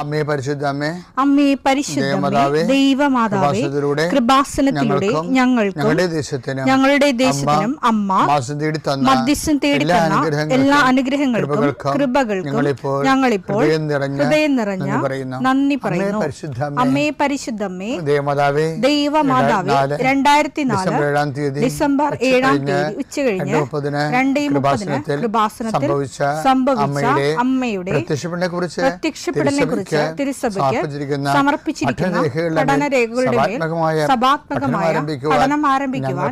അമ്മേ പരിശുദ്ധ അമ്മേ പരിശുദ്ധ ദൈവമാതാവേ, കൃപാസനത്തിലൂടെ ഞങ്ങൾക്കും ഞങ്ങളുടെ ദേശത്തിനും അമ്മ മധ്യസ്ഥം തേടിത്തന്ന എല്ലാ അനുഗ്രഹങ്ങൾക്കും കൃപകൾക്കും ഞങ്ങളിപ്പോൾ ഹൃദയം നിറഞ്ഞ നന്ദി പറയുന്നു. അമ്മേ പരിശുദ്ധമ്മേ ദൈവമാതാവേ, 2004 ഡിസംബർ 7 ഉച്ചകഴിഞ്ഞ് 2:30 കൃപാസനത്തിൽ സംഭവിച്ച അമ്മയുടെ പ്രത്യക്ഷപ്പെടലിനെ തിരുസഭയ്ക്ക് സമർപ്പിച്ചിരിക്കുന്ന പഠനരേഖകളുടെ മേൽ സഭാത്മകമായ പഠനം ആരംഭിക്കുവാൻ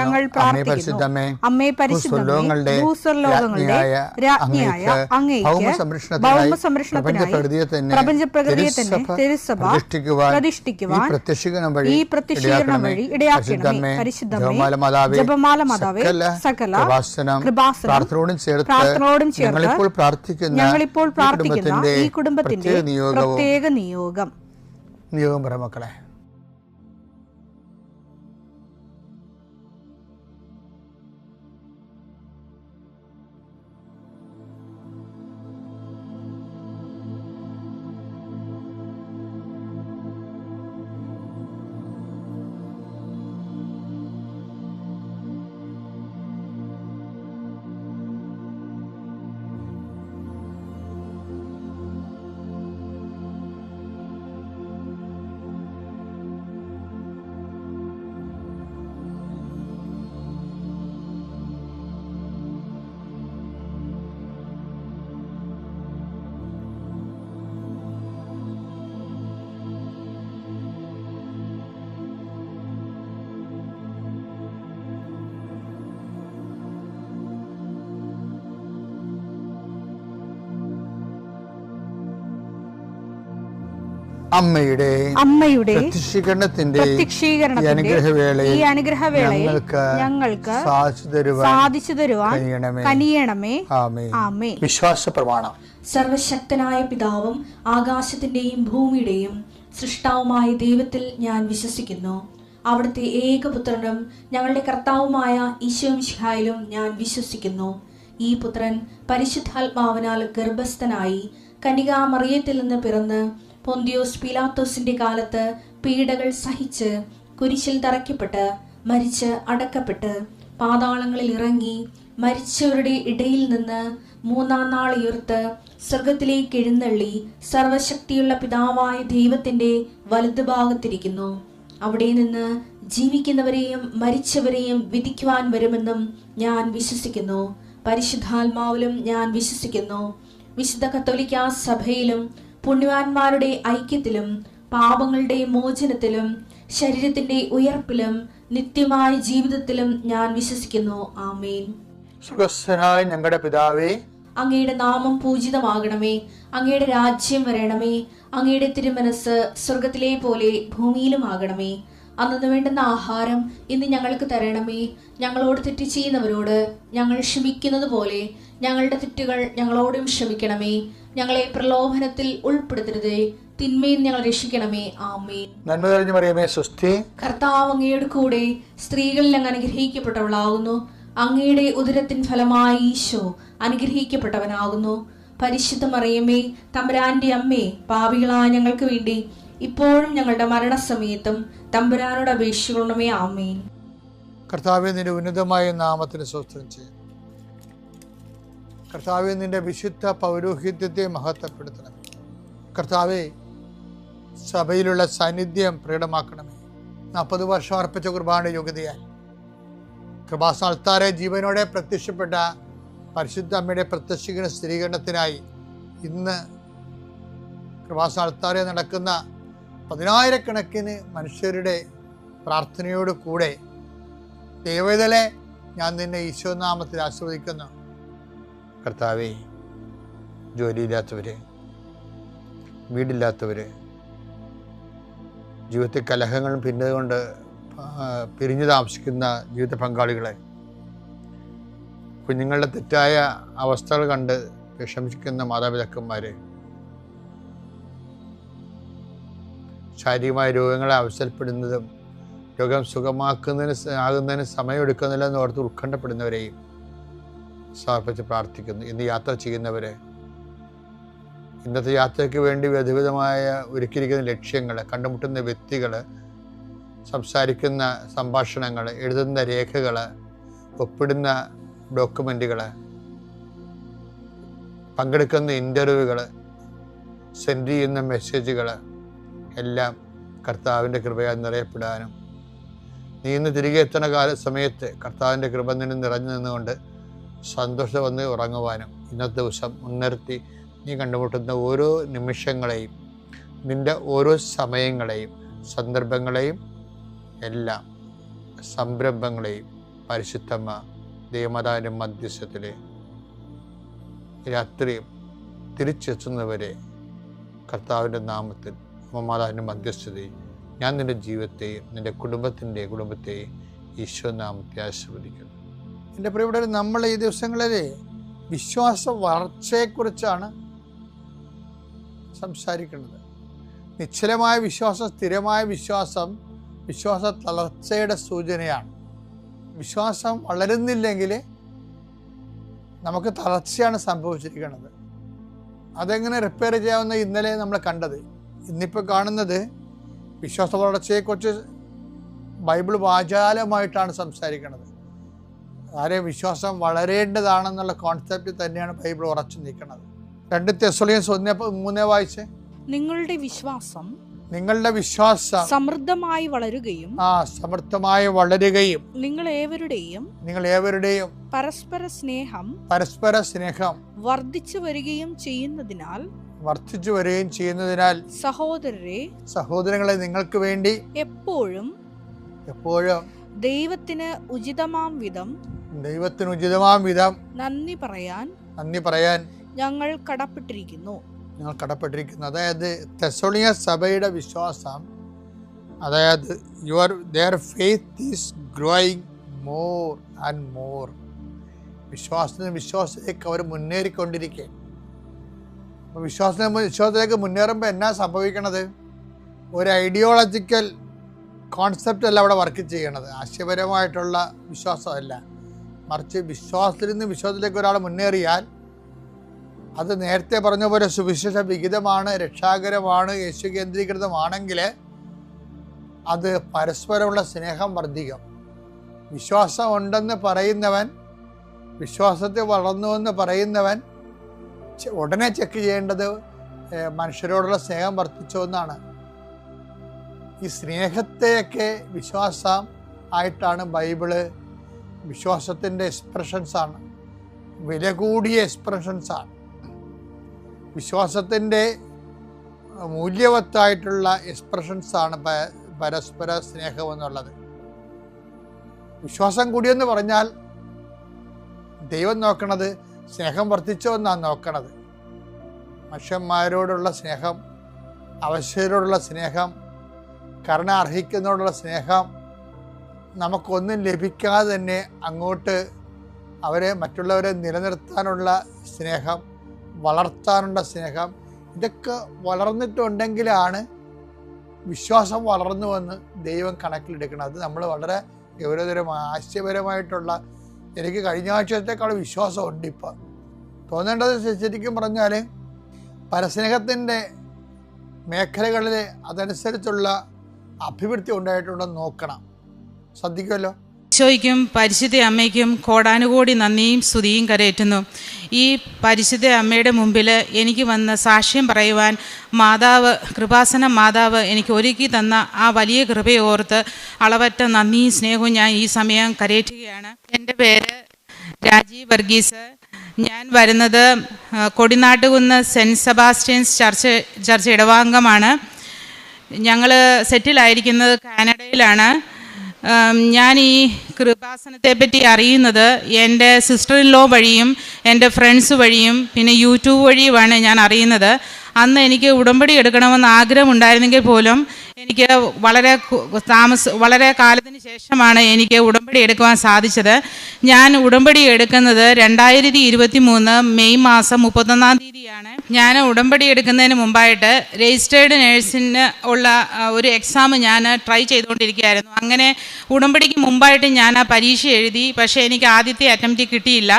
ഞങ്ങൾ പ്രാർത്ഥിക്കുന്നു. അമ്മേ പരിശുദ്ധമേ, ഭൂസ്വർലോകങ്ങളുടെ രാജ്ഞിയായ അങ്ങേയ്ക്ക് ഭൗമസംരക്ഷണത്തിനായി പ്രപഞ്ചപ്രകൃതിയെ തന്നെ തിരുസഭ പ്രതിഷ്ഠിക്കുവാൻ ഈ പ്രത്യക്ഷീകരണം വഴി ഇടയാക്കണമേ. പരിശുദ്ധമേ, ജപമാല മാതാവേ, സകല കൃപാസനം പ്രാർത്ഥനയോടും ചേർത്ത് ഞങ്ങളിപ്പോൾ പ്രാർത്ഥിക്കുന്ന ഈ കുടുംബത്തിന്റെ പ്രത്യേക നിയോഗം പറ മക്കളെ. അമ്മയുടെ പ്രത്യക്ഷീകരണത്തിന്റെ ഈ അനുഗ്രഹവേളയിൽ ഞങ്ങൾക്ക് സാധിച്ചു തരുവാൻ കനിയണമേ. ആമേൻ. വിശ്വാസ പ്രമാണം. സർവശക്തനായ പിതാവും ആകാശത്തിന്റെയും ഭൂമിയുടെയും സൃഷ്ടാവുമായ ദൈവത്തിൽ ഞാൻ വിശ്വസിക്കുന്നു. അവിടുത്തെ ഏകപുത്രനും ഞങ്ങളുടെ കർത്താവുമായ ഈശോ മിശിഹായിലും ഞാൻ വിശ്വസിക്കുന്നു. ഈ പുത്രൻ പരിശുദ്ധാത്മാവിനാൽ ഗർഭസ്ഥനായി കന്യകാമറിയത്തിൽ നിന്ന് പിറന്ന് പൊന്തിയോസ് പീലാത്തോസിന്റെ കാലത്ത് പീഡകൾ സഹിച്ച് കുരിശിൽ തറയ്ക്കപ്പെട്ട് മരിച്ച് അടക്കപ്പെട്ട് പാതാളങ്ങളിൽ ഇറങ്ങി മരിച്ചവരുടെ ഇടയിൽ നിന്ന് 3-ാം നാൾ ഉയർത്ത് സ്വർഗത്തിലേക്ക് എഴുന്നള്ളി സർവശക്തിയുള്ള പിതാവായ ദൈവത്തിന്റെ വലതുഭാഗത്തിരിക്കുന്നു. അവിടെ നിന്ന് ജീവിക്കുന്നവരെയും മരിച്ചവരെയും വിധിക്കുവാൻ വരുമെന്നും ഞാൻ വിശ്വസിക്കുന്നു. പരിശുദ്ധാത്മാവിലും ഞാൻ വിശ്വസിക്കുന്നു. വിശുദ്ധ കത്തോലിക്കാ സഭയിലും പുണ്യവാന്മാരുടെ ഐക്യത്തിലും പാപങ്ങളുടെ മോചനത്തിലും ശരീരത്തിന്റെ ഉയർപ്പിലും നിത്യമായ ജീവിതത്തിലും ഞാൻ വിശ്വസിക്കുന്നു. ആമേൻ. സുഖസ്ഥനായ ഞങ്ങളുടെ പിതാവേ, അങ്ങയുടെ നാമം പൂജിതമാകണമേ. അങ്ങയുടെ രാജ്യം വരണമേ. അങ്ങയുടെ തിരുമനസ് സ്വർഗത്തിലെ പോലെ ഭൂമിയിലും ആകണമേ. അന്നു വേണ്ടുന്ന ആഹാരം ഇന്ന് ഞങ്ങൾക്ക് തരണമേ. ഞങ്ങളോട് തെറ്റ് ചെയ്യുന്നവരോട് ഞങ്ങൾ ക്ഷമിക്കുന്നത് പോലെ ഞങ്ങളുടെ തെറ്റുകൾ ഞങ്ങളോടും ക്ഷമിക്കണമേ. ഞങ്ങളെ പ്രലോഭനത്തിൽ ഉൾപ്പെടുത്തരുതേ, തിന്മയിൽ ഞങ്ങൾ രക്ഷിക്കണമേ. ആമേൻ. നന്മ നിറഞ്ഞ മറിയമേ, സ്വസ്തി. കർത്താവ് അങ്ങയുടെ കൂടെ സ്ത്രീകളിൽ അങ്ങ് അനുഗ്രഹിക്കപ്പെട്ടവളാകുന്നു. അങ്ങയുടെ ഉദരത്തിൻ ഫലമായി ഈശോ അനുഗ്രഹിക്കപ്പെട്ടവനാകുന്നു. പരിശുദ്ധ മറിയമേ, തമ്പുരാന്റെ അമ്മേ, പാപികളായ ഞങ്ങൾക്ക് വേണ്ടി ഇപ്പോഴും ഞങ്ങളുടെ മരണസമയത്തും തമ്പുരാനോട് അപേക്ഷിക്കണമേ. ആമേൻ. കർത്താവേ, നിന്റെ ഉന്നതമായ നാമത്തിന് സ്തോത്രം ചെയ്യുന്നു. കർത്താവേ, നിന്റെ വിശുദ്ധ പൗരോഹിത്യത്തെ മഹത്വപ്പെടുത്തണമേ. കർത്താവേ, സഭയിലുള്ള സാന്നിധ്യം പ്രകടമാക്കണമേ. 40 വർഷം അർപ്പിച്ച കുർബാനയുടെ യോഗ്യതയാൽ കൃപാസ്ഥാനത്താരെ ജീവനോടെ പ്രത്യക്ഷപ്പെട്ട പരിശുദ്ധ അമ്മയുടെ പ്രത്യക്ഷീകരണ സ്ഥിരീകരണത്തിനായി ഇന്ന് കൃപാസ്ഥാനത്താരെ നടക്കുന്ന 10,000-കണക്കിന് മനുഷ്യരുടെ പ്രാർത്ഥനയോട് കൂടെ ദൈവവേദലെ ഞാൻ നിന്നെ ഈശോനാമത്തിൽ ആസ്വദിക്കുന്നു. കർത്താവേ, ജോലിയില്ലാത്തവര്, വീടില്ലാത്തവര്, ജീവിതത്തിൽ കലഹങ്ങളും ഭിന്നതകൊണ്ട് പിരിഞ്ഞു താമസിക്കുന്ന ജീവിത പങ്കാളികളെ, കുഞ്ഞുങ്ങളുടെ തെറ്റായ അവസ്ഥകൾ കണ്ട് വിഷമിക്കുന്ന മാതാപിതാക്കന്മാരെ, ശാരീരികമായ രോഗങ്ങളെ അവസരപ്പെടുന്നതും രോഗം ആകുന്നതിന് സമയമെടുക്കുന്നില്ലെന്ന് ഓർത്ത് ഉത്കണ്ഠപ്പെടുന്നവരെയും സമർപ്പിച്ച് പ്രാർത്ഥിക്കുന്നു. ഇന്ന് യാത്ര ചെയ്യുന്നവരെ, ഇന്നത്തെ യാത്രയ്ക്ക് വേണ്ടി വിവിധമായ ഒരുക്കിയിരിക്കുന്ന ലക്ഷ്യങ്ങൾ, കണ്ടുമുട്ടുന്ന വ്യക്തികൾ, സംസാരിക്കുന്ന സംഭാഷണങ്ങൾ, എഴുതുന്ന രേഖകൾ, ഒപ്പിടുന്ന ഡോക്യുമെൻറ്റുകൾ, പങ്കെടുക്കുന്ന ഇൻ്റർവ്യൂകൾ, സെൻഡ് ചെയ്യുന്ന മെസ്സേജുകൾ എല്ലാം കർത്താവിൻ്റെ കൃപയാൽ നിറയപ്പെടാനും നീ ഇന്ന് തിരികെ എത്തുന്ന സമയത്ത് കർത്താവിൻ്റെ കൃപ നിന്നെ നിറഞ്ഞു നിന്നുകൊണ്ട് സന്തോഷം വന്ന് ഉറങ്ങുവാനും ഇന്നത്തെ ദിവസം മുൻനിർത്തി നീ കണ്ടുമുട്ടുന്ന ഓരോ നിമിഷങ്ങളെയും, നിൻ്റെ ഓരോ സമയങ്ങളെയും, സന്ദർഭങ്ങളെയും, എല്ലാം സംരംഭങ്ങളെയും പരിശുദ്ധമ്മ ദൈവമാതാവിൻ്റെ മധ്യസ്ഥത്തിൽ രാത്രിയും തിരിച്ചെത്തുന്നവരെ കർത്താവിൻ്റെ നാമത്തിൽ മാതാവിൻ്റെ മധ്യസ്ഥതയും ഞാൻ നിൻ്റെ ജീവിതത്തെയും നിൻ്റെ കുടുംബത്തെയും ഈശോ നാമത്തെ ആശീർവദിക്കുന്നു. എൻ്റെ പ്രിയപ്പെട്ടവർ, നമ്മൾ ഈ ദിവസങ്ങളിൽ വിശ്വാസ വളർച്ചയെക്കുറിച്ചാണ് സംസാരിക്കുന്നത്. നിശ്ചലമായ വിശ്വാസം, സ്ഥിരമായ വിശ്വാസം വിശ്വാസ തളർച്ചയുടെ സൂചനയാണ്. വിശ്വാസം വളരുന്നില്ലെങ്കിൽ നമുക്ക് തളർച്ചയാണ് സംഭവിച്ചിരിക്കുന്നത്. അതെങ്ങനെ റിപ്പയർ ചെയ്യാവുന്ന ഇന്നലെ നമ്മൾ കണ്ടത്. ഇന്നിപ്പോൾ കാണുന്നത് വിശ്വാസ വളർച്ചയെക്കുറിച്ച് ബൈബിൾ വാചാലമായിട്ടാണ് സംസാരിക്കുന്നത്. ആരെയും വിശ്വാസം വളരേണ്ടതാണെന്നുള്ള കോൺസെപ്റ്റ് തന്നെയാണ് ബൈബിൾ ഉറച്ചു നിൽക്കുന്നത്. 2 തെസ്സലോനിക്കർ 1:3 വായിച്ചേ. നിങ്ങളുടെ വിശ്വാസം സമൃദ്ധമായി വളരുകയും നിങ്ങൾ ഏവരുടെയും പരസ്പര സ്നേഹം വർദ്ധിച്ചു വരികയും ചെയ്യുന്നതിനാൽ സഹോദരങ്ങളെ നിങ്ങൾക്ക് വേണ്ടി എപ്പോഴും ദൈവത്തിന് ഉചിതമാം വിധം നന്ദി പറയാൻ ഞങ്ങൾ കടപ്പെട്ടിരിക്കുന്നു. അതായത് തെസ്സലോനിക്ക സഭയുടെ വിശ്വാസം, അതായത് their faith is growing more and more. വിശ്വാസത്തിലേക്ക് അവർ മുന്നേറിക്കൊണ്ടിരിക്കുകയാണ്. അപ്പോൾ വിശ്വാസത്തിലേക്ക് മുന്നേറുമ്പോൾ എന്നാ സംഭവിക്കണത്? ഒരു ഐഡിയോളജിക്കൽ കോൺസെപ്റ്റ് അല്ല അവിടെ വർക്ക് ചെയ്യണത്, ആശയപരമായിട്ടുള്ള വിശ്വാസമല്ല. മറിച്ച് വിശ്വാസത്തിൽ നിന്ന് വിശ്വാസത്തിലേക്ക് ഒരാൾ മുന്നേറിയാൽ അത് നേരത്തെ പറഞ്ഞ പോലെ സുവിശേഷ വിഹിതമാണ്, രക്ഷാകരമാണ്, യേശു കേന്ദ്രീകൃതമാണെങ്കിൽ അത് പരസ്പരമുള്ള സ്നേഹം വർദ്ധിക്കും. വിശ്വാസം ഉണ്ടെന്ന് പറയുന്നവൻ, വിശ്വാസത്തിൽ വളർന്നുവെന്ന് പറയുന്നവൻ ഉടനെ ചെക്ക് ചെയ്യേണ്ടത് മനുഷ്യരോടുള്ള സ്നേഹം വർദ്ധിച്ചോ എന്നാണ്. ഈ സ്നേഹത്തെയൊക്കെ വിശ്വാസം ആയിട്ടാണ് ബൈബിള് വിശ്വാസത്തിൻ്റെ എക്സ്പ്രഷൻസാണ്, വില കൂടിയ എക്സ്പ്രഷൻസാണ്. വിശ്വാസത്തിൻ്റെ മൂല്യവത്തായിട്ടുള്ള എക്സ്പ്രഷൻസാണ് പരസ്പര സ്നേഹം എന്നുള്ളത്. വിശ്വാസം കൂടിയെന്ന് പറഞ്ഞാൽ ദൈവം നോക്കണത് സ്നേഹം വർദ്ധിച്ചോ എന്നാണ് നോക്കണത്. മനുഷ്യന്മാരോടുള്ള സ്നേഹം, അവശ്യരോടുള്ള സ്നേഹം, കരുണ അർഹിക്കുന്നതോടുള്ള സ്നേഹം, നമുക്കൊന്നും ലഭിക്കാതെ തന്നെ അങ്ങോട്ട് മറ്റുള്ളവരെ നിലനിർത്താനുള്ള സ്നേഹം, വളർത്താനുള്ള സ്നേഹം, ഇതൊക്കെ വളർന്നിട്ടുണ്ടെങ്കിലാണ് വിശ്വാസം വളർന്നുവെന്ന് ദൈവം കണക്കിലെടുക്കണം. അത് നമ്മൾ വളരെ ഗൗരവതരമായ ആശയപരമായിട്ടുള്ള, എനിക്ക് കഴിഞ്ഞ ആഴ്ചത്തേക്കാൾ വിശ്വാസം ഉണ്ട് ഇപ്പം തോന്നേണ്ടത്. ശരിക്കും പറഞ്ഞാൽ പരസ്നേഹത്തിൻ്റെ മേഖലകളിൽ അതനുസരിച്ചുള്ള അഭിവൃദ്ധി ഉണ്ടായിട്ടുണ്ടെന്ന് നോക്കണം. ശ്രദ്ധിക്കുമല്ലോ. ഈശോയ്ക്കും പരിശുദ്ധ അമ്മയ്ക്കും കോടാനുകോടി നന്ദിയും സ്തുതിയും കരയേറ്റുന്നു. ഈ പരിശുദ്ധ അമ്മയുടെ മുമ്പിൽ എനിക്ക് വന്ന് സാക്ഷ്യം പറയുവാൻ കൃപാസന മാതാവ് എനിക്ക് ഒരുക്കി തന്ന ആ വലിയ കൃപയോർത്ത് അളവറ്റ നന്ദിയും സ്നേഹവും ഞാൻ ഈ സമയം കരയേറ്റുകയാണ്. എൻ്റെ പേര് രാജീവ് വർഗീസ്. ഞാൻ വരുന്നത് കൊടിനാട്ടുകുന്ന് സെൻറ്റ് സെബാസ്റ്റ്യൻസ് ചർച്ച് ഇടവാംഗമാണ്. ഞങ്ങൾ സെറ്റിലായിരിക്കുന്നത് കാനഡയിലാണ്. ഞാൻ ഈ കൃപാസനത്തെ പറ്റി അറിയുന്നത് എൻ്റെ സിസ്റ്റർ ഇൻ ലോ വഴിയും എൻ്റെ ഫ്രണ്ട്സ് വഴിയും പിന്നെ യൂട്യൂബ് വഴിയുമാണ് ഞാൻ അറിയുന്നത്. അന്ന് എനിക്ക് ഉടമ്പടി എടുക്കണമെന്ന് ആഗ്രഹമുണ്ടായിരുന്നെങ്കിൽ പോലും എനിക്ക് വളരെ കാലത്തിന് ശേഷമാണ് എനിക്ക് ഉടമ്പടി എടുക്കുവാൻ സാധിച്ചത്. ഞാൻ ഉടമ്പടി എടുക്കുന്നത് 2023 മെയ് മാസം 31-ാം തീയതിയാണ്. ഞാൻ ഉടമ്പടി എടുക്കുന്നതിന് മുമ്പായിട്ട് രജിസ്റ്റേർഡ് നേഴ്സിന് ഉള്ള ഒരു എക്സാം ഞാൻ ട്രൈ ചെയ്തുകൊണ്ടിരിക്കുകയായിരുന്നു. അങ്ങനെ ഉടമ്പടിക്ക് മുമ്പായിട്ട് ഞാൻ ആ പരീക്ഷ എഴുതി. പക്ഷേ എനിക്ക് ആദ്യത്തെ അറ്റംപ്റ്റ് കിട്ടിയില്ല.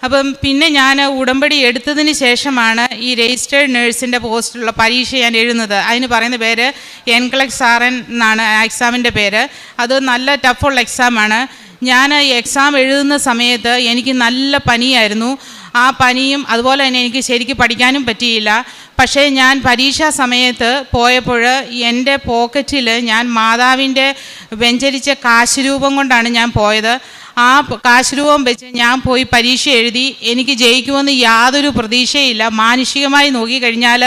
അപ്പം പിന്നെ ഞാൻ ഉടമ്പടി എടുത്തതിന് ശേഷമാണ് ഈ രജിസ്റ്റേർഡ് നേഴ്സിൻ്റെ പോസ്റ്റുള്ള പരീക്ഷ ഞാൻ എഴുതുന്നത്. അതിന് പറയുന്ന പേര് എൻക്ലക്സ് RN എന്നാണ് എക്സാമിൻ്റെ പേര്. അത് നല്ല ടഫുള്ള എക്സാമാണ്. ഞാൻ എക്സാം എഴുതുന്ന സമയത്ത് എനിക്ക് നല്ല പനിയായിരുന്നു. ആ പനിയും അതുപോലെ തന്നെ എനിക്ക് ശരിക്കും പഠിക്കാനും പറ്റിയില്ല. പക്ഷേ ഞാൻ പരീക്ഷാ സമയത്ത് പോയപ്പോൾ എൻ്റെ പോക്കറ്റിൽ ഞാൻ മാതാവിൻ്റെ വെഞ്ചരിച്ച കാശ് രൂപം കൊണ്ടാണ് ഞാൻ പോയത്. ആ കാശ് രൂപം വെച്ച് ഞാൻ പോയി പരീക്ഷ എഴുതി. എനിക്ക് ജയിക്കുമെന്ന് യാതൊരു പ്രതീക്ഷയില്ല. മാനുഷികമായി നോക്കിക്കഴിഞ്ഞാൽ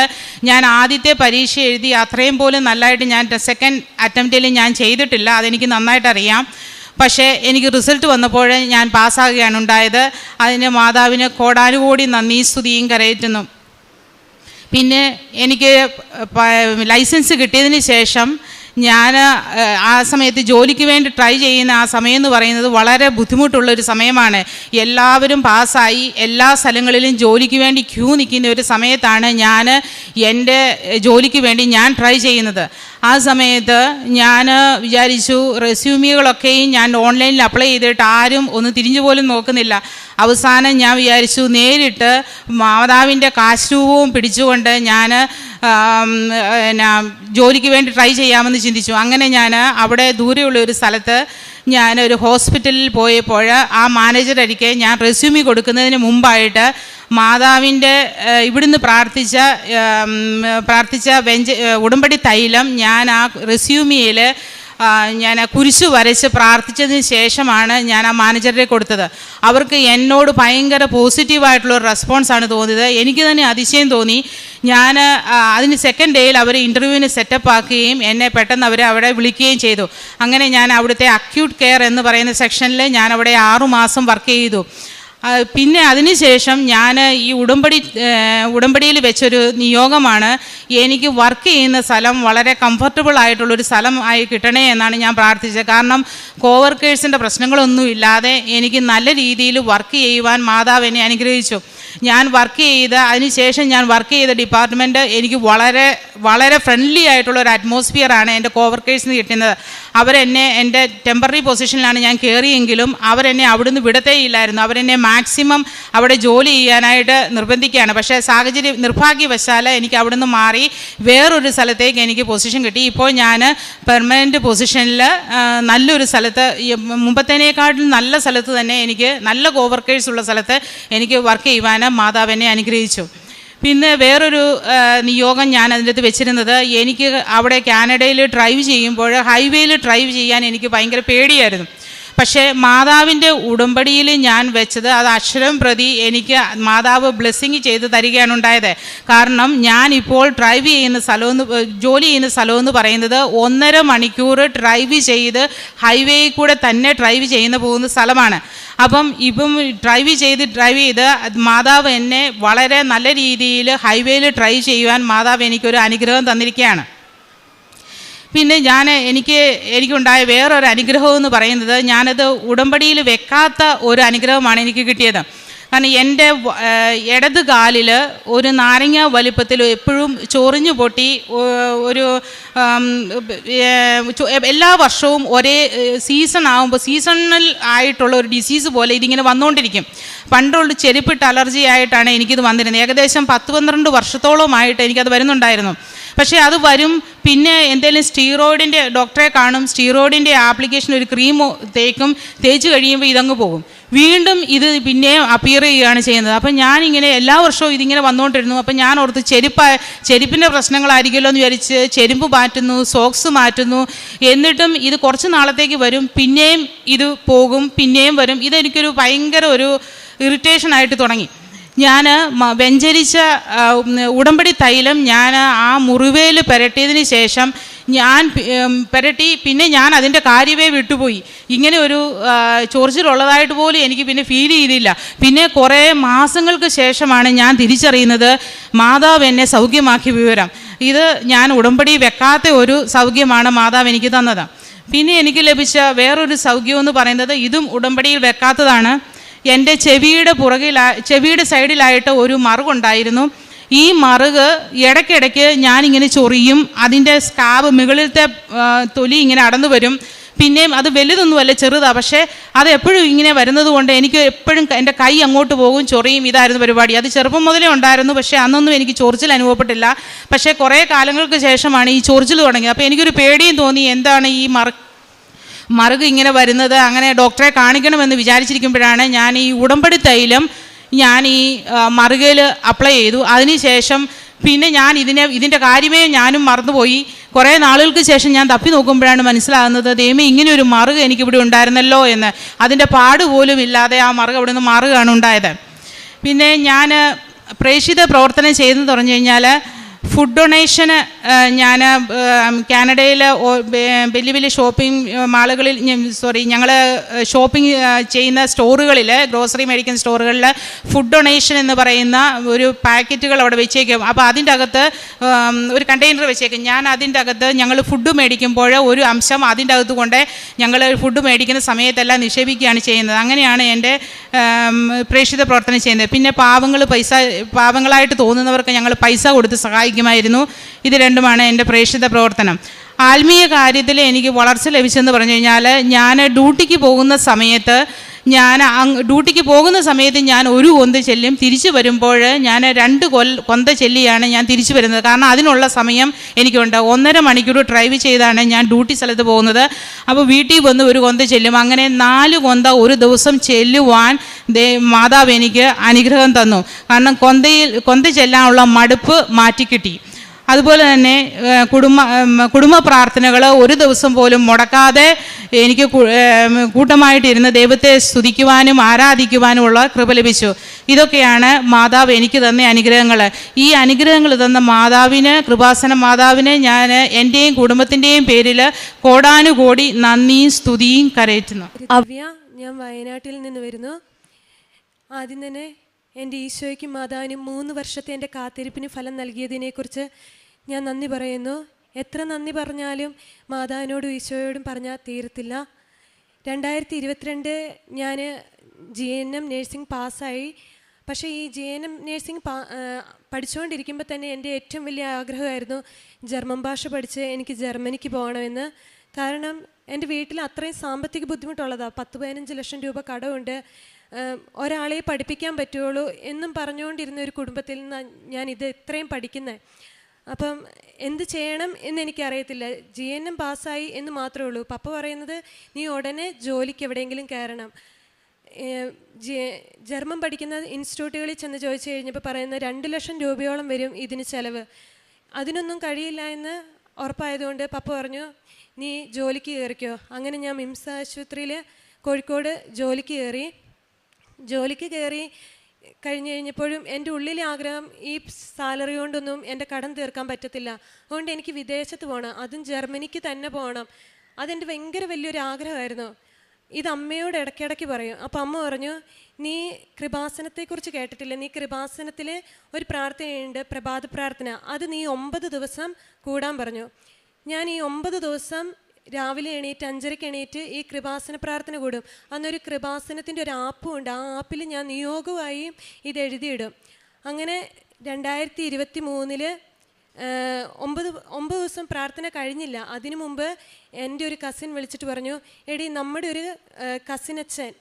ഞാൻ ആദ്യത്തെ പരീക്ഷ എഴുതി അത്രയും പോലും നല്ലതായിട്ട് ഞാൻ സെക്കൻഡ് അറ്റംപ്റ്റിൽ ഞാൻ ചെയ്തിട്ടില്ല. അതെനിക്ക് നന്നായിട്ടറിയാം. പക്ഷേ എനിക്ക് റിസൾട്ട് വന്നപ്പോൾ ഞാൻ പാസ്സാകുകയാണ് ഉണ്ടായത്. അതിന് മാതാവിന് കോടാനുകോടി നന്ദി സ്തുതിയും കരയറ്റുന്നു. പിന്നെ എനിക്ക് ലൈസൻസ് കിട്ടിയതിന് ശേഷം ഞാൻ ആ സമയത്ത് ജോലിക്ക് വേണ്ടി ട്രൈ ചെയ്യുന്ന ആ സമയം എന്ന് പറയുന്നത് വളരെ ബുദ്ധിമുട്ടുള്ളൊരു സമയമാണ്. എല്ലാവരും പാസ്സായി എല്ലാ സ്ഥലങ്ങളിലും ജോലിക്ക് വേണ്ടി ക്യൂ നിൽക്കുന്ന ഒരു സമയത്താണ് ഞാൻ എൻ്റെ ജോലിക്ക് വേണ്ടി ഞാൻ ട്രൈ ചെയ്യുന്നത്. ആ സമയത്ത് ഞാൻ വിചാരിച്ചു റെസ്യൂമികളൊക്കെയും ഞാൻ ഓൺലൈനിൽ അപ്ലൈ ചെയ്തിട്ട് ആരും ഒന്ന് തിരിഞ്ഞു പോലും നോക്കുന്നില്ല. അവസാനം ഞാൻ വിചാരിച്ചു നേരിട്ട് മാതാവിൻ്റെ കാശ് രൂപവും പിടിച്ചുകൊണ്ട് ഞാൻ ജോലിക്ക് വേണ്ടി ട്രൈ ചെയ്യാമെന്ന് ചിന്തിച്ചു. അങ്ങനെ ഞാൻ അവിടെ ദൂരെയുള്ള ഒരു സ്ഥലത്ത് ഞാൻ ഒരു ഹോസ്പിറ്റലിൽ പോയപ്പോൾ ആ മാനേജർ അരികെ ഞാൻ റെസ്യൂമി കൊടുക്കുന്നതിന് മുമ്പായിട്ട് മാതാവിൻ്റെ ഇവിടുന്ന് പ്രാർത്ഥിച്ച ഉടമ്പടി തൈലം ഞാൻ ആ റെസ്യൂമിയിൽ ഞാൻ കുരിശു വരച്ച് പ്രാർത്ഥിച്ചതിന് ശേഷമാണ് ഞാൻ ആ മാനേജറെ കൊടുത്തത്. അവർക്ക് എന്നോട് ഭയങ്കര പോസിറ്റീവായിട്ടുള്ളൊരു റെസ്പോൺസാണ് തോന്നിയത്. എനിക്ക് തന്നെ അതിശയം തോന്നി. ഞാൻ അതിന് സെക്കൻഡ് ഡേയിൽ അവർ ഇൻ്റർവ്യൂവിന് സെറ്റപ്പ് ആക്കുകയും എന്നെ പെട്ടെന്ന് അവർ അവിടെ വിളിക്കുകയും ചെയ്തു. അങ്ങനെ ഞാൻ അവിടുത്തെ അക്യൂട്ട് കെയർ എന്ന് പറയുന്ന സെക്ഷനിൽ ഞാൻ അവിടെ 6 മാസം വർക്ക് ചെയ്തു. പിന്നെ അതിനുശേഷം ഞാൻ ഈ ഉടമ്പടിയിൽ വെച്ചൊരു നിയോഗമാണ് എനിക്ക് വർക്ക് ചെയ്യുന്ന സ്ഥലം വളരെ കംഫർട്ടബിൾ ആയിട്ടുള്ളൊരു സ്ഥലം ആയി കിട്ടണേ എന്നാണ് ഞാൻ പ്രാർത്ഥിച്ചത്. കാരണം കോവർക്കേഴ്സിൻ്റെ പ്രശ്നങ്ങളൊന്നും ഇല്ലാതെ എനിക്ക് നല്ല രീതിയിൽ വർക്ക് ചെയ്യുവാൻ മാതാവ് എന്നെ അനുഗ്രഹിച്ചു. ഞാൻ വർക്ക് ചെയ്ത് അതിനുശേഷം ഞാൻ വർക്ക് ചെയ്ത ഡിപ്പാർട്ട്മെൻറ്റ് എനിക്ക് വളരെ വളരെ ഫ്രണ്ട്ലി ആയിട്ടുള്ളൊരു അറ്റ്മോസ്ഫിയറാണ് എൻ്റെ കോവർക്കേഴ്സിന് കിട്ടുന്നത്. അവരെന്നെ എൻ്റെ ടെമ്പററി പൊസിഷനിലാണ് ഞാൻ കയറിയെങ്കിലും അവരെന്നെ അവിടുന്ന് വിടത്തേ ഇല്ലായിരുന്നു. അവരെന്നെ മാക്സിമം അവിടെ ജോലി ചെയ്യാനായിട്ട് നിർബന്ധിക്കുകയാണ്. പക്ഷേ നിർഭാഗ്യവശാൽ എനിക്ക് അവിടുന്ന് മാറി വേറൊരു സ്ഥലത്തേക്ക് എനിക്ക് പൊസിഷൻ കിട്ടി. ഇപ്പോൾ ഞാൻ പെർമനൻറ്റ് പൊസിഷനിൽ നല്ലൊരു സ്ഥലത്ത്, മുമ്പത്തേനേക്കാട്ടിലും നല്ല സ്ഥലത്ത് തന്നെ എനിക്ക് നല്ല കോവർക്കേഴ്സ് ഉള്ള സ്ഥലത്ത് എനിക്ക് വർക്ക് ചെയ്യുവാൻ മാതാവ് എന്നെ അനുഗ്രഹിച്ചു. പിന്നെ വേറൊരു നിയോഗം ഞാൻ അതിൻ്റെ അകത്ത് വെച്ചിരുന്നത്, എനിക്ക് അവിടെ കാനഡയിൽ ഡ്രൈവ് ചെയ്യുമ്പോൾ ഹൈവേയിൽ ഡ്രൈവ് ചെയ്യാൻ എനിക്ക് ഭയങ്കര പേടിയായിരുന്നു. പക്ഷേ മാതാവിൻ്റെ ഉടമ്പടിയിൽ ഞാൻ വെച്ചത് അത് അക്ഷരം പ്രതി എനിക്ക് മാതാവ് ബ്ലെസ്സിങ് ചെയ്ത് തരികയാണ് ഉണ്ടായത്. കാരണം ഞാനിപ്പോൾ ഡ്രൈവ് ചെയ്യുന്ന ജോലി ചെയ്യുന്ന സ്ഥലമെന്ന് പറയുന്നത് 1.5 മണിക്കൂർ ഡ്രൈവ് ചെയ്ത് ഹൈവേയിൽ കൂടെ തന്നെ ഡ്രൈവ് പോകുന്ന സ്ഥലമാണ്. അപ്പം ഡ്രൈവ് ചെയ്ത് മാതാവ് എന്നെ വളരെ നല്ല രീതിയിൽ ഹൈവേയിൽ ഡ്രൈവ് ചെയ്യുവാൻ മാതാവ് എനിക്കൊരു അനുഗ്രഹം തന്നിരിക്കുകയാണ്. പിന്നെ എനിക്കുണ്ടായ വേറൊരു അനുഗ്രഹം എന്ന് പറയുന്നത്, ഞാനത് ഉടമ്പടിയിൽ വെക്കാത്ത ഒരു അനുഗ്രഹമാണ് എനിക്ക് കിട്ടിയത്. കാരണം എൻ്റെ ഇടത് കാലിൽ ഒരു നാരങ്ങ വലിപ്പത്തിൽ എപ്പോഴും ചൊറിഞ്ഞു പൊട്ടി ഒരു എല്ലാ വർഷവും ഒരേ സീസൺ ആകുമ്പോൾ സീസണൽ ആയിട്ടുള്ള ഒരു ഡിസീസ് പോലെ ഇതിങ്ങനെ വന്നുകൊണ്ടിരിക്കും. പണ്ടുള്ള ചെരുപ്പിട്ട് അലർജി ആയിട്ടാണ് എനിക്കിത് വന്നിരുന്നത്. ഏകദേശം 10-12 വർഷത്തോളമായിട്ട് എനിക്കത് വരുന്നുണ്ടായിരുന്നു. പക്ഷേ അത് വരും, പിന്നെ എന്തെങ്കിലും ഡോക്ടറെ കാണും, സ്റ്റീറോയിഡിൻ്റെ ആപ്ലിക്കേഷൻ ഒരു ക്രീം തേച്ച് കഴിയുമ്പോൾ ഇതങ്ങ് പോകും. വീണ്ടും ഇത് പിന്നെയും അപ്പിയർ ചെയ്യുകയാണ് ചെയ്യുന്നത്. അപ്പം ഞാനിങ്ങനെ എല്ലാ വർഷവും ഇതിങ്ങനെ വന്നുകൊണ്ടിരുന്നു. അപ്പം ഞാൻ ഓർത്ത് ചെരുപ്പിൻ്റെ പ്രശ്നങ്ങളായിരിക്കുമല്ലോ എന്ന് വിചാരിച്ച് ചെരുപ്പ് മാറ്റുന്നു, സോക്സ് മാറ്റുന്നു. എന്നിട്ടും ഇത് കുറച്ച് നാളത്തേക്ക് വരും, പിന്നെയും ഇത് പോകും, പിന്നെയും വരും. ഇതെനിക്കൊരു ഭയങ്കര ഒരു ഇറിറ്റേഷനായിട്ട് തുടങ്ങി. ഞാൻ വെഞ്ചരിച്ച ഉടമ്പടി തൈലം ഞാൻ ആ മുറിവേൽ പുരട്ടിയതിന് ശേഷം പിന്നെ ഞാൻ അതിൻ്റെ കാര്യമേ വിട്ടുപോയി. ഇങ്ങനെ ഒരു ചൊറിച്ചിലുള്ളതായിട്ട് പോലും എനിക്ക് പിന്നെ ഫീൽ ചെയ്തില്ല. പിന്നെ കുറേ മാസങ്ങൾക്ക് ശേഷമാണ് ഞാൻ തിരിച്ചറിയുന്നത് മാതാവ് എന്നെ സൗഖ്യമാക്കിയ വിവരം. ഇത് ഞാൻ ഉടമ്പടി വെക്കാത്ത ഒരു സൗഖ്യമാണ് മാതാവ് എനിക്ക് തന്നത്. പിന്നെ എനിക്ക് ലഭിച്ച വേറൊരു സൗഖ്യം എന്ന് പറയുന്നത് ഇതും ഉടമ്പടിയിൽ വെക്കാത്തതാണ്. എൻ്റെ ചെവിയുടെ സൈഡിലായിട്ട് ഒരു മറുകുണ്ടായിരുന്നു. ഈ മറുക് ഇടയ്ക്കിടയ്ക്ക് ഞാനിങ്ങനെ ചൊറിയും, അതിൻ്റെ സ്കാബ് മുകളിലത്തെ തൊലി ഇങ്ങനെ അടന്നു വരും. പിന്നെയും അത് വലുതൊന്നുമല്ല, ചെറുതാണ്. പക്ഷേ അത് എപ്പോഴും ഇങ്ങനെ വരുന്നത് കൊണ്ട് എനിക്ക് എപ്പോഴും എൻ്റെ കൈ അങ്ങോട്ട് പോകും, ചൊറിയും. ഇതായിരുന്നു പരിപാടി. അത് ചെറുപ്പം മുതലേ ഉണ്ടായിരുന്നു. പക്ഷേ അന്നൊന്നും എനിക്ക് ചൊറിച്ചിൽ അനുഭവപ്പെട്ടില്ല. പക്ഷേ കുറേ കാലങ്ങൾക്ക് ശേഷമാണ് ഈ ചൊറിച്ചിൽ തുടങ്ങിയത്. അപ്പോൾ എനിക്കൊരു പേടിയും തോന്നി, എന്താണ് ഈ മറുക് ഇങ്ങനെ വരുന്നത്. അങ്ങനെ ഡോക്ടറെ കാണിക്കണമെന്ന് വിചാരിച്ചിരിക്കുമ്പോഴാണ് ഞാൻ ഈ ഉടമ്പടി തൈലം ഞാൻ ഈ മറുകയിൽ അപ്ലൈ ചെയ്തു. അതിനുശേഷം പിന്നെ ഞാൻ ഇതിൻ്റെ കാര്യമേ ഞാനും മറന്നുപോയി. കുറേ നാളുകൾക്ക് ശേഷം ഞാൻ തപ്പി നോക്കുമ്പോഴാണ് മനസ്സിലാകുന്നത്, ദൈവമേ ഇങ്ങനെ ഒരു മറുക് എനിക്കിവിടെ ഉണ്ടായിരുന്നല്ലോ എന്ന്. അതിൻ്റെ പാട് പോലും ഇല്ലാതെ ആ മറുക് അവിടെ നിന്ന് മാറുകയാണ് ഉണ്ടായത്. പിന്നെ ഞാൻ പ്രേക്ഷിത പ്രവർത്തനം ചെയ്തെന്ന് പറഞ്ഞു കഴിഞ്ഞാൽ ഫുഡ് ഡൊണേഷന് ഞാൻ കാനഡയിൽ വലിയ വലിയ ഷോപ്പിംഗ് മാളുകളിൽ ഞങ്ങൾ ഷോപ്പിംഗ് ചെയ്യുന്ന സ്റ്റോറുകളിൽ, ഗ്രോസറി മേടിക്കുന്ന സ്റ്റോറുകളിൽ ഫുഡ് ഡൊണേഷൻ എന്ന് പറയുന്ന ഒരു പാക്കറ്റുകൾ അവിടെ വെച്ചേക്കും. അപ്പോൾ അതിൻ്റെ അകത്ത് ഒരു കണ്ടെയ്നർ വെച്ചേക്കും. ഞാൻ അതിൻ്റെ അകത്ത് ഞങ്ങൾ ഫുഡ് മേടിക്കുമ്പോൾ ഒരു അംശം അതിൻ്റെ അകത്ത് കൊണ്ട് ഞങ്ങൾ ഫുഡ് മേടിക്കുന്ന സമയത്തെല്ലാം നിക്ഷേപിക്കുകയാണ് ചെയ്യുന്നത്. അങ്ങനെയാണ് എൻ്റെ പ്രേക്ഷിത പ്രവർത്തനം ചെയ്യുന്നത്. പിന്നെ പാവങ്ങളായിട്ട് തോന്നുന്നവർക്ക് ഞങ്ങൾ പൈസ കൊടുത്ത് സഹായിക്കുമായിരുന്നു. ഇത് രണ്ടുമാണ് എൻ്റെ പ്രേക്ഷിത പ്രവർത്തനം. ആത്മീയ കാര്യത്തിൽ എനിക്ക് വളർച്ച ലഭിച്ചെന്ന് പറഞ്ഞു കഴിഞ്ഞാൽ, ഞാൻ ഡ്യൂട്ടിക്ക് പോകുന്ന സമയത്ത് ഞാൻ ഒരു കൊന്ത ചെല്ലും. തിരിച്ചു വരുമ്പോൾ ഞാൻ 2 കൊന്ത ചെല്ലിയാണ് ഞാൻ തിരിച്ചു വരുന്നത്. കാരണം അതിനുള്ള സമയം എനിക്കുണ്ട്. 1.5 മണിക്കൂർ ഡ്രൈവ് ചെയ്താണ് ഞാൻ ഡ്യൂട്ടി സ്ഥലത്ത് പോകുന്നത്. അപ്പോൾ വീട്ടിൽ വന്ന് ഒരു കൊന്ത ചെല്ലും. അങ്ങനെ 4 കൊന്ത ഒരു ദിവസം ചെല്ലുവാൻ മാതാവ് എനിക്ക് അനുഗ്രഹം തന്നു. കാരണം കൊന്ത ചെല്ലാനുള്ള മടുപ്പ് മാറ്റിക്കിട്ടി. അതുപോലെ തന്നെ കുടുംബ പ്രാർത്ഥനകൾ ഒരു ദിവസം പോലും മുടക്കാതെ എനിക്ക് കൂട്ടമായിട്ടിരുന്ന് ദൈവത്തെ സ്തുതിക്കുവാനും ആരാധിക്കുവാനുമുള്ള കൃപ ലഭിച്ചു. ഇതൊക്കെയാണ് മാതാവ് എനിക്ക് തന്ന അനുഗ്രഹങ്ങൾ. ഈ അനുഗ്രഹങ്ങൾ തന്ന മാതാവിന്, കൃപാസന മാതാവിന് ഞാൻ എൻ്റെയും കുടുംബത്തിൻ്റെയും പേരിൽ കോടാനുകോടി നന്ദിയും സ്തുതിയും കരയറ്റുന്നു. ഞാൻ വയനാട്ടിൽ നിന്ന് വരുന്നു. ആദ്യം തന്നെ എൻ്റെ ഈശോയ്ക്കും മാതാവിനും 3 വർഷത്തെ എൻ്റെ കാത്തിരിപ്പിന് ഫലം നൽകിയതിനെക്കുറിച്ച് ഞാൻ നന്ദി പറയുന്നു. എത്ര നന്ദി പറഞ്ഞാലും മാതാവിനോടും ഈശോയോടും പറഞ്ഞാൽ തീരത്തില്ല. 2022 ഞാൻ GNM നേഴ്സിംഗ് പാസ്സായി. പക്ഷേ ഈ GNM നേഴ്സിംഗ് പഠിച്ചുകൊണ്ടിരിക്കുമ്പോൾ തന്നെ എൻ്റെ ഏറ്റവും വലിയ ആഗ്രഹമായിരുന്നു ജർമ്മൻ ഭാഷ പഠിച്ച് എനിക്ക് ജർമ്മനിക്ക് പോകണമെന്ന്. കാരണം എൻ്റെ വീട്ടിൽ അത്രയും സാമ്പത്തിക ബുദ്ധിമുട്ടുള്ളതാണ്. 10-15 ലക്ഷം രൂപ കടമുണ്ട്. ഒരാളെ പഠിപ്പിക്കാൻ പറ്റുള്ളൂ എന്നും പറഞ്ഞുകൊണ്ടിരുന്ന ഒരു കുടുംബത്തിൽ നിന്ന് ഞാൻ ഇത് ഇത്രയും പഠിക്കുന്നത്. അപ്പം എന്ത് ചെയ്യണം എന്നെനിക്കറിയത്തില്ല. GNM പാസ്സായി എന്ന് മാത്രമേ ഉള്ളൂ. പപ്പ പറയുന്നത് നീ ഉടനെ ജോലിക്ക് എവിടെയെങ്കിലും കയറണം. ജർമ്മൻ പഠിക്കുന്ന ഇൻസ്റ്റിറ്റ്യൂട്ടുകളിൽ ചെന്ന് ചോദിച്ചു കഴിഞ്ഞപ്പോൾ പറയുന്നത് 2 ലക്ഷം രൂപയോളം വരും ഇതിന് ചിലവ്. അതിനൊന്നും കഴിയില്ല എന്ന് ഉറപ്പായതുകൊണ്ട് പപ്പ പറഞ്ഞു നീ ജോലിക്ക് കയറിക്കോ. അങ്ങനെ ഞാൻ മിംസ് ആശുപത്രിയിൽ കോഴിക്കോട് ജോലിക്ക് കയറി കഴിഞ്ഞ് കഴിഞ്ഞപ്പോഴും എൻ്റെ ഉള്ളിലെ ആഗ്രഹം ഈ സാലറി കൊണ്ടൊന്നും എൻ്റെ കടം തീർക്കാൻ പറ്റത്തില്ല. അതുകൊണ്ട് എനിക്ക് വിദേശത്ത് പോകണം, അതും ജർമ്മനിക്ക് തന്നെ പോകണം. അതെൻ്റെ ഭയങ്കര വലിയൊരു ആഗ്രഹമായിരുന്നു. ഇത് അമ്മയോട് ഇടയ്ക്കിടയ്ക്ക് പറയും. അപ്പോൾ അമ്മ പറഞ്ഞു നീ കൃപാസനത്തെക്കുറിച്ച് കേട്ടിട്ടില്ല, നീ കൃപാസനത്തിൽ ഒരു പ്രാർത്ഥനയുണ്ട്, പ്രഭാത പ്രാർത്ഥന, അത് നീ 9 ദിവസം കൂടാൻ പറഞ്ഞു. ഞാൻ ഈ 9 ദിവസം രാവിലെ എണീറ്റ് 5:30 എണീറ്റ് ഈ കൃപാസന പ്രാർത്ഥന കൂടും. അന്നൊരു കൃപാസനത്തിൻ്റെ ഒരു ആപ്പും ഉണ്ട്. ആ ആപ്പിൽ ഞാൻ നിയോഗമായും ഇത് എഴുതിയിടും. അങ്ങനെ 2023 9 ദിവസം പ്രാർത്ഥന കഴിഞ്ഞില്ല. അതിനു മുമ്പ് എൻ്റെ ഒരു കസിൻ വിളിച്ചിട്ട് പറഞ്ഞു, എടി നമ്മുടെ ഒരു കസിൻ അച്ഛൻ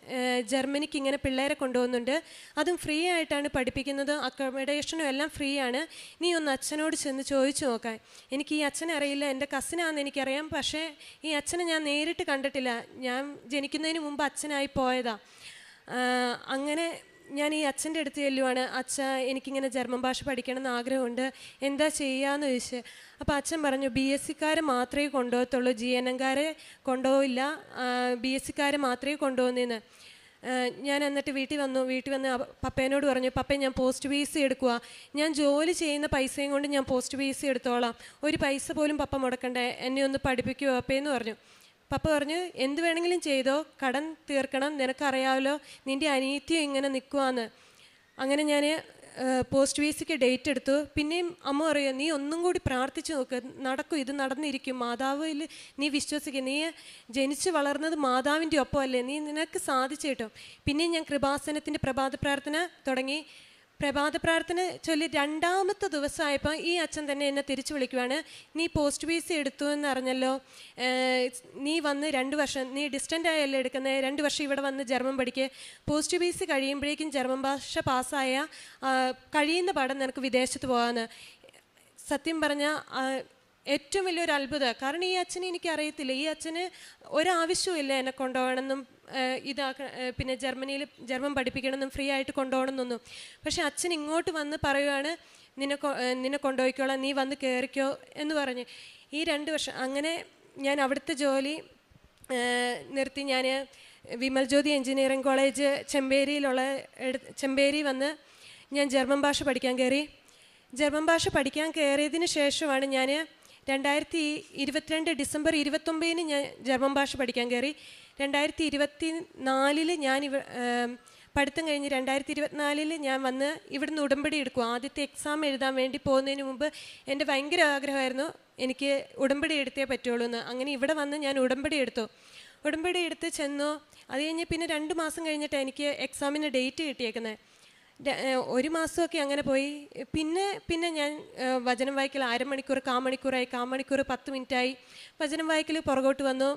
ജർമ്മനിക്ക് ഇങ്ങനെ പിള്ളേരെ കൊണ്ടുപോകുന്നുണ്ട്, അതും ഫ്രീ ആയിട്ടാണ് പഠിപ്പിക്കുന്നത്, അക്കോമഡേഷനും എല്ലാം ഫ്രീ ആണ്, നീ ഒന്ന് അച്ഛനോട് ചെന്ന് ചോദിച്ചു നോക്കാൻ. എനിക്ക് ഈ അച്ഛനെ അറിയില്ല, എൻ്റെ കസിനാണെന്ന് എനിക്കറിയാം, പക്ഷേ ഈ അച്ഛനെ ഞാൻ നേരിട്ട് കണ്ടിട്ടില്ല. ഞാൻ ജനിക്കുന്നതിന് മുമ്പ് അച്ഛനായി പോയതാ. അങ്ങനെ ഞാൻ ഈ അച്ഛൻ്റെ അടുത്ത് ചെല്ലുവാണ്. അച്ഛ എനിക്കിങ്ങനെ ജർമ്മൻ ഭാഷ പഠിക്കണമെന്ന് ആഗ്രഹമുണ്ട്, എന്താ ചെയ്യാമെന്ന് ചോദിച്ച്. അപ്പോൾ അച്ഛൻ പറഞ്ഞു BSc-ക്കാരെ മാത്രമേ കൊണ്ടുപോകത്തുള്ളൂ, GNM-കാരെ കൊണ്ടുപോകില്ല, BSc-ക്കാരെ മാത്രമേ കൊണ്ടുപോകുന്നതെന്ന്. ഞാൻ എന്നിട്ട് വീട്ടിൽ വന്ന് പപ്പേനോട് പറഞ്ഞു, പപ്പേ ഞാൻ പോസ്റ്റ് BSc എടുക്കുക, ഞാൻ ജോലി ചെയ്യുന്ന പൈസയും കൊണ്ട് ഞാൻ പോസ്റ്റ് BSc എടുത്തോളാം, ഒരു പൈസ പോലും പപ്പ മുടക്കണ്ടേ, എന്നെ ഒന്ന് പഠിപ്പിക്കുമോ പപ്പേന്ന് പറഞ്ഞു. പപ്പ പറഞ്ഞു എന്ത് വേണമെങ്കിലും ചെയ്തോ, കടം തീർക്കണം, നിനക്കറിയാമല്ലോ നിൻ്റെ അനിയത്തിയും ഇങ്ങനെ നിൽക്കുവാന്ന്. അങ്ങനെ ഞാൻ പോസ്റ്റ് BSc-ക്ക് ഡേറ്റ് എടുത്തു. പിന്നെയും അമ്മ പറയുക നീ ഒന്നും കൂടി പ്രാർത്ഥിച്ചു നോക്ക്, നടക്കും, ഇത് നടന്നിരിക്കും, മാതാവിൽ നീ വിശ്വസിക്കുക, നീ ജനിച്ച് വളർന്നത് മാതാവിൻ്റെ ഒപ്പമല്ലേ, നിനക്ക് സാധിച്ചു കിട്ടും. പിന്നെയും ഞാൻ കൃപാസനത്തിൻ്റെ പ്രഭാത പ്രാർത്ഥന തുടങ്ങി. പ്രഭാത പ്രാർത്ഥന ചൊല്ലി 2ാമത്തെ ദിവസമായപ്പോൾ ഈ അച്ഛൻ തന്നെ എന്നെ തിരിച്ചു വിളിക്കുവാണ്. നീ പോസ്റ്റ് PhD എടുത്തു എന്ന് അറിഞ്ഞല്ലോ, നീ വന്ന് 2 വർഷം, നീ ഡിസ്റ്റൻ്റ് ആയല്ലേ എടുക്കുന്നത്, 2 വർഷം ഇവിടെ വന്ന് ജർമ്മൻ പഠിക്കുക, പോസ്റ്റ് PhD കഴിയുമ്പോഴേക്കും ജർമ്മൻ ഭാഷ പാസ്സായ കഴിയുന്ന പാഠം നിനക്ക് വിദേശത്ത് പോകാമെന്ന്. സത്യം പറഞ്ഞാൽ ഏറ്റവും വലിയൊരു അത്ഭുതം. കാരണം ഈ അച്ഛനെ എനിക്കറിയത്തില്ല, ഈ അച്ഛന് ഒരാവശ്യമില്ല എന്നെ കൊണ്ടുപോകണമെന്നും പിന്നെ ജർമ്മൻ പഠിപ്പിക്കണമെന്നും ഫ്രീ ആയിട്ട് കൊണ്ടുപോകണമെന്നൊന്നും. പക്ഷെ അച്ഛൻ ഇങ്ങോട്ട് വന്ന് പറയുവാണ്, നിന്നെ കൊണ്ടുപോയിക്കോളാം, നീ വന്ന് കയറിക്കോ എന്ന് പറഞ്ഞ്. ഈ 2 വർഷം അങ്ങനെ ഞാൻ അവിടുത്തെ ജോലി നിർത്തി. ഞാൻ വിമൽ ജ്യോതി എഞ്ചിനീയറിംഗ് കോളേജ് ചെമ്പേരി വന്ന് ഞാൻ ജർമ്മൻ ഭാഷ പഠിക്കാൻ കയറി. ജർമ്മൻ ഭാഷ പഠിക്കാൻ കയറിയതിന് ശേഷമാണ് ഞാൻ 2022 ഡിസംബർ 29 ഞാൻ ജർമ്മൻ ഭാഷ പഠിക്കാൻ കയറി. 2024 ഞാൻ പഠിത്തം കഴിഞ്ഞ് 2024 ഞാൻ വന്ന് ഇവിടുന്ന് ഉടമ്പടി എടുക്കും. ആദ്യത്തെ എക്സാം എഴുതാൻ വേണ്ടി പോകുന്നതിന് മുമ്പ് എൻ്റെ ഭയങ്കര ആഗ്രഹമായിരുന്നു എനിക്ക് ഉടമ്പടി എടുത്തേ പറ്റുള്ളൂ എന്ന്. അങ്ങനെ ഇവിടെ വന്ന് ഞാൻ ഉടമ്പടി എടുത്ത് ചെന്നു. അത് കഴിഞ്ഞ് പിന്നെ 2 മാസം കഴിഞ്ഞിട്ടാണ് എനിക്ക് എക്സാമിന് ഡേറ്റ് കിട്ടിയേക്കുന്നത്. 1 മാസമൊക്കെ അങ്ങനെ പോയി. പിന്നെ ഞാൻ വചനം വായിക്കൽ 1/2 മണിക്കൂർ, 1/4 മണിക്കൂറായി, 1/4 മണിക്കൂർ 10 മിനിറ്റായി. വചനം വായിക്കൽ പുറകോട്ട് വന്നു.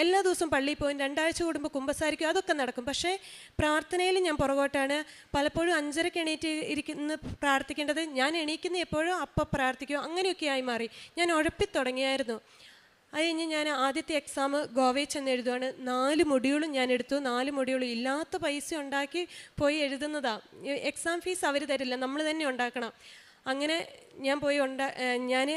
എല്ലാ ദിവസവും പള്ളിയിൽ പോയി, 2 ആഴ്ച കൂടുമ്പോൾ കുമ്പസാരിക്കും, അതൊക്കെ നടക്കും. പക്ഷേ പ്രാർത്ഥനയിൽ ഞാൻ പുറകോട്ടാണ്. പലപ്പോഴും 5:30 എണീറ്റ് ഇരിക്കുന്ന പ്രാർത്ഥിക്കേണ്ടത് ഞാൻ എണീക്കുന്ന എപ്പോഴും അപ്പം പ്രാർത്ഥിക്കും, അങ്ങനെയൊക്കെ ആയി മാറി. ഞാൻ ഉഴപ്പിത്തുടങ്ങിയായിരുന്നു. അത് കഴിഞ്ഞ് ഞാൻ ആദ്യത്തെ എക്സാം ഗോവയിൽ ചെന്ന് എഴുതുവാണ്. 4 മൊഡ്യൂളും ഞാൻ എടുത്തു. 4 മൊഡ്യൂളും ഇല്ലാത്ത പൈസ ഉണ്ടാക്കി പോയി എഴുതുന്നതാണ്. എക്സാം ഫീസ് അവർ തരില്ല, നമ്മൾ തന്നെ ഉണ്ടാക്കണം. അങ്ങനെ ഞാൻ പോയി ഞാൻ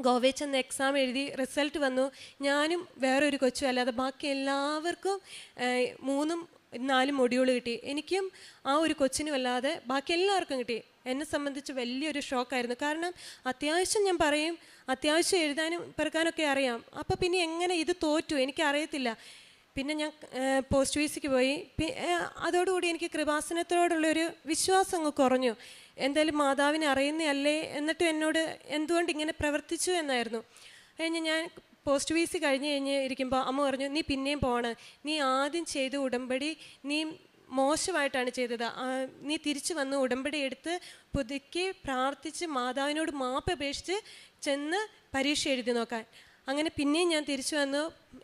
ഗോവയിൽ ചെന്ന് എക്സാം എഴുതി. റിസൾട്ട് വന്നു. ഞാനും വേറൊരു കൊച്ചും അല്ലാതെ ബാക്കി എല്ലാവർക്കും 3-4 മൊഡ്യൂൾ കിട്ടി. എനിക്കും ആ ഒരു കൊച്ചിനും അല്ലാതെ ബാക്കി എല്ലാവർക്കും കിട്ടി. എന്നെ സംബന്ധിച്ച് വലിയൊരു ഷോക്കായിരുന്നു. കാരണം അത്യാവശ്യം ഞാൻ പറയും, അത്യാവശ്യം എഴുതാനും പെറുക്കാനൊക്കെ അറിയാം. അപ്പോൾ പിന്നെ എങ്ങനെ ഇത് തോറ്റു എനിക്കറിയത്തില്ല. പിന്നെ ഞാൻ പോസ്റ്റ് PhD പോയി. അതോടുകൂടി എനിക്ക് കൃപാസനത്തോടുള്ളൊരു വിശ്വാസം അങ്ങ് കുറഞ്ഞു. എന്തായാലും മാതാവിനെ അറിയുന്നതല്ലേ, എന്നിട്ടും എന്നോട് എന്തുകൊണ്ട് ഇങ്ങനെ പ്രവർത്തിച്ചു എന്നായിരുന്നു. കഴിഞ്ഞ് ഞാൻ പോസ്റ്റ് PhD കഴിഞ്ഞ് ഇരിക്കുമ്പോൾ അമ്മ പറഞ്ഞു, നീ പിന്നെയും പോകണം, നീ ആദ്യം ചെയ്ത ഉടമ്പടി നീ മോശമായിട്ടാണ് ചെയ്തത്, നീ തിരിച്ചു വന്ന് ഉടമ്പടി എടുത്ത് പുതുക്കി പ്രാർത്ഥിച്ച് മാതാവിനോട് മാപ്പ് അപേക്ഷിച്ച് ചെന്ന് പരീക്ഷ എഴുതി നോക്കാൻ. അങ്ങനെ പിന്നെയും ഞാൻ തിരിച്ചു വന്നു,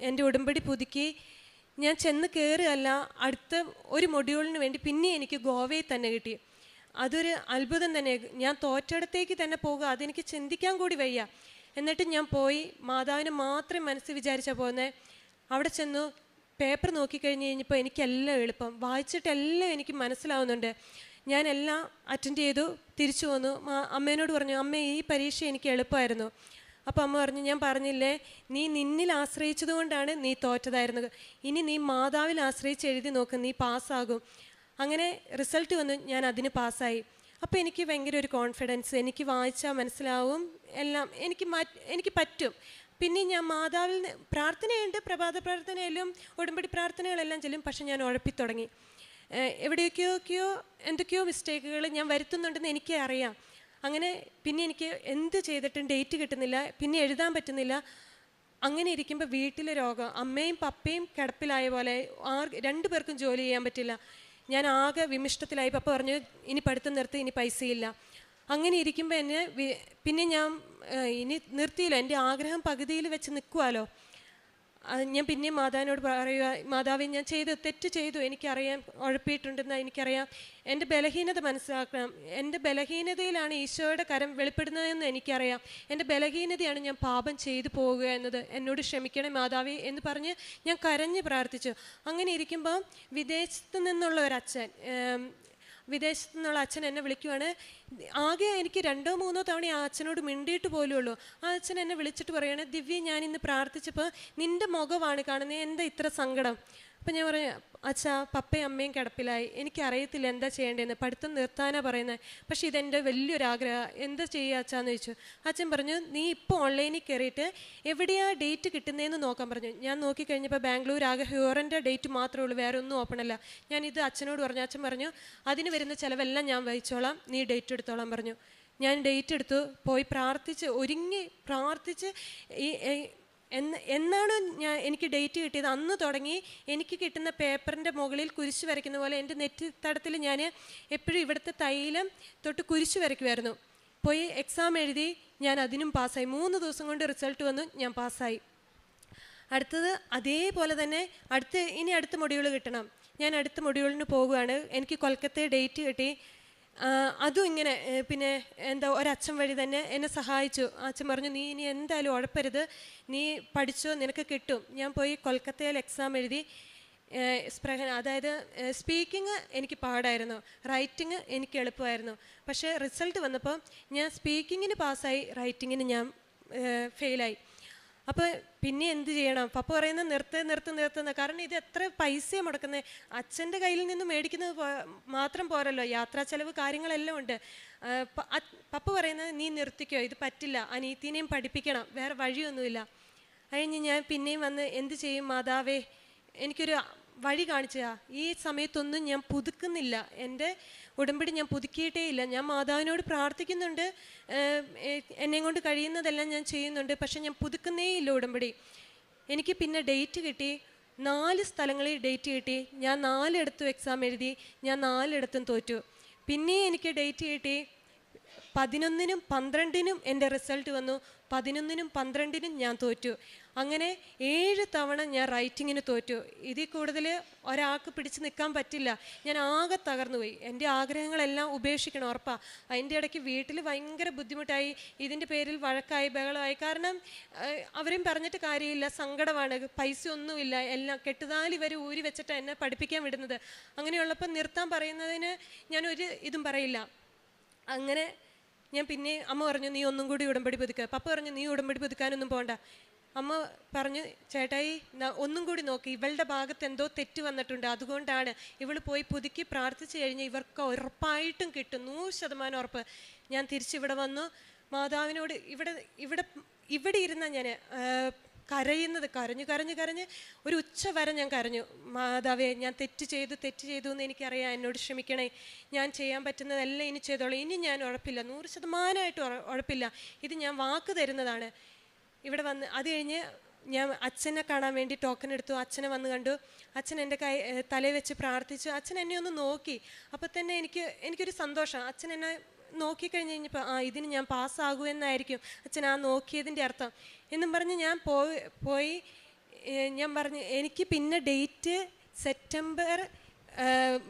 എൻ്റെ ഉടമ്പടി പുതുക്കി. ഞാൻ ചെന്ന് കയറുകയല്ല, അടുത്ത ഒരു മൊഡ്യൂളിന് വേണ്ടി പിന്നെ എനിക്ക് ഗോവയിൽ തന്നെ കിട്ടി. അതൊരു അത്ഭുതം തന്നെ. ഞാൻ തോറ്റയിടത്തേക്ക് തന്നെ പോകുക, അതെനിക്ക് ചിന്തിക്കാൻ കൂടി വയ്യ. എന്നിട്ട് ഞാൻ പോയി മാതാവിനെ മാത്രം മനസ്സിൽ വിചാരിച്ചാൽ പോകുന്നത്. അവിടെ ചെന്നു പേപ്പർ നോക്കിക്കഴിഞ്ഞ് കഴിഞ്ഞപ്പോൾ എനിക്കെല്ലാം എളുപ്പം, വായിച്ചിട്ടെല്ലാം എനിക്ക് മനസ്സിലാവുന്നുണ്ട്. ഞാനെല്ലാം അറ്റൻഡ് ചെയ്തു, തിരിച്ചു വന്നു. അമ്മേനോട് പറഞ്ഞു, അമ്മ ഈ പരീക്ഷ എനിക്ക് എളുപ്പമായിരുന്നു. അപ്പോൾ അമ്മ പറഞ്ഞു, ഞാൻ പറഞ്ഞില്ലേ, നീ നിന്നിൽ ആശ്രയിച്ചത് കൊണ്ടാണ് നീ തോറ്റതായിരുന്നത്, ഇനി നീ മാതാവിൽ ആശ്രയിച്ച് എഴുതി നോക്ക്, നീ പാസ്സാകും. അങ്ങനെ റിസൾട്ട് വന്നു, ഞാൻ അതിന് പാസ്സായി. അപ്പോൾ എനിക്ക് ഭയങ്കര ഒരു കോൺഫിഡൻസ്, എനിക്ക് വായിച്ചാൽ മനസ്സിലാവും, എല്ലാം എനിക്ക് പറ്റും. പിന്നെ ഞാൻ മാതാവിൽ പ്രാർത്ഥനയുണ്ട്, പ്രഭാത പ്രാർത്ഥനയിലും ഉടമ്പടി പ്രാർത്ഥനകളെല്ലാം ചെല്ലും. പക്ഷെ ഞാൻ ഉഴപ്പിത്തുടങ്ങി. എവിടെയൊക്കെയോ എന്തൊക്കെയോ മിസ്റ്റേക്കുകൾ ഞാൻ വരുത്തുന്നുണ്ടെന്ന് എനിക്ക് അറിയാം. അങ്ങനെ പിന്നെ എനിക്ക് എന്ത് ചെയ്തിട്ടും ഡേറ്റ് കിട്ടുന്നില്ല, പിന്നെ എഴുതാൻ പറ്റുന്നില്ല. അങ്ങനെ ഇരിക്കുമ്പോൾ വീട്ടിലെ രോഗം, അമ്മയും പപ്പയും കിടപ്പിലായ പോലെ 2 പേർക്കും ജോലി ചെയ്യാൻ പറ്റില്ല. ഞാൻ ആകെ വിമിഷ്ടത്തിലായി. പപ്പ പറഞ്ഞു, ഇനി പഠിത്തം നിർത്തി, ഇനി പൈസയില്ല. അങ്ങനെ ഇരിക്കുമ്പോൾ എന്നെ പിന്നെ ഞാൻ ഇനി നിർത്തിയില്ല, എൻ്റെ ആഗ്രഹം പകുതിയിൽ വെച്ച് നിൽക്കുമല്ലോ. ഞാൻ പിന്നെയും മാതാവിനോട് പറയുക, മാതാവേ ഞാൻ തെറ്റ് ചെയ്തു, എനിക്കറിയാം, ഉഴപ്പിയിട്ടുണ്ടെന്ന് എനിക്കറിയാം, എൻ്റെ ബലഹീനത മനസ്സിലാക്കണം, എൻ്റെ ബലഹീനതയിലാണ് ഈശോയുടെ കരം വെളിപ്പെടുന്നതെന്ന് എനിക്കറിയാം, എൻ്റെ ബലഹീനതയാണ് ഞാൻ പാപം ചെയ്തു പോവുക എന്നത്, എന്നോട് ക്ഷമിക്കണേ മാതാവേ എന്ന് പറഞ്ഞ് ഞാൻ കരഞ്ഞ് പ്രാർത്ഥിച്ചു. അങ്ങനെ ഇരിക്കുമ്പോൾ വിദേശത്ത് നിന്നുള്ള ഒരച്ഛൻ എന്നെ വിളിക്കുവാണ്. ആകെ എനിക്ക് 2-3 തവണ ആ അച്ഛനോട് മിണ്ടിയിട്ട് പോലും ഉള്ളൂ. ആ അച്ഛൻ എന്നെ വിളിച്ചിട്ട് പറയുകയാണ്, ദിവ്യ ഞാനിന്ന് പ്രാർത്ഥിച്ചപ്പോൾ നിൻ്റെ മുഖമാണ് കാണുന്നത്, എന്താ ഇത്ര സങ്കടം? അപ്പം ഞാൻ പറഞ്ഞു, അച്ഛാ പപ്പയും അമ്മയും കിടപ്പിലായി, എനിക്കറിയത്തില്ല എന്താ ചെയ്യേണ്ടതെന്ന്, പഠിത്തം നിർത്താനാണ് പറയുന്നത്, പക്ഷേ ഇതെൻ്റെ വലിയൊരാഗ്രഹം, എന്താ ചെയ്യുക അച്ഛാന്ന് ചോദിച്ചു. അച്ഛൻ പറഞ്ഞു, നീ ഇപ്പോൾ ഓൺലൈനിൽ കയറിയിട്ട് എവിടെയാണ് ഡേറ്റ് കിട്ടുന്നതെന്ന് നോക്കാൻ പറഞ്ഞു. ഞാൻ നോക്കിക്കഴിഞ്ഞപ്പോൾ ബാംഗ്ലൂർ ആകെ ഹ്യൂറൻ്റെ ഡേറ്റ് മാത്രമേ ഉള്ളൂ, വേറെ ഒന്നും ഓപ്പൺ അല്ല. ഞാനിത് അച്ഛനോട് പറഞ്ഞു. അച്ഛൻ പറഞ്ഞു, അതിന് വരുന്ന ചിലവെല്ലാം ഞാൻ വഹിച്ചോളാം, നീ ഡേറ്റ് എടുത്തോളാം പറഞ്ഞു. ഞാൻ ഡേറ്റ് എടുത്തു, പോയി പ്രാർത്ഥിച്ച് ഒരുങ്ങി പ്രാർത്ഥിച്ച് എന്നാണ് എനിക്ക് ഡേറ്റ് കിട്ടിയത് അന്ന് തുടങ്ങി എനിക്ക് കിട്ടുന്ന പേപ്പറിൻ്റെ മുകളിൽ കുരിശ് വരയ്ക്കുന്ന പോലെ എൻ്റെ നെറ്റിത്തടത്തിൽ ഞാൻ എപ്പോഴും ഇവിടുത്തെ തൈലം തൊട്ട് കുരിശ് വരയ്ക്കുമായിരുന്നു. പോയി എക്സാം എഴുതി, ഞാൻ അതിനും പാസ്സായി. 3 ദിവസം കൊണ്ട് റിസൾട്ട് വന്നു, ഞാൻ പാസ്സായി. അടുത്തത് അതേപോലെ തന്നെ അടുത്ത മൊഡ്യൂൾ കിട്ടണം. ഞാൻ അടുത്ത മൊഡ്യൂളിന് പോകുകയാണ്. എനിക്ക് കൊൽക്കത്തയിൽ ഡേറ്റ് കിട്ടി. അതും ഇങ്ങനെ പിന്നെ ഒരച്ഛൻ വഴി തന്നെ എന്നെ സഹായിച്ചു. അച്ഛൻ പറഞ്ഞു, നീ ഇനി എന്തായാലും ഉഴപ്പരുത്, നീ പഠിച്ചോ, നിനക്ക് കിട്ടും. ഞാൻ പോയി കൊൽക്കത്തയിൽ എക്സാം എഴുതി. അതായത് സ്പീക്കിങ് എനിക്ക് പാടായിരുന്നു, റൈറ്റിങ് എനിക്ക് എളുപ്പമായിരുന്നു. പക്ഷേ റിസൾട്ട് വന്നപ്പോൾ ഞാൻ സ്പീക്കിങ്ങിന് പാസ്സായി, റൈറ്റിങ്ങിന് ഞാൻ ഫെയിലായി. അപ്പോൾ പിന്നെ എന്ത് ചെയ്യണം? പപ്പ പറയുന്നത് നിർത്തുന്ന. കാരണം ഇത് എത്ര പൈസയാണ് മുടക്കുന്നത്. അച്ഛൻ്റെ കയ്യിൽ നിന്ന് മേടിക്കുന്നത് മാത്രം പോരല്ലോ, യാത്രാ ചെലവ് കാര്യങ്ങളെല്ലാം ഉണ്ട്. പപ്പ പറയുന്നത് നീ നിർത്തിക്കോ, ഇത് പറ്റില്ല, അനീത്തിനെയും പഠിപ്പിക്കണം, വേറെ വഴിയൊന്നുമില്ല. കഴിഞ്ഞ് ഞാൻ പിന്നെയും വന്ന് എന്ത് ചെയ്യും മാതാവേ, എനിക്കൊരു വഴി കാണിച്ചാ. ഈ സമയത്തൊന്നും ഞാൻ പുതുക്കുന്നില്ല, എൻ്റെ ഉടമ്പടി ഞാൻ പുതുക്കിയിട്ടേ ഇല്ല. ഞാൻ മാതാവിനോട് പ്രാർത്ഥിക്കുന്നുണ്ട്, എന്നെ കൊണ്ട് കഴിയുന്നതെല്ലാം ഞാൻ ചെയ്യുന്നുണ്ട്, പക്ഷെ ഞാൻ പുതുക്കുന്നേ ഇല്ല ഉടമ്പടി. എനിക്ക് പിന്നെ ഡേറ്റ് കിട്ടി, 4 സ്ഥലങ്ങളിൽ ഡേറ്റ് കിട്ടി. ഞാൻ 4 എക്സാം എഴുതി, ഞാൻ 4 തോറ്റു. പിന്നെ എനിക്ക് ഡേറ്റ് കിട്ടി 11-നും 12-നും എൻ്റെ റിസൾട്ട് വന്നു. 11-നും 12-നും ഞാൻ തോറ്റു. അങ്ങനെ 7 തവണ ഞാൻ റൈറ്റിങ്ങിന് തോറ്റു. ഇതിൽ കൂടുതൽ ഒരാൾക്ക് പിടിച്ച് നിൽക്കാൻ പറ്റില്ല. ഞാൻ ആകെ തകർന്നു പോയി. എൻ്റെ ആഗ്രഹങ്ങളെല്ലാം ഉപേക്ഷിക്കണം ഉറപ്പാണ്. അതിൻ്റെ ഇടയ്ക്ക് വീട്ടിൽ ഭയങ്കര ബുദ്ധിമുട്ടായി. ഇതിൻ്റെ പേരിൽ വഴക്കായി, ബഹളമായി. കാരണം അവരെയും പറഞ്ഞിട്ട് കാര്യമില്ല, സങ്കടമാണ്, പൈസ ഒന്നുമില്ല, എല്ലാം കെട്ടുതാലി വരെ ഊരി വെച്ചിട്ടാണ് എന്നെ പഠിപ്പിക്കാൻ വിടുന്നത്. അങ്ങനെയുള്ളപ്പോൾ നിർത്താൻ പറയുന്നതിന് ഞാനൊരു ഇതും പറയില്ല. അങ്ങനെ ഞാൻ പിന്നെ അമ്മ പറഞ്ഞു, നീ ഒന്നും കൂടി ഉടമ്പടി പുതുക്കുക. പപ്പ പറഞ്ഞു, നീ ഉടമ്പടി പുതുക്കാനൊന്നും പോകണ്ട. അമ്മ പറഞ്ഞു, ചേട്ടായി ഒന്നും കൂടി നോക്കി, ഇവളുടെ ഭാഗത്ത് എന്തോ തെറ്റ് വന്നിട്ടുണ്ട്, അതുകൊണ്ടാണ്. ഇവൾ പോയി പുതുക്കി പ്രാർത്ഥിച്ചു കഴിഞ്ഞാൽ ഇവർക്ക് ഉറപ്പായിട്ടും കിട്ടും, 100% ഉറപ്പ്. ഞാൻ തിരിച്ചിവിടെ വന്നു. മാതാവിനോട് ഇവിടെ ഇരുന്ന ഞാൻ കരയുന്നത്, കരഞ്ഞ് ഒരു ഉച്ച വരെ ഞാൻ കരഞ്ഞു. മാതാവേ, ഞാൻ തെറ്റ് ചെയ്തു എന്ന് എനിക്കറിയാം, എന്നോട് ക്ഷമിക്കണേ, ഞാൻ ചെയ്യാൻ പറ്റുന്നതെല്ലാം ഇനി ചെയ്തോളൂ, ഇനി ഞാൻ ഉഴപ്പില്ല, 100% ഉഴപ്പില്ല, ഇത് ഞാൻ വാക്ക് തരുന്നതാണ്. ഇവിടെ വന്ന് അത് കഴിഞ്ഞ് ഞാൻ അച്ഛനെ കാണാൻ വേണ്ടി ടോക്കൺ എടുത്തു. അച്ഛനെ വന്ന് കണ്ടു. അച്ഛൻ എൻ്റെ തലയിൽ വെച്ച് പ്രാർത്ഥിച്ചു. അച്ഛൻ എന്നെ ഒന്ന് നോക്കി. അപ്പോൾ തന്നെ എനിക്കൊരു സന്തോഷം. അച്ഛൻ എന്നെ നോക്കിക്കഴിഞ്ഞ് കഴിഞ്ഞപ്പോൾ ഇതിന് ഞാൻ പാസ്സാകുമെന്നായിരിക്കും അച്ഛൻ നോക്കിയതിൻ്റെ അർത്ഥം എന്നും പറഞ്ഞ് ഞാൻ പോയി. ഞാൻ പറഞ്ഞു, എനിക്ക് പിന്നെ ഡേറ്റ് സെപ്റ്റംബർ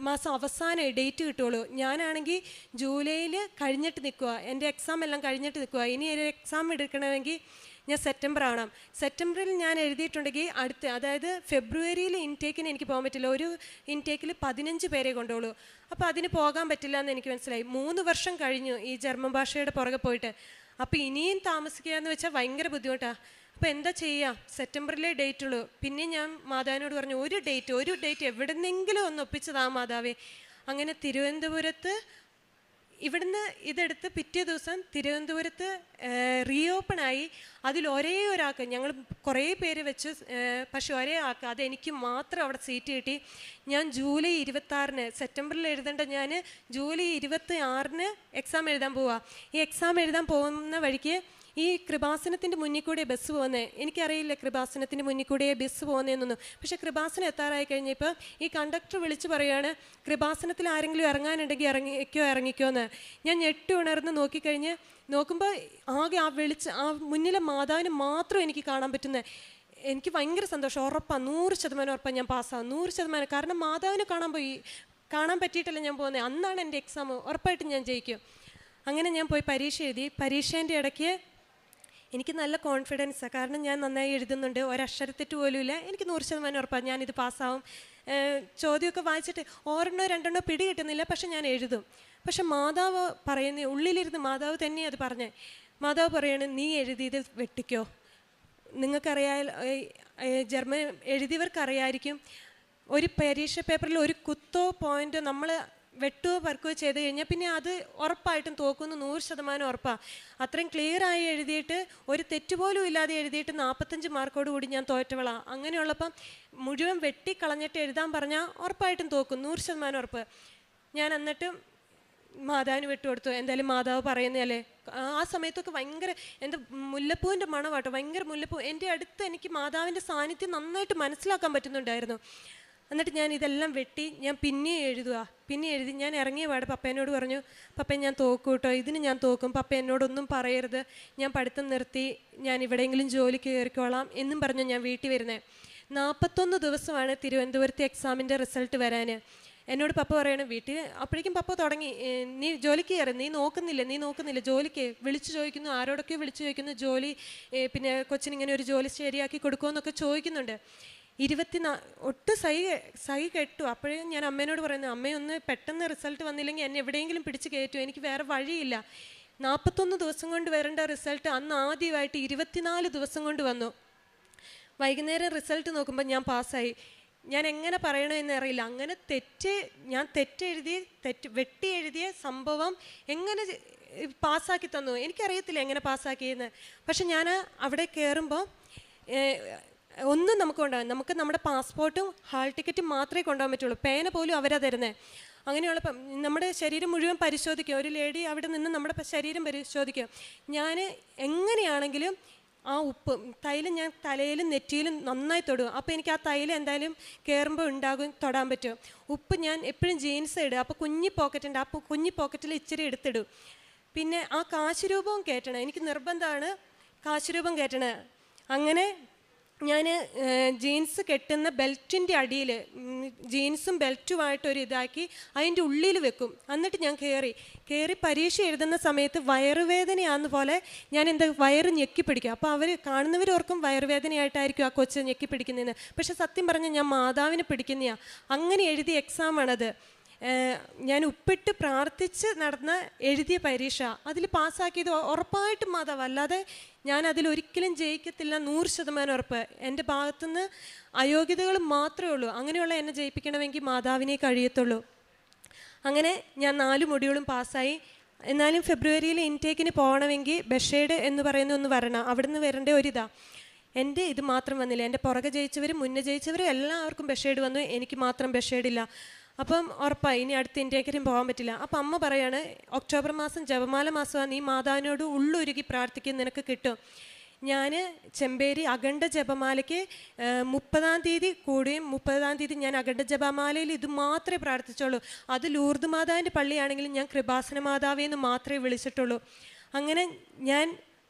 മാസം അവസാനമായി ഡേറ്റ് കിട്ടുള്ളൂ. ഞാനാണെങ്കിൽ ജൂലൈയിൽ കഴിഞ്ഞിട്ട് നിൽക്കുക, എൻ്റെ എക്സാം എല്ലാം കഴിഞ്ഞിട്ട് നിൽക്കുക. ഇനി ഒരു എക്സാം എടുക്കണമെങ്കിൽ ഞാൻ സെപ്റ്റംബറിൽ ഞാൻ എഴുതിയിട്ടുണ്ടെങ്കിൽ അതായത് ഫെബ്രുവരിയിൽ ഇൻടേക്കിന് എനിക്ക് പോകാൻ പറ്റില്ല. ഒരു ഇൻടേക്കിൽ 15 പേരെ കൊണ്ടുള്ളൂ. അപ്പോൾ അതിന് പോകാൻ പറ്റില്ല എന്ന് എനിക്ക് മനസ്സിലായി. 3 വർഷം കഴിഞ്ഞു ഈ ജർമ്മൻ ഭാഷയുടെ പുറകെ പോയിട്ട്. അപ്പോൾ ഇനിയും താമസിക്കുക എന്ന് വെച്ചാൽ ഭയങ്കര ബുദ്ധിമുട്ടാണ്. അപ്പോൾ എന്താ ചെയ്യുക? സെപ്റ്റംബറിലേ ഡേറ്റ് ഉള്ളൂ. പിന്നെ ഞാൻ മാതാവിനോട് പറഞ്ഞു, ഒരു ഡേറ്റ് എവിടെന്നെങ്കിലും ഒന്ന് ഒപ്പിച്ചതാ മാതാവേ. അങ്ങനെ തിരുവനന്തപുരത്ത് ഇവിടുന്ന് ഇതെടുത്ത് പിറ്റേ ദിവസം തിരുവനന്തപുരത്ത് റീഓപ്പണായി. അതിൽ ഒരേ ഒരാൾക്ക്, ഞങ്ങൾ കുറേ പേര് വെച്ച്, പക്ഷെ ഒരേ ആൾക്ക്, അതെനിക്ക് മാത്രം അവിടെ സീറ്റ് കിട്ടി. ഞാൻ ജൂലൈ 26-ന്, സെപ്റ്റംബറിൽ എഴുതേണ്ട ഞാൻ ജൂലൈ 26-ന് എക്സാം എഴുതാൻ പോവാ. ഈ എക്സാം എഴുതാൻ പോകുന്ന വഴിക്ക് ഈ കൃപാസനത്തിൻ്റെ മുന്നിൽ കൂടെ ബസ് പോകുന്നത്, എനിക്കറിയില്ല കൃപാസനത്തിൻ്റെ മുന്നിൽ കൂടെ ബസ് പോകുന്നതെന്നൊന്നും. പക്ഷേ കൃപാസനം എത്താറായി കഴിഞ്ഞപ്പോൾ ഈ കണ്ടക്ടർ വിളിച്ച് പറയുകയാണ്, കൃപാസനത്തിൽ ആരെങ്കിലും ഇറങ്ങാനുണ്ടെങ്കിൽ ഇറങ്ങിക്കോ എന്ന്. ഞാൻ ഞെട്ടി ഉണർന്ന് നോക്കുമ്പോൾ ആകെ ആ മുന്നിലെ മാതാവിന് മാത്രം എനിക്ക് കാണാൻ പറ്റുന്നത്. എനിക്ക് ഭയങ്കര സന്തോഷം. ഉറപ്പാണ്, 100% ഉറപ്പാണ് ഞാൻ പാസ്സാവും, 100%. കാരണം മാതാവിനെ കാണാൻ പറ്റിയിട്ടല്ല ഞാൻ പോകുന്നത്. അന്നാണ് എൻ്റെ എക്സാം, ഉറപ്പായിട്ടും ഞാൻ ജയിക്കും. അങ്ങനെ ഞാൻ പോയി പരീക്ഷ എഴുതി. പരീക്ഷേൻ്റെ ഇടയ്ക്ക് എനിക്ക് നല്ല കോൺഫിഡൻസാണ്. കാരണം ഞാൻ നന്നായി എഴുതുന്നുണ്ട്, ഒരക്ഷരത്തെറ്റ് പോലും ഇല്ല. എനിക്ക് 100% ഉറപ്പാണ് ഞാനിത് പാസ്സാവും. ചോദ്യമൊക്കെ വായിച്ചിട്ട് 1-2 പിടി കിട്ടുന്നില്ല, പക്ഷെ ഞാൻ എഴുതും. പക്ഷെ മാതാവ് ഉള്ളിലിരുന്ന് മാതാവ് തന്നെയാണ് അത് പറഞ്ഞത്. മാതാവ് പറയാണ്, നീ എഴുതിയത് വെട്ടിക്കോ. നിങ്ങൾക്കറിയാൻ, ജർമ്മൻ എഴുതിയവർക്കറിയായിരിക്കും, ഒരു പരീക്ഷ പേപ്പറിൽ ഒരു കുത്തോ പോയിൻറ്റോ നമ്മൾ വെട്ടുകയോ പറക്കുകയോ ചെയ്ത് കഴിഞ്ഞാൽ പിന്നെ അത് ഉറപ്പായിട്ടും തോക്കുന്നു, 100% ഉറപ്പാണ്. അത്രയും ക്ലിയറായി എഴുതിയിട്ട് ഒരു തെറ്റുപോലും ഇല്ലാതെ എഴുതിയിട്ട് 45 മാർക്കോട് കൂടി ഞാൻ തോറ്റവളാണ്. അങ്ങനെയുള്ളപ്പം മുഴുവൻ വെട്ടിക്കളഞ്ഞിട്ട് എഴുതാൻ പറഞ്ഞാൽ ഉറപ്പായിട്ടും തോക്കും, 100% ഉറപ്പ്. ഞാൻ എന്നിട്ടും മാതാവിന് വിട്ടുകൊടുത്തു. എന്തായാലും മാതാവ് പറയുന്നതല്ലേ. ആ സമയത്തൊക്കെ ഭയങ്കര എൻ്റെ മുല്ലപ്പൂവിൻ്റെ മണമാട്ടോ, ഭയങ്കര മുല്ലപ്പൂ. എൻ്റെ അടുത്ത് എനിക്ക് മാതാവിൻ്റെ സാന്നിധ്യം നന്നായിട്ട് മനസ്സിലാക്കാൻ പറ്റുന്നുണ്ടായിരുന്നു. എന്നിട്ട് ഞാൻ ഇതെല്ലാം വെട്ടി ഞാൻ പിന്നെ എഴുതി ഞാൻ ഇറങ്ങിയ പാടെ പപ്പേനോട് പറഞ്ഞു, പപ്പ ഞാൻ തോക്കും കേട്ടോ, ഇതിന് ഞാൻ തോക്കും, പപ്പ എന്നോടൊന്നും പറയരുത്, ഞാൻ പഠിത്തം നിർത്തി ഞാൻ എവിടെയെങ്കിലും ജോലിക്ക് കയറിക്കോളാം എന്നും പറഞ്ഞു ഞാൻ വീട്ടിൽ വരുന്നത്. 41 ദിവസമാണ് തിരുവനന്തപുരത്ത് എക്സാമിൻ്റെ റിസൾട്ട് വരാൻ. എന്നോട് പപ്പ പറയണം വീട്ടിൽ. അപ്പോഴേക്കും പപ്പ തുടങ്ങി, നീ ജോലിക്ക് കയറി, നീ നോക്കുന്നില്ല ജോലിക്ക് വിളിച്ചു ചോദിക്കുന്നു, ആരോടൊക്കെയോ വിളിച്ചു ചോദിക്കുന്നു, ജോലി പിന്നെ കൊച്ചിനിങ്ങനെ ഒരു ജോലി ശരിയാക്കി കൊടുക്കുമെന്നൊക്കെ ചോദിക്കുന്നുണ്ട്. ഒട്ടും സഹി കെട്ടു. അപ്പോഴേ ഞാൻ അമ്മേനോട് പറയുന്നത്, അമ്മയൊന്ന് പെട്ടെന്ന് റിസൾട്ട് വന്നില്ലെങ്കിൽ എന്നെ എവിടെയെങ്കിലും പിടിച്ച് കയറ്റും, എനിക്ക് വേറെ വഴിയില്ല. 41 ദിവസം കൊണ്ട് വരേണ്ട റിസൾട്ട് അന്ന് ആദ്യമായിട്ട് 24 ദിവസം കൊണ്ട് വന്നു. വൈകുന്നേരം റിസൾട്ട് നോക്കുമ്പോൾ ഞാൻ പാസ്സായി. ഞാൻ എങ്ങനെ പറയണമെന്ന് അറിയില്ല. അങ്ങനെ വെട്ടി എഴുതിയ സംഭവം എങ്ങനെ പാസ്സാക്കി തന്നു എനിക്കറിയത്തില്ല, എങ്ങനെ പാസ്സാക്കിയെന്ന്. പക്ഷെ ഞാൻ അവിടെ കയറുമ്പോൾ ഒന്നും നമുക്ക് കൊണ്ടുപോകാം. നമുക്ക് നമ്മുടെ പാസ്പോർട്ടും ഹാൾ ടിക്കറ്റും മാത്രമേ കൊണ്ടുപോകാൻ പറ്റുള്ളൂ. പേന പോലും അവരാ തരുന്നത്. അങ്ങനെയുള്ള നമ്മുടെ ശരീരം മുഴുവൻ പരിശോധിക്കുക. ഒരു ലേഡി അവിടെ നിന്ന് നമ്മുടെ ശരീരം പരിശോധിക്കുക. ഞാൻ എങ്ങനെയാണെങ്കിലും ആ ഉപ്പ് തൈലം ഞാൻ തലയിലും നെറ്റിയിലും നന്നായി തൊടും. അപ്പോൾ എനിക്ക് ആ തൈലം എന്തായാലും കയറുമ്പോൾ തൊടാൻ പറ്റും. ഉപ്പ് ഞാൻ എപ്പോഴും ജീൻസ് ഇടുക. അപ്പോൾ കുഞ്ഞി പോക്കറ്റുണ്ട്, ആ കുഞ്ഞി പോക്കറ്റിൽ ഇച്ചിരി എടുത്തിടും. പിന്നെ ആ കാശുരൂപവും കയറ്റണം, എനിക്ക് നിർബന്ധമാണ് കാശുരൂപം കയറ്റണത്. അങ്ങനെ ഞാൻ ജീൻസ് കെട്ടുന്ന ബെൽറ്റിൻ്റെ അടിയിൽ ജീൻസും ബെൽറ്റുമായിട്ടൊരു ഇതാക്കി അതിൻ്റെ ഉള്ളിൽ വെക്കും. എന്നിട്ട് ഞാൻ കയറി പരീക്ഷ എഴുതുന്ന സമയത്ത് വയറുവേദനയാകുന്ന പോലെ ഞാൻ വയറ് ഞെക്കി പിടിക്കുക. അപ്പോൾ അവർ കാണുന്നവരോർക്കും വയറുവേദനയായിട്ടായിരിക്കും ആ കൊച്ച് ഞെക്കി പിടിക്കുന്നതെന്ന്. പക്ഷെ സത്യം പറഞ്ഞാൽ ഞാൻ മാതാവിനെ പിടിക്കുന്നതാണ്. അങ്ങനെ എഴുതിയ എക്സാമാണത്. ഞാൻ ഉപ്പിട്ട് പ്രാർത്ഥിച്ച് എഴുതിയ പരീക്ഷ. അതിൽ പാസ്സാക്കിയത് ഉറപ്പായിട്ടും മാതാവ്, അല്ലാതെ ഞാൻ അതിലൊരിക്കലും ജയിക്കത്തില്ല, 100% ഉറപ്പ്. എൻ്റെ ഭാഗത്തുനിന്ന് അയോഗ്യതകൾ മാത്രമേ ഉള്ളൂ. അങ്ങനെയുള്ള എന്നെ ജയിപ്പിക്കണമെങ്കിൽ മാതാവിനെ കഴിയത്തുള്ളൂ. അങ്ങനെ ഞാൻ 4 മൊഡ്യൂളും പാസ്സായി. എന്നാലും ഫെബ്രുവരിയിൽ ഇൻടേക്കിന് പോകണമെങ്കിൽ ബഷേഡ് എന്ന് പറയുന്ന ഒന്ന് വരണം, അവിടുന്ന് വരേണ്ട ഒരിതാ. എൻ്റെ ഇത് മാത്രം വന്നില്ല. എൻ്റെ പുറകെ ജയിച്ചവരും മുന്നേ ജയിച്ചവരും എല്ലാവർക്കും ബഷേഡ് വന്നു, എനിക്ക് മാത്രം ബഷേഡില്ല. അപ്പം ഉറപ്പായി ഇനി അടുത്ത ഇന്ത്യക്കാരും പോകാൻ പറ്റില്ല. അപ്പം അമ്മ പറയാണ്, ഒക്ടോബർ മാസം ജപമാല മാസമാണ്, നീ മാതാവിനോട് ഉള്ളുരുകി പ്രാർത്ഥിക്കും, നിനക്ക് കിട്ടും. ഞാൻ ചെമ്പേരി അഖണ്ഡ ജപമാലയ്ക്ക് 30-ാം തീയതി കൂടുകയും 30-ാം തീയതി ഞാൻ അഖണ്ഡ ജപമാലയിൽ ഇത് മാത്രമേ പ്രാർത്ഥിച്ചുള്ളൂ. അത് ലൂർദ് മാതാവിൻ്റെ പള്ളിയാണെങ്കിലും ഞാൻ കൃപാസന മാതാവേന്ന് മാത്രമേ വിളിച്ചിട്ടുള്ളൂ. അങ്ങനെ ഞാൻ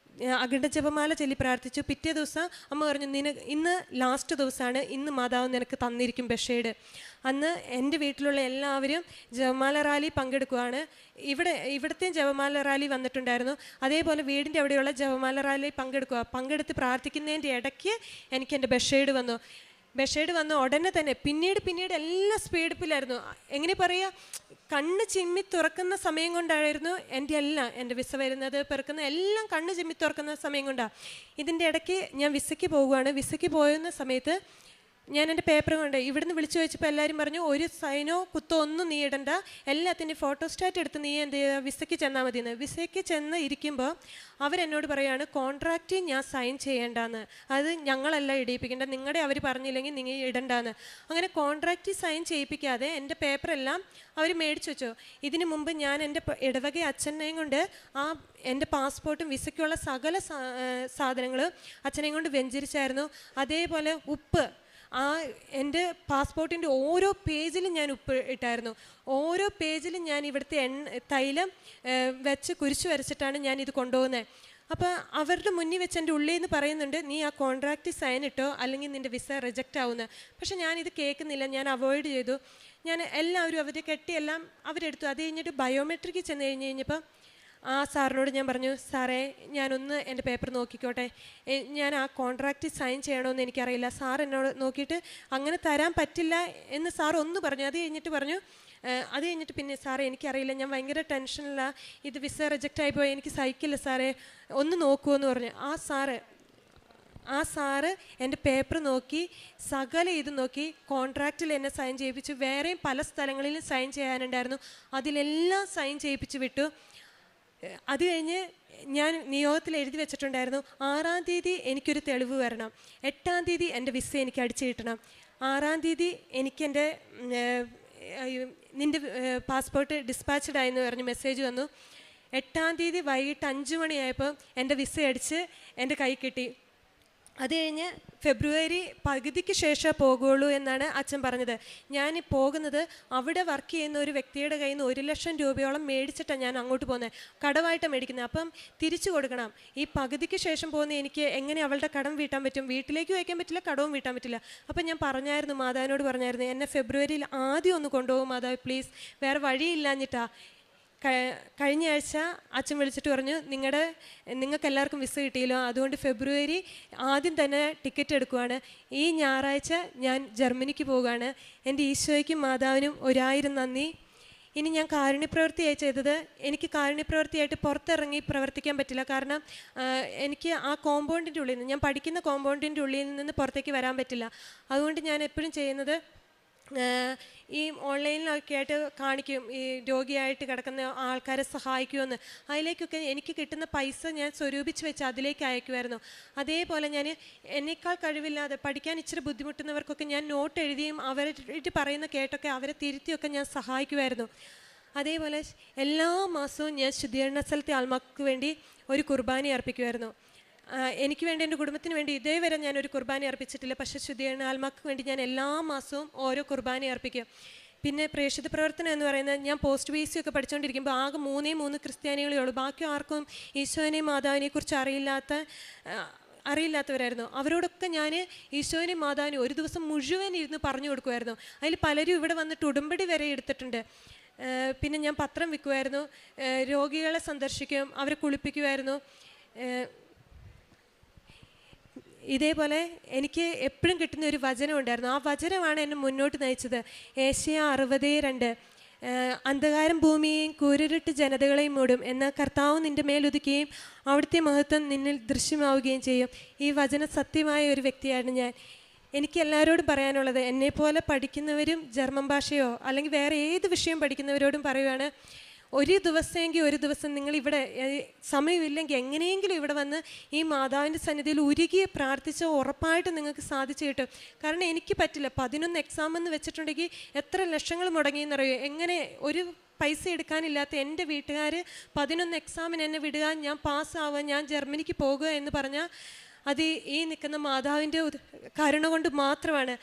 അഖണ്ഡ ജപമാല ചൊല്ലി പ്രാർത്ഥിച്ചു. പിറ്റേ ദിവസം അമ്മ പറഞ്ഞു, ഇന്ന് ലാസ്റ്റ് ദിവസമാണ്, ഇന്ന് മാതാവ് നിനക്ക് തന്നിരിക്കും ബഷേഡ്. അന്ന് എൻ്റെ വീട്ടിലുള്ള എല്ലാവരും ജപമാല റാലി പങ്കെടുക്കുകയാണ്. ഇവിടുത്തെ ജപമാല റാലി വന്നിട്ടുണ്ടായിരുന്നു. അതേപോലെ വീടിൻ്റെ അവിടെയുള്ള ജപമാല റാലി പങ്കെടുത്ത് പ്രാർത്ഥിക്കുന്നതിൻ്റെ ഇടയ്ക്ക് എനിക്ക് എൻ്റെ ബഷേഡ് വന്നു. ഉടനെ തന്നെ പിന്നീട് എല്ലാം സ്പീഡിപ്പിലായിരുന്നു. എങ്ങനെ പറയുക, കണ്ണ് ചിമ്മി തുറക്കുന്ന സമയം കൊണ്ടായിരുന്നു എൻ്റെ വിസ വരുന്നത്, പിറക്കുന്ന എല്ലാം കണ്ണ് ചിമ്മി തുറക്കുന്ന സമയം കൊണ്ടാണ്. ഇതിൻ്റെ ഇടയ്ക്ക് ഞാൻ വിസയ്ക്ക് പോവുകയാണ്. വിസയ്ക്ക് പോകുന്ന സമയത്ത് ഞാൻ എൻ്റെ പേപ്പർ കൊണ്ട് ഇവിടുന്ന് വിളിച്ചു ചോദിച്ചപ്പോൾ എല്ലാവരും പറഞ്ഞു, ഒരു സൈനോ കുത്തോ ഒന്നും നീ ഇടണ്ട, എല്ലാത്തിൻ്റെയും ഫോട്ടോസ്റ്റാറ്റ് എടുത്ത് നീ എന്ത് ചെയ്യുക, വിസയ്ക്ക് ചെന്നാൽ മതിയെന്ന്. വിസയ്ക്ക് ചെന്ന് ഇരിക്കുമ്പോൾ അവരെന്നോട് പറയുകയാണ്, കോൺട്രാക്റ്റ് ഞാൻ സൈൻ ചെയ്യേണ്ടെന്ന്, അത് ഞങ്ങളല്ല ഇടിയിപ്പിക്കേണ്ട, നിങ്ങളുടെ അവർ പറഞ്ഞില്ലെങ്കിൽ നിങ്ങൾ ഇടണ്ടെന്ന്. അങ്ങനെ കോൺട്രാക്റ്റ് സൈൻ ചെയ്യിപ്പിക്കാതെ എൻ്റെ പേപ്പറെല്ലാം അവർ മേടിച്ചു വെച്ചു. ഇതിനു മുമ്പ് ഞാൻ എൻ്റെ ഇടവക അച്ഛനെയും കൊണ്ട് എൻ്റെ പാസ്പോർട്ടും വിസയ്ക്കുള്ള സകല സാധനങ്ങളും അച്ഛനെയും കൊണ്ട് വെഞ്ചരിച്ചായിരുന്നു. അതേപോലെ ഉപ്പ്, എൻ്റെ പാസ്പോർട്ടിൻ്റെ ഓരോ പേജിലും ഞാൻ ഉപ്പ് ഇട്ടായിരുന്നു. ഓരോ പേജിലും ഞാൻ ഇവിടുത്തെ തൈലം വെച്ച് കുരിശ് വരച്ചിട്ടാണ് ഞാനിത് കൊണ്ടുപോകുന്നത്. അപ്പോൾ അവരുടെ മുന്നിൽ വെച്ച് എൻ്റെ ഉള്ളിൽ നിന്ന് പറയുന്നുണ്ട്, നീ ആ കോൺട്രാക്റ്റ് സൈൻ ഇട്ടോ അല്ലെങ്കിൽ നിൻ്റെ വിസ റിജക്റ്റ് ആവുന്നത്. പക്ഷെ ഞാനിത് കേൾക്കുന്നില്ല, ഞാൻ അവോയ്ഡ് ചെയ്തു. ഞാൻ എല്ലാവരും അവരെ കെട്ടിയെല്ലാം അവരെടുത്തു. അത് കഴിഞ്ഞിട്ട് ബയോമെട്രിക്ക് ചെന്ന് കഴിഞ്ഞപ്പോൾ ആ സാറിനോട് ഞാൻ പറഞ്ഞു, സാറേ ഞാനൊന്ന് എൻ്റെ പേപ്പർ നോക്കിക്കോട്ടെ, ഞാൻ ആ കോൺട്രാക്റ്റ് സൈൻ ചെയ്യണമെന്ന് എനിക്കറിയില്ല. സാർ എന്നോട് നോക്കിയിട്ട് അങ്ങനെ തരാൻ പറ്റില്ല എന്ന് സാർ ഒന്ന് പറഞ്ഞു. അത് കഴിഞ്ഞിട്ട് പിന്നെ സാറേ എനിക്കറിയില്ല, ഞാൻ ഭയങ്കര ടെൻഷനില്ല, ഇത് വിസ റിജക്റ്റ് ആയിപ്പോയി, എനിക്ക് സഹിക്കില്ല സാറേ, ഒന്ന് നോക്കുമെന്ന് പറഞ്ഞു. ആ സാറ് എൻ്റെ പേപ്പർ നോക്കി സകല ഇത് നോക്കി കോൺട്രാക്റ്റിൽ എന്നെ സൈൻ ചെയ്യിപ്പിച്ചു. വേറെയും പല സ്ഥലങ്ങളിലും സൈൻ ചെയ്യാനുണ്ടായിരുന്നു, അതിലെല്ലാം സൈൻ ചെയ്യിപ്പിച്ച് വിട്ടു. അത് കഴിഞ്ഞ് ഞാൻ നിയോഗത്തിൽ എഴുതി വെച്ചിട്ടുണ്ടായിരുന്നു, 6-ാം തീയതി എനിക്കൊരു തെളിവ് വരണം, 8-ാം തീയതി എൻ്റെ വിസ എനിക്ക് അടിച്ചു കിട്ടണം, 6-ാം തീയതി എനിക്കെൻ്റെ നിൻ്റെ പാസ്പോർട്ട് ഡിസ്പാച്ച്ഡ് ആയെന്ന് പറഞ്ഞ് മെസ്സേജ് വന്നു. 8-ാം തീയതി വൈകിട്ട് 5 മണിയായപ്പോൾ എൻ്റെ വിസ അടിച്ച് എൻ്റെ കൈ കിട്ടി. അത് കഴിഞ്ഞ് ഫെബ്രുവരി പകുതിക്ക് ശേഷം പോകുള്ളൂ എന്നാണ് അച്ഛൻ പറഞ്ഞത്. ഞാൻ പോകുന്നത് അവിടെ വർക്ക് ചെയ്യുന്ന ഒരു വ്യക്തിയുടെ കയ്യിൽ നിന്ന് 1 ലക്ഷം രൂപയോളം മേടിച്ചിട്ടാണ് ഞാൻ അങ്ങോട്ട് പോകുന്നത്. കടമായിട്ടാണ് മേടിക്കുന്നത്. അപ്പം തിരിച്ചു കൊടുക്കണം. ഈ പകുതിക്ക് ശേഷം പോകുന്ന എനിക്ക് എങ്ങനെ അവളുടെ കടം വീട്ടാൻ പറ്റും? വീട്ടിലേക്ക് വയ്ക്കാൻ പറ്റില്ല, കടവും വീട്ടാൻ പറ്റില്ല. അപ്പം ഞാൻ പറഞ്ഞായിരുന്നു, മാതാവിനോട് പറഞ്ഞായിരുന്നു, എന്നെ ഫെബ്രുവരിയിൽ ആദ്യം ഒന്ന് കൊണ്ടുപോകും മാതാവ് പ്ലീസ്, വേറെ വഴിയില്ലാഞ്ഞിട്ടാ. കഴിഞ്ഞ ആഴ്ച അച്ഛൻ വിളിച്ചിട്ട് പറഞ്ഞു, നിങ്ങൾക്ക് എല്ലാവർക്കും വിസ കിട്ടിയല്ലോ, അതുകൊണ്ട് ഫെബ്രുവരി ആദ്യം തന്നെ ടിക്കറ്റ് എടുക്കുവാണ്. ഈ ഞായറാഴ്ച ഞാൻ ജർമ്മനിക്ക് പോവുകയാണ്. എൻ്റെ ഈശോയ്ക്കും മാതാവിനും 1000 നന്ദി. ഇനി ഞാൻ കാരുണ്യപ്രവൃത്തിയായി ചെയ്തത്, എനിക്ക് കാരുണ്യപ്രവൃത്തിയായിട്ട് പുറത്തിറങ്ങി പ്രവർത്തിക്കാൻ പറ്റില്ല. കാരണം എനിക്ക് ആ കോമ്പൗണ്ടിൻ്റെ ഉള്ളിൽ നിന്ന്, ഞാൻ പഠിക്കുന്ന കോമ്പൗണ്ടിൻ്റെ ഉള്ളിൽ നിന്ന് പുറത്തേക്ക് വരാൻ പറ്റില്ല. അതുകൊണ്ട് ഞാൻ എപ്പോഴും ചെയ്യുന്നത്, ഈ ഓൺലൈനിലൊക്കെ ആയിട്ട് കാണിക്കും, ഈ രോഗിയായിട്ട് കിടക്കുന്ന ആൾക്കാരെ സഹായിക്കുമെന്ന്. അതിലേക്കൊക്കെ എനിക്ക് കിട്ടുന്ന പൈസ ഞാൻ സ്വരൂപിച്ച് വെച്ച് അതിലേക്ക് അയക്കുമായിരുന്നു. അതേപോലെ ഞാൻ എന്നേക്കാൾ കഴിവില്ലാതെ പഠിക്കാൻ ഇച്ചിരി ബുദ്ധിമുട്ടുന്നവർക്കൊക്കെ ഞാൻ നോട്ട് എഴുതിയും അവരായിട്ട് പറയുന്ന കേട്ടൊക്കെ അവരെ തിരുത്തിയൊക്കെ ഞാൻ സഹായിക്കുമായിരുന്നു. അതേപോലെ എല്ലാ മാസവും ഞാൻ ശുദ്ധീകരണ സ്ഥലത്തെ ആത്മാക്കൾക്ക് വേണ്ടി ഒരു കുർബാന അർപ്പിക്കുമായിരുന്നു. എനിക്ക് വേണ്ടി, എൻ്റെ കുടുംബത്തിന് വേണ്ടി ഇതേവരെ ഞാനൊരു കുർബാന അർപ്പിച്ചിട്ടില്ല. പക്ഷേ ശുദ്ധീകരണ ആത്മാക്കൾക്ക് വേണ്ടി ഞാൻ എല്ലാ മാസവും ഓരോ കുർബാന അർപ്പിക്കും. പിന്നെ പ്രേക്ഷിത പ്രവർത്തനം എന്ന് പറയുന്നത്, ഞാൻ പോസ്റ്റ് ബി സി ഒക്കെ പഠിച്ചുകൊണ്ടിരിക്കുമ്പോൾ ആകെ 3 ക്രിസ്ത്യാനികളേ ഉള്ളൂ. ബാക്കി ആർക്കും ഈശോനെയും മാതാവിനെ കുറിച്ച് അറിയില്ലാത്തവരായിരുന്നു. അവരോടൊക്കെ ഞാൻ ഈശോനെയും മാതാവിനെയും ഒരു ദിവസം മുഴുവൻ ഇരുന്ന് പറഞ്ഞു കൊടുക്കുമായിരുന്നു. അതിൽ പലരും ഇവിടെ വന്നിട്ട് ഉടമ്പടി വരെ എടുത്തിട്ടുണ്ട്. പിന്നെ ഞാൻ പത്രം വിൽക്കുമായിരുന്നു, രോഗികളെ സന്ദർശിക്കും, അവരെ കുളിപ്പിക്കുമായിരുന്നു. ഇതേപോലെ എനിക്ക് എപ്പോഴും കിട്ടുന്ന ഒരു വചനം ഉണ്ടായിരുന്നു. ആ വചനമാണ് എന്നെ മുന്നോട്ട് നയിച്ചത്. ഏശയ്യാ 60:2, അന്ധകാരം ഭൂമിയെയും കൂരിരുട്ട് ജനതകളെയും മൂടും, എന്നാൽ കർത്താവ് നിൻ്റെ മേലുദിക്കുകയും അവിടുത്തെ മഹത്വം നിന്നിൽ ദൃശ്യമാവുകയും ചെയ്യും. ഈ വചനം സത്യമായ ഒരു വ്യക്തിയാണ് ഞാൻ. എനിക്ക് എല്ലാവരോടും പറയാനുള്ളത്, എന്നെപ്പോലെ പഠിക്കുന്നവരും ജർമ്മൻ ഭാഷയോ അല്ലെങ്കിൽ വേറെ ഏത് വിഷയം പഠിക്കുന്നവരോടും പറയുവാണ്, ഒരു ദിവസം നിങ്ങളിവിടെ സമയമില്ലെങ്കിൽ എങ്ങനെയെങ്കിലും ഇവിടെ വന്ന് ഈ മാതാവിൻ്റെ സന്നിധിയിൽ ഉരുകി പ്രാർത്ഥിച്ച് ഉറപ്പായിട്ട് നിങ്ങൾക്ക് സാധിച്ചു കിട്ടും. കാരണം എനിക്ക് പറ്റില്ല. 11 എക്സാം എന്ന് വെച്ചിട്ടുണ്ടെങ്കിൽ എത്ര ലക്ഷങ്ങൾ മുടങ്ങിയെന്നറിയോ? എങ്ങനെ ഒരു പൈസ എടുക്കാനില്ലാത്ത എൻ്റെ വീട്ടുകാർ 11 എക്സാമിന് എന്നെ വിടുക, ഞാൻ പാസ്സാവുക, ഞാൻ ജർമ്മനിക്ക് പോകുക എന്ന് പറഞ്ഞാൽ അത് ഈ നിൽക്കുന്ന മാതാവിൻ്റെ കരുണ കൊണ്ട് മാത്രമാണ്.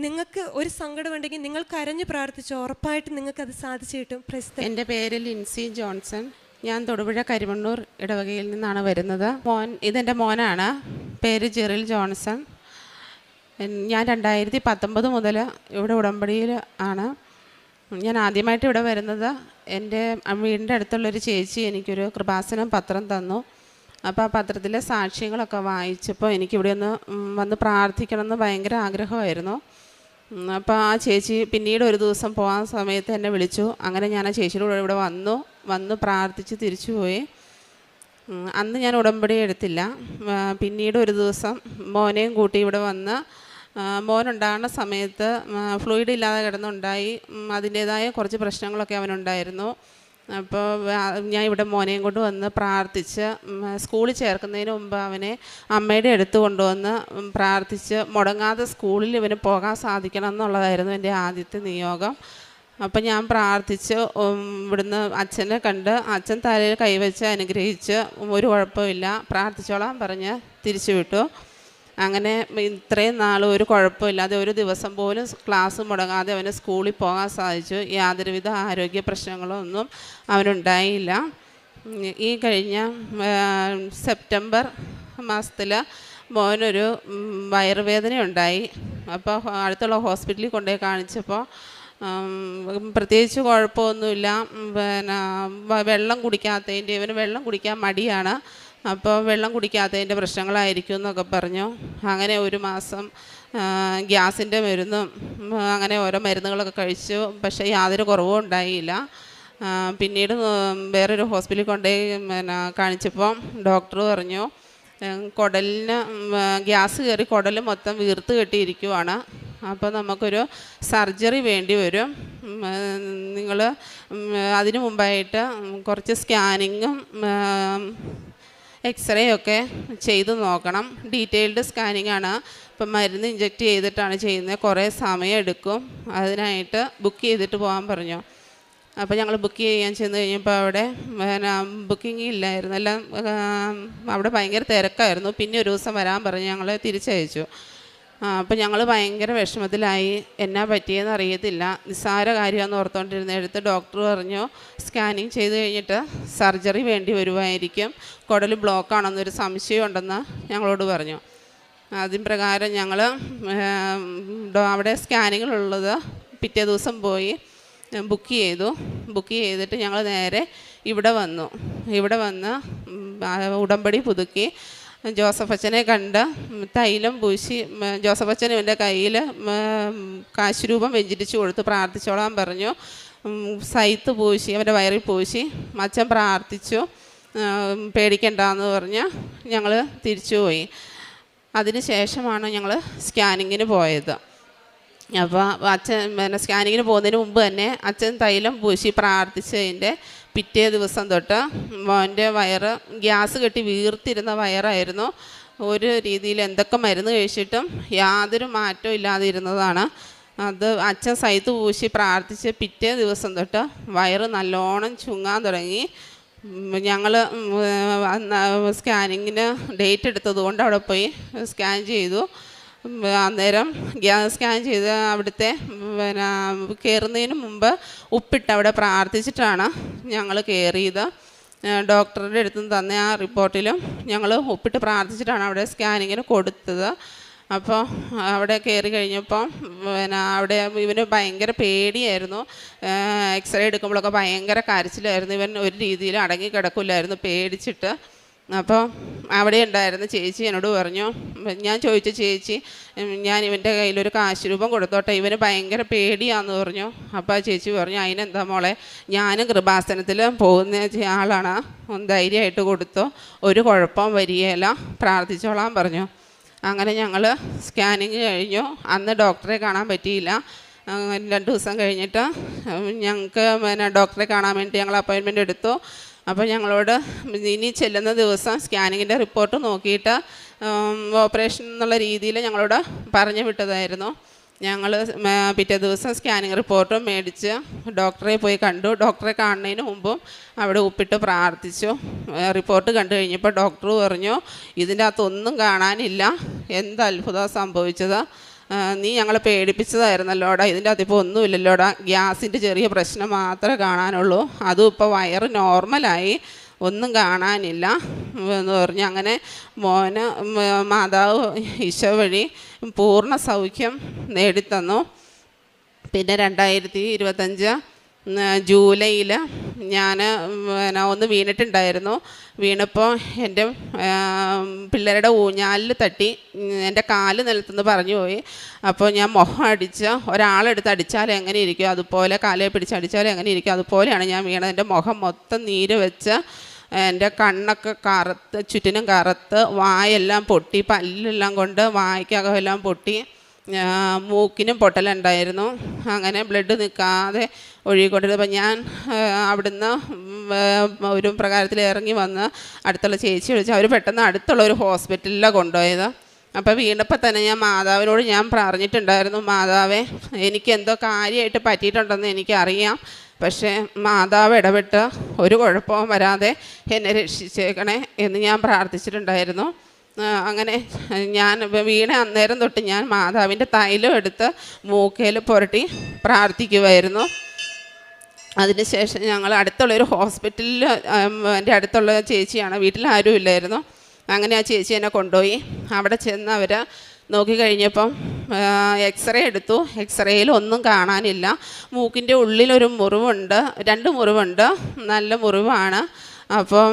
നിങ്ങൾക്ക് ഒരു സങ്കടമുണ്ടെങ്കിൽ നിങ്ങൾ കരഞ്ഞു പ്രാർത്ഥിച്ചോ, ഉറപ്പായിട്ട് നിങ്ങൾക്കത് സാധിച്ചു കിട്ടും. എൻ്റെ പേര് ലിൻസി ജോൺസൺ. ഞാൻ തൊടുപുഴ കരിമണ്ണൂർ ഇടവകയിൽ നിന്നാണ് വരുന്നത്. ഇതെൻ്റെ മോനാണ്, പേര് ജെറിൽ ജോൺസൺ. ഞാൻ 2019 മുതൽ ഇവിടെ ഉടമ്പടിയിൽ ആണ്. ഞാൻ ആദ്യമായിട്ട് ഇവിടെ വരുന്നത്, എൻ്റെ വീടിൻ്റെ അടുത്തുള്ളൊരു ചേച്ചി എനിക്കൊരു കൃപാസനം പത്രം തന്നു. അപ്പോൾ ആ പത്രത്തിലെ സാക്ഷ്യങ്ങളൊക്കെ വായിച്ചപ്പോൾ എനിക്കിവിടെ ഒന്ന് വന്ന് പ്രാർത്ഥിക്കണമെന്ന് ഭയങ്കര ആഗ്രഹമായിരുന്നു. അപ്പോൾ ആ ചേച്ചി പിന്നീട് ഒരു ദിവസം പോകാൻ സമയത്ത് എന്നെ വിളിച്ചു. അങ്ങനെ ഞാൻ ആ ചേച്ചിയുടെ കൂടെ ഇവിടെ വന്ന് പ്രാർത്ഥിച്ച് തിരിച്ചു പോയി. അന്ന് ഞാൻ ഉടമ്പടി എടുത്തില്ല. പിന്നീട് ഒരു ദിവസം മോനെയും കൂട്ടി ഇവിടെ വന്ന്, മോനുണ്ടാകുന്ന സമയത്ത് ഫ്ലൂയിഡ് ഇല്ലാതെ കിടന്നുണ്ടായി. അതിൻ്റേതായ കുറച്ച് പ്രശ്നങ്ങളൊക്കെ അവനുണ്ടായിരുന്നു. അപ്പോൾ ഞാൻ ഇവിടെ മോനെയും കൊണ്ട് വന്ന് പ്രാർത്ഥിച്ച്, സ്കൂളിൽ ചേർക്കുന്നതിന് മുമ്പ് അവനെ അമ്മയുടെ അടുത്ത് കൊണ്ടുവന്ന് പ്രാർത്ഥിച്ച് മുടങ്ങാതെ സ്കൂളിൽ ഇവന് പോകാൻ സാധിക്കണം എന്നുള്ളതായിരുന്നു എൻ്റെ ആദ്യത്തെ നിയോഗം. അപ്പം ഞാൻ പ്രാർത്ഥിച്ച് ഇവിടുന്ന് അച്ഛനെ കണ്ട്, അച്ഛൻ തലയിൽ കൈവച്ച് അനുഗ്രഹിച്ച് ഒരു കുഴപ്പമില്ല പ്രാർത്ഥിച്ചോളാൻ പറഞ്ഞ് തിരിച്ചു വിട്ടു. അങ്ങനെ ഇത്രയും നാൾ ഒരു കുഴപ്പമില്ലാതെ ഒരു ദിവസം പോലും ക്ലാസ് മുടങ്ങാതെ അവന് സ്കൂളിൽ പോകാൻ സാധിച്ചു. യാതൊരുവിധ ആരോഗ്യ പ്രശ്നങ്ങളോ ഒന്നും അവനുണ്ടായില്ല. ഈ കഴിഞ്ഞ സെപ്റ്റംബർ മാസത്തിൽ മോനൊരു വയറുവേദന ഉണ്ടായി. അപ്പോൾ അടുത്തുള്ള ഹോസ്പിറ്റലിൽ കൊണ്ടുപോയി കാണിച്ചപ്പോൾ പ്രത്യേകിച്ച് കുഴപ്പമൊന്നുമില്ല. പിന്നെ വെള്ളം കുടിക്കാത്തതിൻ്റെ, ഇവന് വെള്ളം കുടിക്കാൻ മടിയാണ്. അപ്പോൾ വെള്ളം കുടിക്കാത്തതിൻ്റെ പ്രശ്നങ്ങളായിരിക്കും എന്നൊക്കെ പറഞ്ഞു. അങ്ങനെ ഒരു മാസം ഗ്യാസിൻ്റെ മരുന്നും അങ്ങനെ ഓരോ മരുന്നുകളൊക്കെ കഴിച്ചു. പക്ഷേ യാതൊരു കുറവും ഉണ്ടായില്ല. പിന്നീട് വേറൊരു ഹോസ്പിറ്റലിൽ കൊണ്ടുപോയി കാണിച്ചപ്പോൾ ഡോക്ടർ പറഞ്ഞു കുടലിന് ഗ്യാസ് കയറി കുടൽ മൊത്തം വീർത്ത് കെട്ടിയിരിക്കുവാണ്. അപ്പോൾ നമുക്കൊരു സർജറി വേണ്ടി വരും. നിങ്ങൾ അതിനു മുമ്പായിട്ട് കുറച്ച് സ്കാനിങ്ങും എക്സ്റേ ഒക്കെ ചെയ്ത് നോക്കണം. ഡീറ്റെയിൽഡ് സ്കാനിങ് ആണ്. ഇപ്പം മരുന്ന് ഇഞ്ചെക്റ്റ് ചെയ്തിട്ടാണ് ചെയ്യുന്നത്. കുറേ സമയം എടുക്കും. അതിനായിട്ട് ബുക്ക് ചെയ്തിട്ട് പോകാൻ പറഞ്ഞു. അപ്പോൾ ഞങ്ങൾ ബുക്ക് ചെയ്യാൻ ചെന്ന് കഴിഞ്ഞപ്പോൾ അവിടെ ബുക്കിംഗ് ഇല്ലായിരുന്നു. എല്ലാം അവിടെ ഭയങ്കര തിരക്കായിരുന്നു. പിന്നെ ഒരു ദിവസം വരാൻ പറഞ്ഞ് ഞങ്ങൾ തിരിച്ചയച്ചു. അപ്പോൾ ഞങ്ങൾ ഭയങ്കര വിഷമത്തിലായി. എന്നാ പറ്റിയെന്ന് അറിയത്തില്ല. നിസ്സാര കാര്യമാണെന്ന് ഓർത്തുകൊണ്ടിരുന്നെടുത്ത് ഡോക്ടർ പറഞ്ഞു സ്കാനിങ് ചെയ്ത് കഴിഞ്ഞിട്ട് സർജറി വേണ്ടി വരുമായിരിക്കും, കുടൽ ബ്ലോക്കാണെന്നൊരു സംശയം ഉണ്ടെന്ന് ഞങ്ങളോട് പറഞ്ഞു. അതിൻ പ്രകാരം ഞങ്ങൾ അവിടെ സ്കാനിങ്ങിലുള്ളത് പിറ്റേ ദിവസം പോയി ബുക്ക് ചെയ്തിട്ട് ഞങ്ങൾ നേരെ ഇവിടെ വന്ന് ഉടമ്പടി പുതുക്കി ജോസഫ് അച്ഛനെ കണ്ട് തൈലം പൂശി ജോസഫ് അച്ഛൻ എൻ്റെ കയ്യിൽ കാശുരൂപം വെഞ്ചിരിച്ച് കൊടുത്ത് പ്രാർത്ഥിച്ചോളാൻ പറഞ്ഞു. സൈത്ത് പൂശി അവൻ്റെ വയറിൽ പൂശി അച്ഛൻ പ്രാർത്ഥിച്ചു. പേടിക്കണ്ടെന്ന് പറഞ്ഞ് ഞങ്ങൾ തിരിച്ചുപോയി. അതിന് ശേഷമാണ് ഞങ്ങൾ സ്കാനിങ്ങിന് പോയത്. അപ്പോൾ അച്ഛൻ സ്കാനിങ്ങിന് പോകുന്നതിന് മുമ്പ് തന്നെ അച്ഛൻ തൈലം പൂശി പ്രാർത്ഥിച്ചതിൻ്റെ പിറ്റേ ദിവസം തൊട്ട് മോൻ്റെ വയറ് ഗ്യാസ് കെട്ടി വീർത്തിരുന്ന വയറായിരുന്നു. ഒരു രീതിയിൽ എന്തൊക്കെ മരുന്ന് കഴിച്ചിട്ടും യാതൊരു മാറ്റവും ഇല്ലാതെ ഇരുന്നതാണ്. അത് അച്ഛൻ സൈത്ത് പൂശി പ്രാർത്ഥിച്ച് പിറ്റേ ദിവസം തൊട്ട് വയറ് നല്ലോണം ചുങ്ങാൻ തുടങ്ങി. ഞങ്ങൾ സ്കാനിങ്ങിന് ഡേറ്റ് എടുത്തത് കൊണ്ട് അവിടെ പോയി സ്കാൻ ചെയ്തു. അന്നേരം സ്കാൻ ചെയ്ത് അവിടുത്തെ കയറുന്നതിന് മുമ്പ് ഉപ്പിട്ട് അവിടെ പ്രാർത്ഥിച്ചിട്ടാണ് ഞങ്ങൾ കയറിയത്. ഡോക്ടറുടെ അടുത്ത് നിന്ന് തന്ന ആ റിപ്പോർട്ടിലും ഞങ്ങൾ ഉപ്പിട്ട് പ്രാർത്ഥിച്ചിട്ടാണ് അവിടെ സ്കാനിങ്ങിന് കൊടുത്തത്. അപ്പോൾ അവിടെ കയറി കഴിഞ്ഞപ്പം അവിടെ ഇവന് ഭയങ്കര പേടിയായിരുന്നു. എക്സ്റേ എടുക്കുമ്പോഴൊക്കെ ഭയങ്കര കരച്ചിലായിരുന്നു. ഇവൻ ഒരു രീതിയിൽ അടങ്ങി കിടക്കില്ലായിരുന്നു പേടിച്ചിട്ട്. അപ്പോൾ അവിടെ ഉണ്ടായിരുന്ന ചേച്ചി എന്നോട് പറഞ്ഞു, ഞാൻ ചോദിച്ചു ചേച്ചി ഞാൻ ഇവൻ്റെ കയ്യിലൊരു കാശ് രൂപം കൊടുത്തോട്ടെ, ഇവന് ഭയങ്കര പേടിയാന്ന് പറഞ്ഞു. അപ്പോൾ ആ ചേച്ചി പറഞ്ഞു അതിനെന്താ മോളെ, ഞാനും കൃപാസനത്തിൽ പോകുന്ന ആളാണ്, ധൈര്യമായിട്ട് കൊടുത്തു, ഒരു കുഴപ്പം വരികയില്ല, പ്രാർത്ഥിച്ചോളാൻ പറഞ്ഞു. അങ്ങനെ ഞങ്ങൾ സ്കാനിങ് കഴിഞ്ഞു. അന്ന് ഡോക്ടറെ കാണാൻ പറ്റിയില്ല. 2 ദിവസം കഴിഞ്ഞിട്ട് ഞങ്ങൾക്ക് ഡോക്ടറെ കാണാൻ വേണ്ടി ഞങ്ങൾ അപ്പോയിൻമെൻ്റ് എടുത്തു. അപ്പോൾ ഞങ്ങളോട് ഇനി ചെല്ലുന്ന ദിവസം സ്കാനിങ്ങിൻ്റെ റിപ്പോർട്ട് നോക്കിയിട്ട് ഓപ്പറേഷൻ എന്നുള്ള രീതിയിൽ ഞങ്ങളോട് പറഞ്ഞു വിട്ടതായിരുന്നു. ഞങ്ങൾ പിറ്റേ ദിവസം സ്കാനിങ് റിപ്പോർട്ടും മേടിച്ച് ഡോക്ടറെ പോയി കണ്ടു. ഡോക്ടറെ കാണുന്നതിന് മുമ്പും അവിടെ ഉപ്പിട്ട് പ്രാർത്ഥിച്ചു. റിപ്പോർട്ട് കണ്ടു കഴിഞ്ഞപ്പോൾ ഡോക്ടർ പറഞ്ഞു ഇതിൻ്റെ അകത്തൊന്നും കാണാനില്ല, എന്ത് അത്ഭുതമാണ് സംഭവിച്ചത്, നീ ഞങ്ങളെ പേടിപ്പിച്ചതായിരുന്നല്ലോടാ, ഇതിൻ്റെ അകത്തിപ്പോൾ ഒന്നുമില്ലല്ലോടാ, ഗ്യാസിൻ്റെ ചെറിയ പ്രശ്നം മാത്രമേ കാണാനുള്ളൂ, അതും ഇപ്പോൾ വയറ് നോർമലായി, ഒന്നും കാണാനില്ല എന്ന് പറഞ്ഞു. അങ്ങനെ മോന് മാതാവ് ഈശോ വഴി പൂർണ്ണ സൗഖ്യം നേടിത്തന്നു. പിന്നെ 2025 ജൂലൈയിൽ ഞാൻ ഒന്ന് വീണിട്ടുണ്ടായിരുന്നു. വീണപ്പോൾ എൻ്റെ പിള്ളേരുടെ ഊഞ്ഞാലിൽ തട്ടി എൻ്റെ കാല് നിലത്തുനിന്ന് പറഞ്ഞു പോയി. അപ്പോൾ ഞാൻ മുഖം അടിച്ച് ഒരാളെടുത്ത് അടിച്ചാൽ എങ്ങനെ ഇരിക്കും അതുപോലെ, കാലയെ പിടിച്ചടിച്ചാൽ എങ്ങനെ ഇരിക്കും അതുപോലെയാണ് ഞാൻ വീണത്. എൻ്റെ മുഖം മൊത്തം നീര് വെച്ച്, എൻ്റെ കണ്ണൊക്കെ കറുത്ത്, ചുറ്റിനും കറുത്ത്, വായെല്ലാം പൊട്ടി, പല്ലെല്ലാം കൊണ്ട് വായ്ക്കകമെല്ലാം പൊട്ടി, മൂക്കിനും പൊട്ടലുണ്ടായിരുന്നു. അങ്ങനെ ബ്ലഡ് നിൽക്കാതെ ഒഴുകിക്കൊണ്ടിരുന്നപ്പോൾ ഞാൻ അവിടുന്ന് ഒരു പ്രകാരത്തിൽ ഇറങ്ങി വന്ന് അടുത്തുള്ള ചേച്ചി വിളിച്ച് അവർ പെട്ടെന്ന് അടുത്തുള്ള ഒരു ഹോസ്പിറ്റലിലാണ് കൊണ്ടുപോയത്. അപ്പോൾ വീണപ്പോൾ തന്നെ ഞാൻ മാതാവിനോട് ഞാൻ പറഞ്ഞിട്ടുണ്ടായിരുന്നു, മാതാവേ എനിക്ക് എന്തോ കാര്യമായിട്ട് പറ്റിയിട്ടുണ്ടെന്ന് എനിക്കറിയാം, പക്ഷേ മാതാവ് ഇടപെട്ട് ഒരു കുഴപ്പവും വരാതെ എന്നെ രക്ഷിച്ചേക്കണേ എന്ന് ഞാൻ പ്രാർത്ഥിച്ചിട്ടുണ്ടായിരുന്നു. അങ്ങനെ ഞാൻ വീണ അന്നേരം തൊട്ട് ഞാൻ മാതാവിൻ്റെ തൈലം എടുത്ത് മൂക്കയിൽ പുരട്ടി പ്രാർത്ഥിക്കുമായിരുന്നു. അതിനുശേഷം ഞങ്ങൾ അടുത്തുള്ളൊരു ഹോസ്പിറ്റലിൽ, എൻ്റെ അടുത്തുള്ള ചേച്ചിയാണ്, വീട്ടിൽ ആരും ഇല്ലായിരുന്നു. അങ്ങനെ ആ ചേച്ചി എന്നെ കൊണ്ടുപോയി. അവിടെ ചെന്ന് അവർ നോക്കിക്കഴിഞ്ഞപ്പം എക്സ്റേ എടുത്തു. എക്സ്റേയിൽ ഒന്നും കാണാനില്ല. മൂക്കിൻ്റെ ഉള്ളിലൊരു മുറിവുണ്ട്, 2 മുറിവുണ്ട്, നല്ല മുറിവാണ്. അപ്പം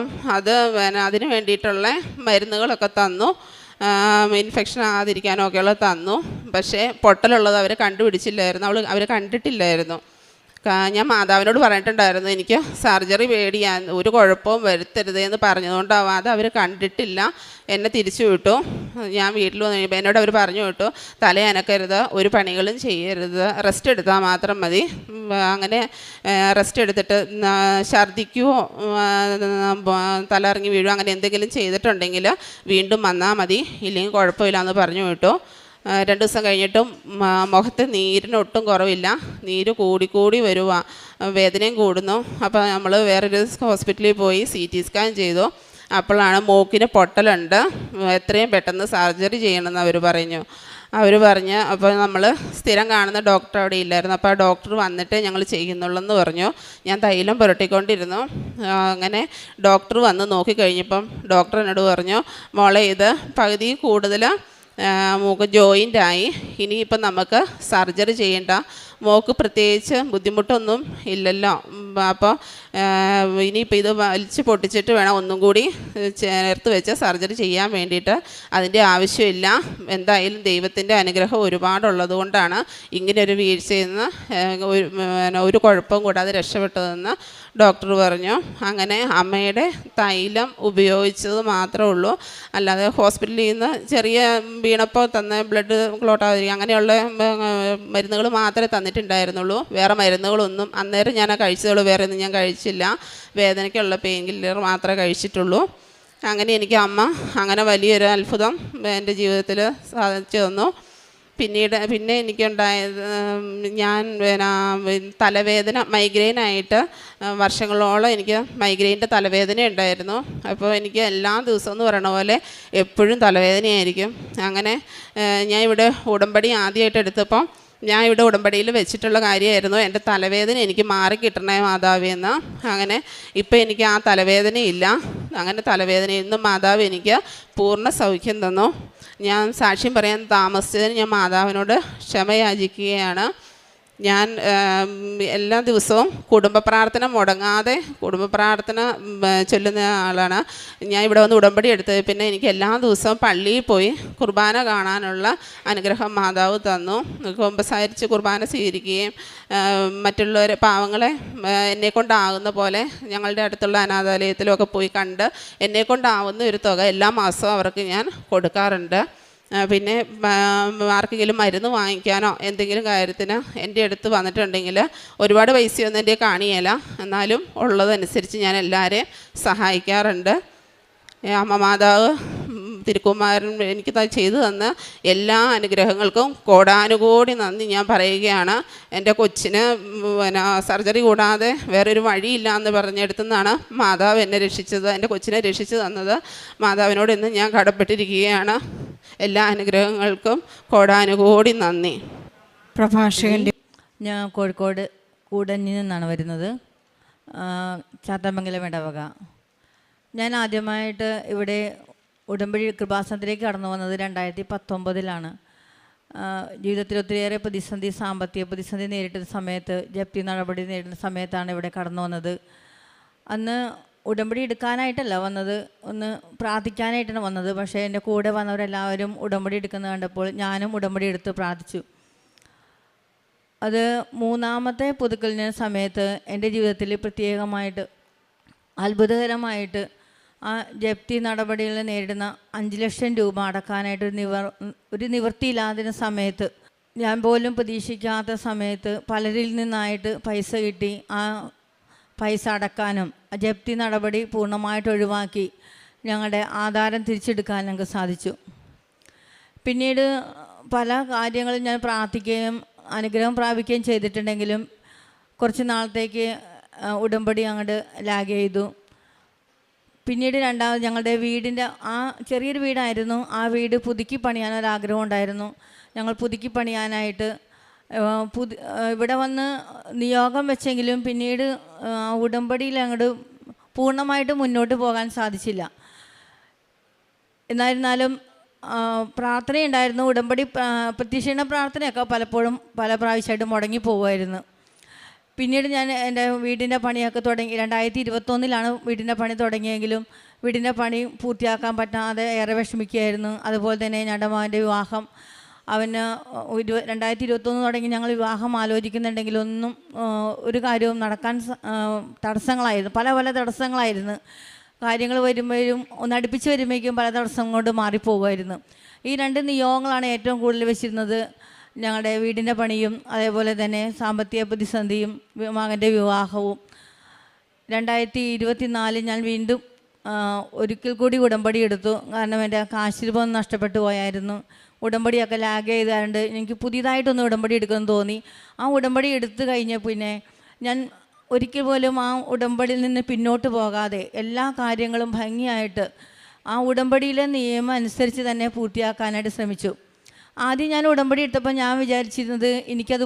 അതിന് വേണ്ടിയിട്ടുള്ള മരുന്നുകളൊക്കെ തന്നു, ഇൻഫെക്ഷൻ ആകാതിരിക്കാനൊക്കെയുള്ള തന്നു. പക്ഷേ പൊട്ടലുള്ളത് അവർ കണ്ടുപിടിച്ചില്ലായിരുന്നു, അവർ കണ്ടിട്ടില്ലായിരുന്നു. ഞാൻ മാതാവിനോട് പറഞ്ഞിട്ടുണ്ടായിരുന്നു എനിക്ക് സർജറി പേടിയാൻ, ഒരു കുഴപ്പവും വരുത്തരുതെന്ന് പറഞ്ഞതുകൊണ്ടാവാതെ അവർ കണ്ടിട്ടില്ല, എന്നെ തിരിച്ചു വിട്ടു. ഞാൻ വീട്ടിൽ വന്നു കഴിയുമ്പോൾ എന്നോട് അവർ പറഞ്ഞു കേട്ടു, തല അനക്കരുത്, ഒരു പണികളും ചെയ്യരുത്, റെസ്റ്റ് എടുത്താൽ മാത്രം മതി. അങ്ങനെ റെസ്റ്റ് എടുത്തിട്ട് ഛർദ്ദിക്കുകയോ തലയിറങ്ങി വീഴുകയോ അങ്ങനെ എന്തെങ്കിലും ചെയ്തിട്ടുണ്ടെങ്കിൽ വീണ്ടും വന്നാൽ മതി, ഇല്ലെങ്കിൽ കുഴപ്പമില്ല എന്ന് പറഞ്ഞു കേട്ടു. 2 ദിവസം കഴിഞ്ഞിട്ടും മുഖത്ത് നീരിനൊട്ടും കുറവില്ല, നീര് കൂടി വരുക, വേദനയും കൂടുന്നു. അപ്പോൾ നമ്മൾ വേറൊരു ഹോസ്പിറ്റലിൽ പോയി CT സ്കാൻ ചെയ്തു. അപ്പോഴാണ് മൂക്കിന് പൊട്ടലുണ്ട്, എത്രയും പെട്ടെന്ന് സർജറി ചെയ്യണമെന്ന് അവർ പറഞ്ഞ് അപ്പോൾ നമ്മൾ സ്ഥിരം കാണുന്ന ഡോക്ടർ അവിടെ ഇല്ലായിരുന്നു. അപ്പോൾ ആ ഡോക്ടർ വന്നിട്ട് ഞങ്ങൾ ചെയ്യുന്നുള്ളൂ എന്ന് പറഞ്ഞു. ഞാൻ തൈലം പുരട്ടിക്കൊണ്ടിരുന്നു. അങ്ങനെ ഡോക്ടർ വന്ന് നോക്കിക്കഴിഞ്ഞപ്പം ഡോക്ടർ എന്നോട് പറഞ്ഞു, മോളെ ഇത് പകുതി കൂടുതൽ മൂക്ക് ജോയിൻ്റായി, ഇനിയിപ്പം നമുക്ക് സർജറി ചെയ്യേണ്ട, മോക്ക് പ്രത്യേകിച്ച് ബുദ്ധിമുട്ടൊന്നും ഇല്ലല്ലോ, അപ്പോൾ ഇനിയിപ്പോൾ ഇത് വലിച്ച് പൊട്ടിച്ചിട്ട് വേണം ഒന്നും കൂടി ചേർത്ത് വെച്ച് സർജറി ചെയ്യാൻ വേണ്ടിയിട്ട്, അതിൻ്റെ ആവശ്യമില്ല, എന്തായാലും ദൈവത്തിൻ്റെ അനുഗ്രഹം ഒരുപാടുള്ളത് കൊണ്ടാണ് ഇങ്ങനെയൊരു വീഴ്ചയിൽ നിന്ന് ഒരു കുഴപ്പവും കൂടാതെ രക്ഷപ്പെട്ടതെന്ന് ഡോക്ടർ പറഞ്ഞു. അങ്ങനെ അമ്മയുടെ തൈലം ഉപയോഗിച്ചത് മാത്രമേ ഉള്ളൂ, അല്ലാതെ ഹോസ്പിറ്റലിൽ നിന്ന് ചെറിയ വീണപ്പോൾ തന്ന ബ്ലഡ് ക്ലോട്ടാതിരിക്കുക അങ്ങനെയുള്ള മരുന്നുകൾ മാത്രമേ തന്നിട്ടുണ്ടായിരുന്നുള്ളൂ. വേറെ മരുന്നുകളൊന്നും അന്നേരം ഞാൻ കഴിച്ചതുള്ളൂ, വേറെ ഒന്നും ഞാൻ കഴിച്ചില്ല. വേദനയ്ക്കുള്ള പെയിൻ കില്ലർ മാത്രമേ കഴിച്ചിട്ടുള്ളൂ. അങ്ങനെ എനിക്ക് അമ്മ അങ്ങനെ വലിയൊരു അത്ഭുതം എൻ്റെ ജീവിതത്തിൽ സാധിച്ചു തന്നു. പിന്നെ എനിക്കുണ്ടായത്, ഞാൻ തലവേദന മൈഗ്രെയിനായിട്ട് വർഷങ്ങളോളം എനിക്ക് മൈഗ്രെയിൻ്റെ തലവേദന ഉണ്ടായിരുന്നു. അപ്പോൾ എനിക്ക് എല്ലാ ദിവസവും എന്ന് പറയണ പോലെ എപ്പോഴും തലവേദനയായിരിക്കും. അങ്ങനെ ഞാൻ ഇവിടെ ഉടമ്പടി ആദ്യമായിട്ട് എടുത്തപ്പം ഞാൻ ഇവിടെ ഉടമ്പടിയിൽ വെച്ചിട്ടുള്ള കാര്യമായിരുന്നു, എൻ്റെ തലവേദന എനിക്ക് മാറിക്കിട്ടണേ മാതാവെന്ന്. അങ്ങനെ ഇപ്പം എനിക്ക് ആ തലവേദനയില്ല. അങ്ങനെ തലവേദനയിൽ നിന്നും മാതാവ് എനിക്ക് പൂർണ്ണ സൗഖ്യം തന്നു. ഞാൻ സാക്ഷ്യം പറയാൻ താമസിച്ചതിന് ഞാൻ മാതാവിനോട് ക്ഷമയാചിക്കുകയാണ്. ഞാൻ എല്ലാ ദിവസവും കുടുംബ പ്രാർത്ഥന മുടങ്ങാതെ കുടുംബ പ്രാർത്ഥന ചൊല്ലുന്ന ആളാണ്. ഞാൻ ഇവിടെ വന്ന് ഉടമ്പടി എടുത്തത് പിന്നെ എനിക്ക് എല്ലാ ദിവസവും പള്ളിയിൽ പോയി കുർബാന കാണാനുള്ള അനുഗ്രഹം മാതാവ് തന്നു. കുമ്പസാരിച്ച് കുർബാന സ്വീകരിക്കുകയും മറ്റുള്ളവരെ പാവങ്ങളെ എന്നെക്കൊണ്ടാകുന്ന പോലെ ഞങ്ങളുടെ അടുത്തുള്ള അനാഥാലയത്തിലൊക്കെ പോയി കണ്ട് എന്നെക്കൊണ്ടാവുന്ന ഒരു തുക എല്ലാ മാസവും അവർക്ക് ഞാൻ കൊടുക്കാറുണ്ട്. പിന്നെ ആർക്കെങ്കിലും മരുന്ന് വാങ്ങിക്കാനോ എന്തെങ്കിലും കാര്യത്തിന് എൻ്റെ അടുത്ത് വന്നിട്ടുണ്ടെങ്കിൽ ഒരുപാട് പൈസയൊന്നും എൻ്റെ കാണിയല്ല, എന്നാലും ഉള്ളതനുസരിച്ച് ഞാൻ എല്ലാവരെയും സഹായിക്കാറുണ്ട്. അമ്മ മാതാവ് തിരുക്കുമാരൻ എനിക്ക് ചെയ്തു തന്ന എല്ലാ അനുഗ്രഹങ്ങൾക്കും കോടാനുകോടി നന്ദി ഞാൻ പറയുകയാണ്. എൻ്റെ കൊച്ചിന് സർജറി കൂടാതെ വേറൊരു വഴിയില്ല എന്ന് പറഞ്ഞെടുത്തുനിന്നാണ് മാതാവ് എന്നെ രക്ഷിച്ചത്, എൻ്റെ കൊച്ചിനെ രക്ഷിച്ചു തന്നത്. മാതാവിനോട് ഇന്ന് ഞാൻ കടപ്പെട്ടിരിക്കുകയാണ്. എല്ലാ അനുഗ്രഹങ്ങൾക്കും കോടാനുകോടി നന്ദി. പ്രഭാഷകൻ്റെ ഞാൻ കോഴിക്കോട് കൂടഞ്ഞിൽ നിന്നാണ് വരുന്നത്, ചാത്തമംഗലം ഇടവക. ഞാൻ ആദ്യമായിട്ട് ഇവിടെ ഉടമ്പടി കൃപാസനത്തിലേക്ക് കടന്നു വന്നത് 2019 ജീവിതത്തിൽ ഒത്തിരിയേറെ സാമ്പത്തിക പ്രതിസന്ധി നേരിട്ട സമയത്ത്, ജപ്തി നടപടി നേരിടുന്ന സമയത്താണ് ഇവിടെ കടന്നു വന്നത്. അന്ന് ഉടമ്പടി എടുക്കാനായിട്ടല്ല വന്നത്, ഒന്ന് പ്രാർത്ഥിക്കാനായിട്ടാണ് വന്നത്. പക്ഷേ എൻ്റെ കൂടെ വന്നവരെല്ലാവരും ഉടമ്പടി എടുക്കുന്നത് കണ്ടപ്പോൾ ഞാനും ഉടമ്പടി എടുത്ത് പ്രാർത്ഥിച്ചു. അത് 3ാമത്തെ പുതുക്കലിന് സമയത്ത് എൻ്റെ ജീവിതത്തിൽ പ്രത്യേകമായിട്ട് അത്ഭുതകരമായിട്ട് ആ ജപ്തി നടപടികൾ നേരിടുന്ന 5 ലക്ഷം രൂപ അടക്കാനായിട്ട് ഒരു നിവൃത്തിയില്ലാതിരുന്ന സമയത്ത്, ഞാൻ പോലും പ്രതീക്ഷിക്കാത്ത സമയത്ത് പലരിൽ നിന്നായിട്ട് പൈസ കിട്ടി. ആ പൈസ അടക്കാനും ജപ്തി നടപടി പൂർണ്ണമായിട്ട് ഒഴിവാക്കി ഞങ്ങളുടെ ആധാരം തിരിച്ചെടുക്കാൻ ഞങ്ങൾക്ക് സാധിച്ചു. പിന്നീട് പല കാര്യങ്ങളും ഞാൻ പ്രാർത്ഥിക്കുകയും അനുഗ്രഹം പ്രാപിക്കുകയും ചെയ്തിട്ടുണ്ടെങ്കിലും കുറച്ച് നാളത്തേക്ക് ഉടമ്പടി അങ്ങോട്ട് ലാഗ് ചെയ്തു. പിന്നീട് രണ്ടാമത് ഞങ്ങളുടെ വീടിൻ്റെ ആ ചെറിയൊരു വീടായിരുന്നു, ആ വീട് പുതുക്കി പണിയാനൊരാഗ്രഹം ഉണ്ടായിരുന്നു. ഞങ്ങൾ പുതുക്കി പണിയാനായിട്ട് ഇവിടെ വന്ന് നിയോഗം വെച്ചെങ്കിലും പിന്നീട് ഉടമ്പടിയിൽ അങ്ങോട്ട് പൂർണ്ണമായിട്ട് മുന്നോട്ട് പോകാൻ സാധിച്ചില്ല. എന്നായിരുന്നാലും പ്രാർത്ഥനയുണ്ടായിരുന്നു. ഉടമ്പടി പ്രത്യക്ഷീണ പ്രാർത്ഥനയൊക്കെ പലപ്പോഴും പല പ്രാവശ്യമായിട്ട് മുടങ്ങി പോകുമായിരുന്നു. പിന്നീട് ഞാൻ എൻ്റെ വീടിൻ്റെ പണിയൊക്കെ തുടങ്ങി. 2021 വീടിൻ്റെ പണി തുടങ്ങിയെങ്കിലും വീടിൻ്റെ പണി പൂർത്തിയാക്കാൻ പറ്റാതെ ഏറെ വിഷമിക്കുകയായിരുന്നു. അതുപോലെ തന്നെ ഞങ്ങളുടെ മകൻ്റെ വിവാഹം, അവന് 2021 തുടങ്ങി ഞങ്ങൾ വിവാഹം ആലോചിക്കുന്നുണ്ടെങ്കിലൊന്നും ഒരു കാര്യവും നടക്കാൻ തടസ്സങ്ങളായിരുന്നു, പല തടസ്സങ്ങളായിരുന്നു. കാര്യങ്ങൾ വരുമ്പോഴും ഒന്ന് അടുപ്പിച്ച് വരുമ്പോഴേക്കും പല തടസ്സം കൊണ്ട് മാറിപ്പോകുമായിരുന്നു. ഈ 2 നിയോഗങ്ങളാണ് ഏറ്റവും കൂടുതൽ വെച്ചിരുന്നത്. ഞങ്ങളുടെ വീടിൻ്റെ പണിയും അതേപോലെ തന്നെ സാമ്പത്തിക പ്രതിസന്ധിയും മകൻ്റെ വിവാഹവും. 2024 ഞാൻ വീണ്ടും ഒരിക്കൽ കൂടി ഉടമ്പടി എടുത്തു. കാരണം എൻ്റെ കാശ് രൂപം നഷ്ടപ്പെട്ടു പോയായിരുന്നു. ഉടമ്പടിയൊക്കെ ലാഗ് ചെയ്താണ്ട് എനിക്ക് പുതിയതായിട്ടൊന്ന് ഉടമ്പടി എടുക്കുമെന്ന് തോന്നി. ആ ഉടമ്പടി എടുത്തു കഴിഞ്ഞ പിന്നെ ഞാൻ ഒരിക്കൽ പോലും ആ ഉടമ്പടിയിൽ നിന്ന് പിന്നോട്ട് പോകാതെ എല്ലാ കാര്യങ്ങളും ഭംഗിയായിട്ട് ആ ഉടമ്പടിയിലെ നിയമം അനുസരിച്ച് തന്നെ പൂർത്തിയാക്കാനായിട്ട് ശ്രമിച്ചു. ആദ്യം ഞാൻ ഉടമ്പടി എടുത്തപ്പോൾ ഞാൻ വിചാരിച്ചിരുന്നത് എനിക്കത്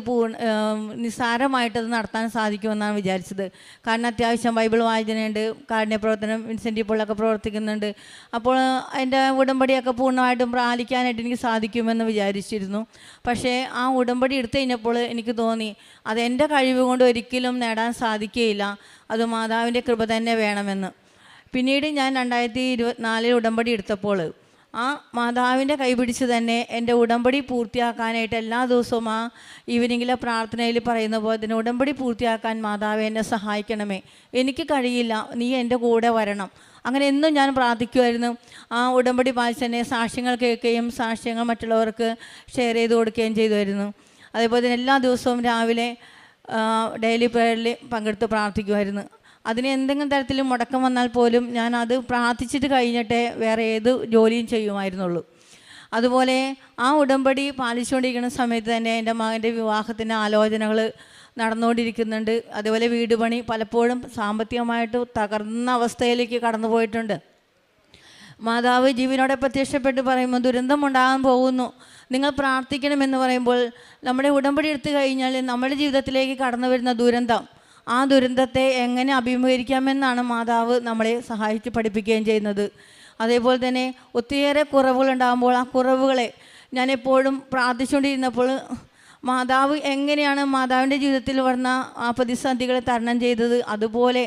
നിസ്സാരമായിട്ടത് നടത്താൻ സാധിക്കുമെന്നാണ് വിചാരിച്ചത്. കാരണം അത്യാവശ്യം ബൈബിൾ വായനയുണ്ട്, കാരുണ്യപ്രവർത്തനം, വിൻസെൻ്റ് പോളൊക്കെ പ്രവർത്തിക്കുന്നുണ്ട്. അപ്പോൾ എൻ്റെ ഉടമ്പടിയൊക്കെ പൂർണ്ണമായിട്ടും പാലിക്കാനായിട്ട് എനിക്ക് സാധിക്കുമെന്ന് വിചാരിച്ചിരുന്നു. പക്ഷേ ആ ഉടമ്പടി എടുത്തു കഴിഞ്ഞപ്പോൾ എനിക്ക് തോന്നി അതെൻ്റെ കഴിവ് കൊണ്ട് ഒരിക്കലും നേടാൻ സാധിക്കുകയില്ല, അത് മാതാവിൻ്റെ കൃപ തന്നെ വേണമെന്ന്. പിന്നീട് ഞാൻ 2024 ഉടമ്പടി എടുത്തപ്പോൾ ആ മാതാവിൻ്റെ കൈപിടിച്ച് തന്നെ എൻ്റെ ഉടമ്പടി പൂർത്തിയാക്കാനായിട്ട് എല്ലാ ദിവസവും ആ ഈവനിങ്ങിലെ പ്രാർത്ഥനയിൽ പറയുന്ന പോലെ തന്നെ ഉടമ്പടി പൂർത്തിയാക്കാൻ മാതാവെ എന്നെ സഹായിക്കണമേ, എനിക്ക് കഴിയില്ല, നീ എൻ്റെ കൂടെ വരണം. അങ്ങനെ എന്നും ഞാൻ പ്രാർത്ഥിക്കുമായിരുന്നു. ആ ഉടമ്പടി പാലിച്ച് തന്നെ സാക്ഷ്യങ്ങൾ കേൾക്കുകയും സാക്ഷ്യങ്ങൾ മറ്റുള്ളവർക്ക് ഷെയർ ചെയ്ത് കൊടുക്കുകയും ചെയ്തുമായിരുന്നു. അതേപോലെ തന്നെ എല്ലാ ദിവസവും രാവിലെ ഡെയിലി പ്രേയറിൽ പങ്കെടുത്ത് പ്രാർത്ഥിക്കുമായിരുന്നു. അതിന് എന്തെങ്കിലും തരത്തിൽ മുടക്കം വന്നാൽ പോലും ഞാൻ അത് പ്രാർത്ഥിച്ചിട്ട് കഴിഞ്ഞിട്ടേ വേറെ ഏത് ജോലിയും ചെയ്യുമായിരുന്നുള്ളൂ. അതുപോലെ ആ ഉടമ്പടി പാലിച്ചുകൊണ്ടിരിക്കുന്ന സമയത്ത് തന്നെ എൻ്റെ മകൻ്റെ വിവാഹത്തിൻ്റെ ആലോചനകൾ നടന്നുകൊണ്ടിരിക്കുന്നുണ്ട്. അതുപോലെ വീട് പണി പലപ്പോഴും സാമ്പത്തികമായിട്ട് തകർന്ന അവസ്ഥയിലേക്ക് കടന്നു പോയിട്ടുണ്ട്. മാതാവ് ജീവനോടെ പ്രത്യക്ഷപ്പെട്ട് പറയുമ്പോൾ ദുരന്തമുണ്ടാകാൻ പോകുന്നു, നിങ്ങൾ പ്രാർത്ഥിക്കണമെന്ന് പറയുമ്പോൾ നമ്മുടെ ഉടമ്പടി എടുത്തു കഴിഞ്ഞാൽ നമ്മുടെ ജീവിതത്തിലേക്ക് കടന്നു വരുന്ന ദുരന്തം, ആ ദുരന്തത്തെ എങ്ങനെ അഭിമുഖീകരിക്കാമെന്നാണ് മാതാവ് നമ്മളെ സഹായിച്ച് പഠിപ്പിക്കുകയും ചെയ്യുന്നത്. അതേപോലെ തന്നെ ഒത്തിരിയേറെ കുറവുകളുണ്ടാകുമ്പോൾ ആ കുറവുകളെ ഞാൻ എപ്പോഴും പ്രാർത്ഥിച്ചുകൊണ്ടിരുന്നപ്പോൾ മാതാവ് എങ്ങനെയാണ് മാതാവിൻ്റെ ജീവിതത്തിൽ വന്ന ആ പ്രതിസന്ധികളെ തരണം ചെയ്തത്, അതുപോലെ